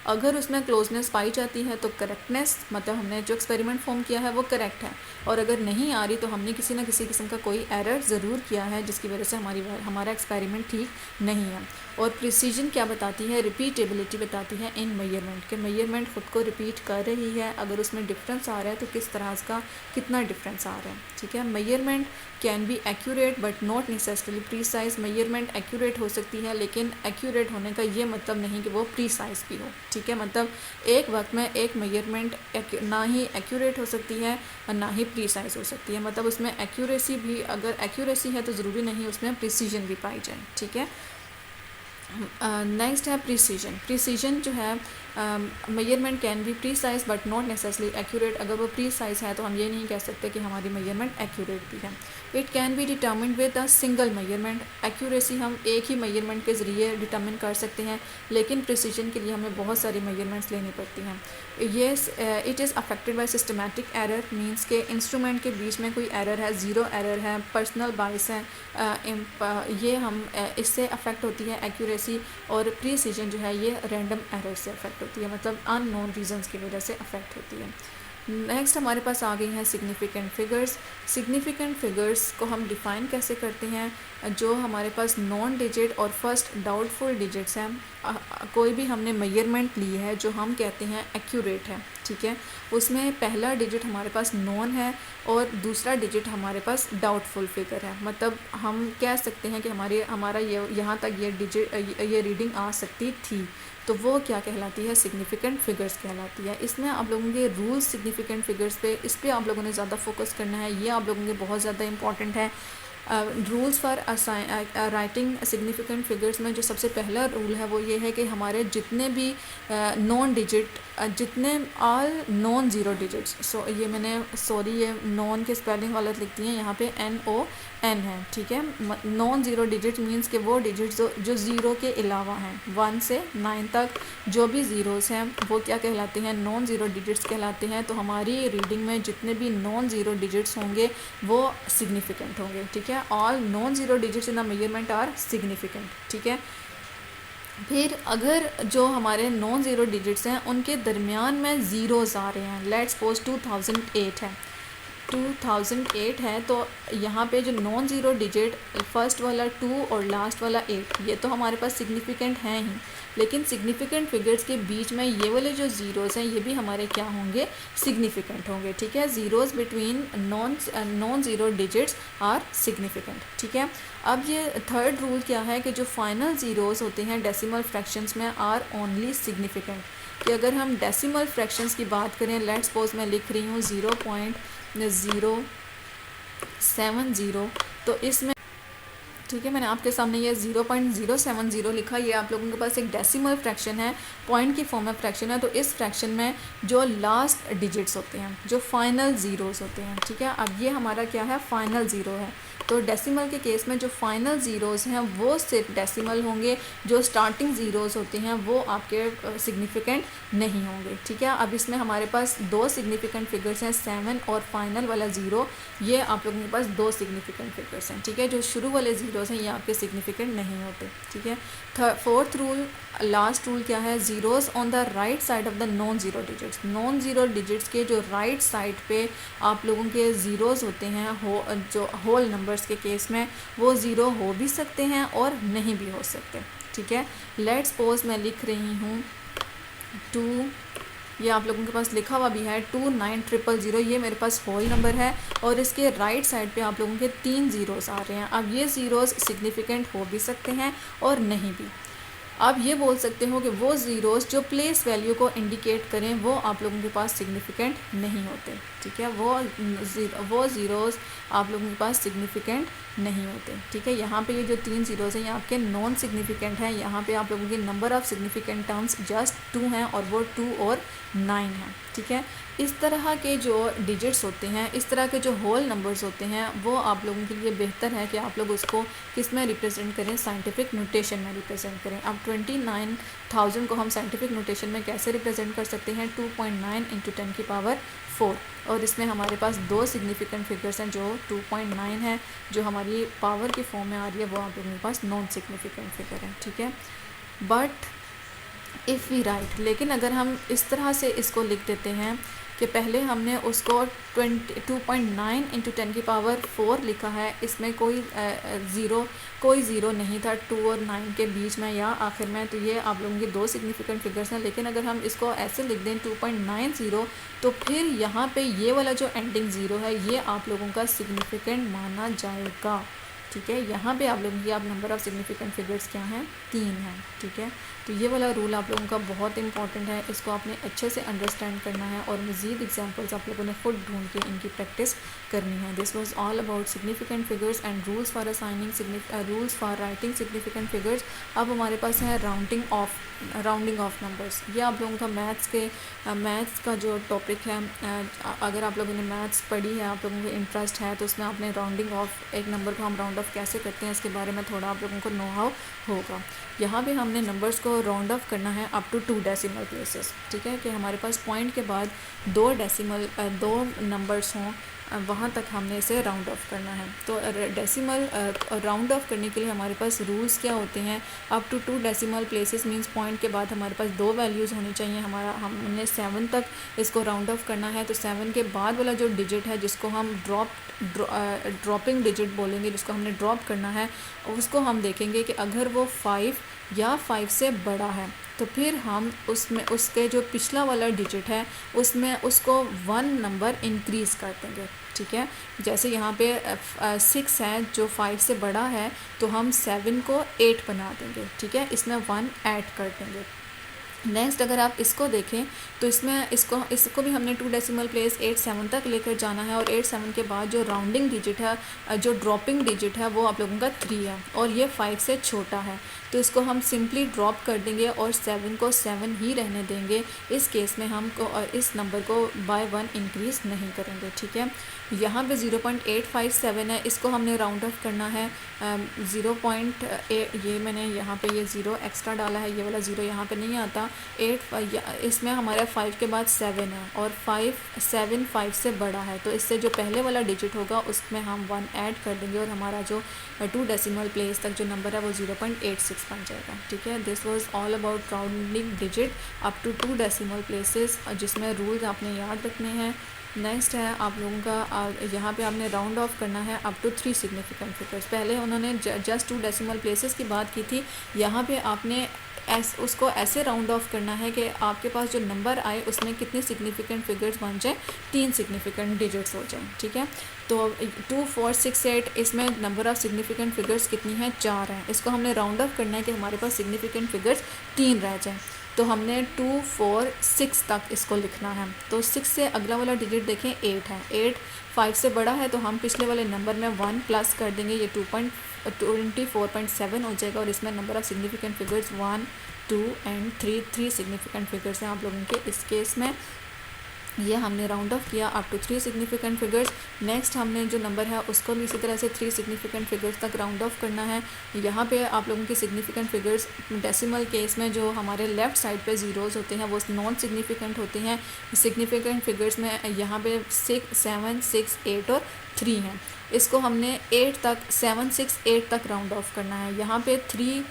अगर उसमें क्लोजनेस पाई जाती है तो करेक्टनेस, मतलब हमने जो एक्सपेरिमेंट फॉर्म किया है वो करेक्ट है, और अगर नहीं आ रही तो हमने किसी न किसी किस्म का कोई एरर ज़रूर किया है जिसकी वजह से हमारा एक्सपेरिमेंट ठीक नहीं है। और प्रिसीजन क्या बताती है, रिपीटेबिलिटी बताती है इन मेजरमेंट, के मेजरमेंट ख़ुद को रिपीट कर रही है, अगर उसमें डिफरेंस आ रहा है तो किस तरह का कितना डिफरेंस आ रहा है, ठीक है। Measurement can be accurate but not necessarily precise, measurement accurate हो सकती है लेकिन एक्यूरेट होने का ये मतलब नहीं कि वो प्रीसाइज भी हो, ठीक है। मतलब एक वक्त में एक मेजरमेंट ना ही एक्यूरेट हो सकती है और ना ही प्रीसाइज हो सकती है, मतलब उसमें एक्यूरेसी भी, अगर एक्यूरेसी है तो ज़रूरी नहीं उसमें प्रिसीजन भी पाई जाए, ठीक है। नेक्स्ट है प्रिसीजन। प्रिसीजन जो है, measurement can be precise but not necessarily accurate, अगर वो प्रीसाइज है तो हम ये नहीं कह सकते कि हमारी मेजरमेंट एक्यूरेट भी है। It can be determined with a single measurement, accuracy हम एक ही मेजरमेंट के ज़रिए डिटर्मिन कर सकते हैं, लेकिन प्रिसीजन के लिए हमें बहुत सारी मेजरमेंट्स लेनी पड़ती हैं। ये it is affected by systematic error, means के इंस्ट्रूमेंट के बीच में कोई एरर है, ज़ीरो एरर है, पर्सनल बाइस है, ये हम इससे अफेक्ट होती है एक्यूरेसी, और प्रीसीजन जो है ये रैंडम एरर से अफेक्ट होती है, मतलब अननोन रीजंस की वजह से अफेक्ट होती है। नेक्स्ट हमारे पास आ गई हैं सिग्निफिकेंट फिगर्स। सिग्निफिकेंट फिगर्स को हम डिफ़ाइन कैसे करते हैं, जो हमारे पास नॉन डिजिट और फर्स्ट डाउटफुल डिजिट्स हैं, कोई भी हमने मेजरमेंट ली है जो हम कहते हैं एक्यूरेट है, ठीक है, उसमें पहला डिजिट हमारे पास नॉन है और दूसरा डिजिट हमारे पास डाउटफुल फिगर है, मतलब हम कह सकते हैं कि हमारा ये यहाँ तक ये रीडिंग आ सकती थी, तो वो क्या कहलाती है, सिग्निफिकेंट फिगर्स कहलाती है। इसमें आप लोगों के रूल्स सिग्निफिकेंट फिगर्स पे, इस पर आप लोगों ने ज़्यादा फोकस करना है, ये आप लोगों के बहुत ज़्यादा इंपॉर्टेंट है। Rules for writing significant figures में जो सबसे पहला रूल है वो ये है कि हमारे जितने भी नॉन डिजिट, जितने ऑल नॉन ज़ीरो डिजिट्स, ये नॉन के स्पेलिंग गलत लिखती हैं, यहाँ पे NON है, ठीक है। नॉन ज़ीरो डिजिट मींस के वो डिजिट्स जो ज़ीरो के अलावा हैं, 1 से 9 तक जो भी ज़ीरोज़ हैं वो क्या कहलाते हैं, नॉन ज़ीरो डिजिट्स कहलाते हैं। तो हमारी रीडिंग में जितने भी नॉन ज़ीरो डिजिट्स होंगे वो सिग्निफिकेंट होंगे, ठीक है। All non zero digits in the measurement are significant, ठीक है। फिर अगर जो हमारे नॉन ज़ीरो डिजिट्स हैं उनके दरमियान में ज़ीरोज़ आ रहे हैं, लेट्स सपोज 2008 है, तो यहाँ पे जो नॉन ज़ीरो डिजिट फर्स्ट वाला 2 और लास्ट वाला 8, ये तो हमारे पास सिग्निफिकेंट हैं ही, लेकिन सिग्निफिकेंट फिगर्स के बीच में ये वाले जो ज़ीरोज़ हैं ये भी हमारे क्या होंगे, सिग्निफिकेंट होंगे, ठीक है। Zeros between non zero digits are significant, ठीक है। अब ये थर्ड रूल क्या है कि जो फाइनल ज़ीरोज़ होते हैं डेसिमल फ्रैक्शंस में आर ओनली सिग्निफिकेंट, कि अगर हम डेसिमल फ्रैक्शंस की बात करें, लेट्स सपोज मैं लिख रही हूँ 0.070, तो इसमें, ठीक है, मैंने आपके सामने ये 0.070 लिखा, ये आप लोगों के पास एक डेसिमल फ्रैक्शन है, पॉइंट की फॉर्म में फ्रैक्शन है, तो इस फ्रैक्शन में जो लास्ट डिजिट्स होते हैं, जो फाइनल ज़ीरोज़ होते हैं, ठीक है। अब ये हमारा क्या है, फाइनल ज़ीरो है, तो डेसिमल के केस में जो फाइनल ज़ीरोज़ हैं वो सिर्फ डेसिमल होंगे, जो स्टार्टिंग ज़ीरोज़ होते हैं वो आपके सिग्निफिकेंट नहीं होंगे, ठीक है। अब इसमें हमारे पास दो सिग्निफिकेंट फिगर्स हैं, 7 और फाइनल वाला 0, ये आप लोगों के पास दो सिग्निफिकेंट फिगर्स हैं, ठीक है। जो शुरू वाले ज़ीरोज़ हैं ये आपके सिग्निफिकेंट नहीं होते, ठीक है। फोर्थ रूल, लास्ट रूल क्या है, zeros on the right side of the non zero digits, non zero digits के जो राइट साइड पे आप लोगों के ज़ीरोज़ होते हैं, जो होल नंबर्स के केस में वो ज़ीरो हो भी सकते हैं और नहीं भी हो सकते, ठीक है। लेट्स सपोज मैं लिख रही हूँ 2, ये आप लोगों के पास लिखा हुआ भी है 29000, ये मेरे पास होल नंबर है और इसके राइट साइड पे आप लोगों के 3 ज़ीरोज़ आ रहे हैं। अब ये ज़ीरोज़ सिग्निफिकेंट हो भी सकते हैं और नहीं भी। आप ये बोल सकते हो कि वो ज़ीरोज़ जो प्लेस वैल्यू को इंडिकेट करें वो आप लोगों के पास सिग्निफिकेंट नहीं होते, ठीक है। वो ज़ीरोज़ आप लोगों के पास सिग्निफिकेंट नहीं होते। ठीक है, यहाँ पे ये जो 3 ज़ीरोज़ हैं ये आपके नॉन सिग्निफिकेंट हैं। यहाँ पे आप लोगों की number of significant terms just 2 हैं और वो 2 और 9 हैं। ठीक है, इस तरह के जो डिजिट्स होते हैं, इस तरह के जो होल नंबर्स होते हैं, वो आप लोगों के लिए बेहतर है कि आप लोग उसको किस में रिप्रेजेंट करें, साइंटिफिक नोटेशन में रिप्रेजेंट करें। अब 29,000 को हम साइंटिफिक नोटेशन में कैसे रिप्रेजेंट कर सकते हैं, 2.9 इंटू 10⁴, और इसमें हमारे पास दो सिग्निफिकेंट फिगर्स हैं जो 2.9 है, जो हमारी पावर की फॉर्म में आ रही है, वो आप लोगों के पास नॉन सिग्निफिकेंट फिगर है। ठीक है, बट इफ़ वी राइट, लेकिन अगर हम इस तरह से इसको लिख देते हैं कि पहले हमने उसको 2.9 इंटू 10⁴ लिखा है, इसमें कोई ज़ीरो नहीं था 2 और 9 के बीच में या आखिर में, तो ये आप लोगों की दो सिग्निफिकेंट फिगर्स हैं। लेकिन अगर हम इसको ऐसे लिख दें 2.90, तो फिर यहाँ पे ये वाला जो एंडिंग ज़ीरो है ये आप लोगों का सिग्निफिकेंट माना जाएगा। ठीक है, यहाँ पे आप लोगों की आप नंबर ऑफ़ सिग्निफिकेंट फिगर्स क्या हैं, 3 हैं। ठीक है, तो ये वाला रूल आप लोगों का बहुत इंपॉर्टेंट है, इसको आपने अच्छे से अंडरस्टैंड करना है और मज़ीद एग्जांपल्स आप लोगों ने खुद ढूंढ के इनकी प्रैक्टिस करनी है। This was all about significant figures and rules for assigning rules for writing significant figures. अब हमारे पास है राउंडिंग ऑफ नंबर्स। ये आप लोगों का मैथ्स का जो टॉपिक है, अगर आप लोगों ने मैथ्स पढ़ी है, आप लोगों को इंटरेस्ट है, तो उसमें आपने राउंडिंग ऑफ एक नंबर को हम राउंड ऑफ कैसे करते हैं इसके बारे में थोड़ा आप लोगों को नो हाउ होगा। यहाँ पे हमने नंबर्स को राउंड ऑफ करना है अप टू 2 डेसिमल प्लेसेस। ठीक है, कि हमारे पास पॉइंट के बाद 2 नंबर्स हों, वहाँ तक हमने इसे राउंड ऑफ करना है। तो डेसिमल राउंड ऑफ करने के लिए हमारे पास रूल्स क्या होते हैं, up to 2 decimal places means point के बाद हमारे पास 2 वैल्यूज़ होनी चाहिए। हमने 7 तक इसको राउंड ऑफ करना है, तो 7 के बाद वाला जो डिजिट है जिसको हम ड्रॉपिंग डिजिट बोलेंगे, जिसको हमने ड्रॉप करना है, उसको हम देखेंगे कि अगर वो 5 या 5 से बड़ा है तो फिर हम उसमें उसके जो पिछला वाला डिजिट है उसमें उसको 1 नंबर इंक्रीज़ कर देंगे। ठीक है, जैसे यहाँ पे 6 है जो 5 से बड़ा है, तो हम 7 को 8 बना देंगे। ठीक है, इसमें 1 ऐड कर देंगे। नेक्स्ट अगर आप इसको देखें तो इसमें इसको भी हमने 2 डेसिमल प्लेस 8 7 तक लेकर जाना है, और 8 7 के बाद जो राउंडिंग डिजिट है, जो ड्रॉपिंग डिजिट है, वो आप लोगों का 3 है और ये 5 से छोटा है, तो इसको हम सिंपली ड्रॉप कर देंगे और 7 को 7 ही रहने देंगे। इस केस में हम इस नंबर को बाय 1 इंक्रीज़ नहीं करेंगे। ठीक है, यहाँ पे 0.857 है, इसको हमने राउंड ऑफ करना है 0.8, ये मैंने यहाँ पे ये 0 एक्स्ट्रा डाला है, ये वाला 0 यहाँ पे नहीं आता। 8 इसमें हमारा 5 के बाद 7 है और 7 5 से बड़ा है, तो इससे जो पहले वाला डिजिट होगा उसमें हम 1 ऐड कर देंगे और हमारा जो 2 डेसिमल प्लेस तक जो नंबर है वो 0.86 बन जाएगा। ठीक है, this was all about rounding digit up to 2 decimal places, जिसमें रूल्स आपने याद रखने हैं। नेक्स्ट है आप लोगों का यहाँ पे आपने राउंड ऑफ करना है अप टू 3 सिग्निफिकेंट फिगर्स। पहले उन्होंने जस्ट 2 डेसिमल प्लेसेस की बात की थी, यहाँ पे आपने उसको ऐसे राउंड ऑफ करना है कि आपके पास जो नंबर आए उसमें कितने सिग्निफिकेंट फिगर्स बन जाए, 3 सिग्निफिकेंट डिजिट्स हो जाएं। ठीक है, तो 2 4 6 8 इसमें नंबर ऑफ़ सिग्निफिकेंट फिगर्स कितनी हैं, 4 हैं। इसको हमने राउंड ऑफ करना है कि हमारे पास सिग्निफिकेंट फिगर्स 3 रह जाएँ, तो हमने 2 4 6 तक इसको लिखना है। तो 6 से अगला वाला डिजिट देखें 8 है, 8 5 से बड़ा है, तो हम पिछले वाले नंबर में 1 प्लस कर देंगे, ये 24.7 हो जाएगा और इसमें number of significant figures 1 2 and 3 significant figures हैं आप लोगों के। इस केस में ये हमने राउंड ऑफ किया up to 3 significant figures. Next हमने जो नंबर है उसको भी इसी तरह से 3 सिग्निफिकेंट फिगर्स तक राउंड ऑफ करना है। यहाँ पे आप लोगों के सिग्निफिकेंट फिगर्स डेसिमल केस में जो हमारे लेफ़्ट साइड पे ज़ीरोज़ होते हैं वो नॉन सिग्निफिकेंट होते हैं। सिग्निफिकेंट फिगर्स में यहाँ पे 6 7 6 8 और 3 हैं। इसको हमने 8 तक 7 6 8 तक राउंड ऑफ करना है। यहाँ पे 3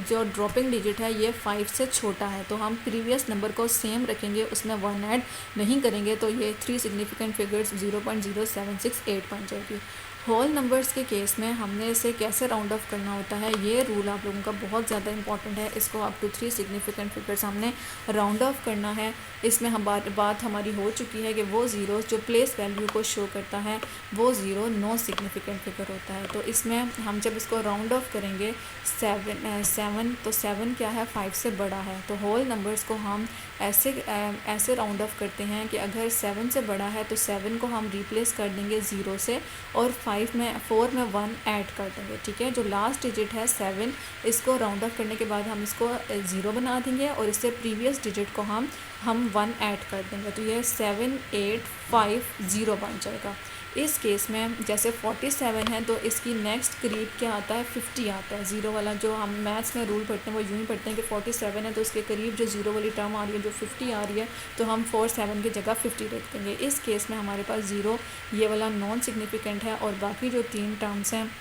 जो ड्रॉपिंग डिजिट है ये 5 से छोटा है, तो हम प्रीवियस नंबर को सेम रखेंगे, उसमें 1 ऐड नहीं करेंगे, तो ये 3 सिग्निफिकेंट फिगर्स 0.0768 बन जाएगी। होल नंबर्स के केस में हमने इसे कैसे राउंड ऑफ करना होता है, ये रूल आप लोगों का बहुत ज़्यादा इंपॉर्टेंट है। इसको अप टू 3 सिग्निफिकेंट फिगर्स हमने राउंड ऑफ करना है। इसमें हम बात हमारी हो चुकी है कि वो ज़ीरो जो प्लेस वैल्यू को शो करता है वो ज़ीरो नो सिग्निफिकेंट फिगर होता है। तो इसमें हम जब इसको राउंड ऑफ करेंगे 7 तो 7 क्या है, 5 से बड़ा है, तो होल नंबर्स को हम ऐसे राउंड ऑफ करते हैं कि अगर 7 से बड़ा है तो 7 को हम रिप्लेस कर देंगे 0 से और 4 में 1 ऐड कर देंगे, ठीक है। जो लास्ट डिजिट है 7, इसको राउंड ऑफ करने के बाद हम इसको 0 बना देंगे और इससे प्रीवियस डिजिट को हम 1 ऐड कर देंगे, तो ये 7850 बन जाएगा। इस केस में जैसे 47 है तो इसकी नेक्स्ट करीब क्या आता है, 50 आता है। ज़ीरो वाला जो हम मैथ्स में रूल पढ़ते हैं वो यूँ ही पढ़ते हैं कि 47 है तो इसके करीब जो ज़ीरो वाली टर्म आ रही है, जो 50 आ रही है, तो हम 47 की जगह 50 रख देंगे। इस केस में हमारे पास ज़ीरो ये वाला नॉन सिग्निफिकेंट है और बाकी जो 3 टर्म्स हैं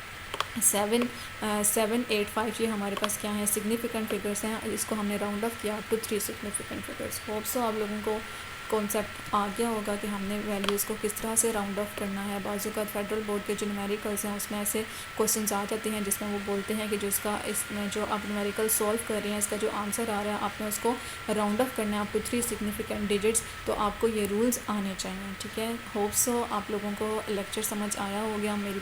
7, 8, 5 ये हमारे पास क्या है, सिग्निफिकेंट फिगर्स हैं। इसको हमने राउंड ऑफ किया to 3 significant figures. Hope so आप लोगों को कॉन्सेप्ट आ गया होगा कि हमने वैल्यूज़ को किस तरह से राउंड ऑफ करना है। बाज़ू का फेडरल बोर्ड के जो न्यूमेरिकल्स हैं उसमें ऐसे क्वेश्चंस आ जाते हैं जिसमें वो बोलते हैं कि जो इसका इसमें जो आप न्यूमेरिकल सॉल्व कर रहे हैं इसका जो आंसर आ रहा है आपने उसको राउंड ऑफ करना है अप टू 3 सिग्निफिकेंट डिजिट्स, तो आपको ये रूल्स आने चाहिए, ठीक है। होप सो आप लोगों को लेक्चर समझ आया हो गया। मेरी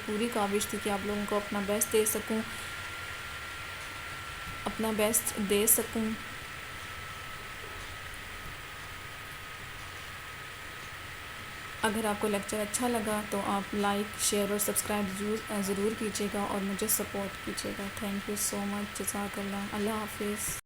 पूरी काविश थी कि आप लोगों को अपना बेस्ट दे सकूँ। अगर आपको लेक्चर अच्छा लगा तो आप लाइक, शेयर और सब्सक्राइब ज़रूर कीजिएगा और मुझे सपोर्ट कीजिएगा। Thank you so much. जज़ाकल्लाह। अल्लाह हाफिज़।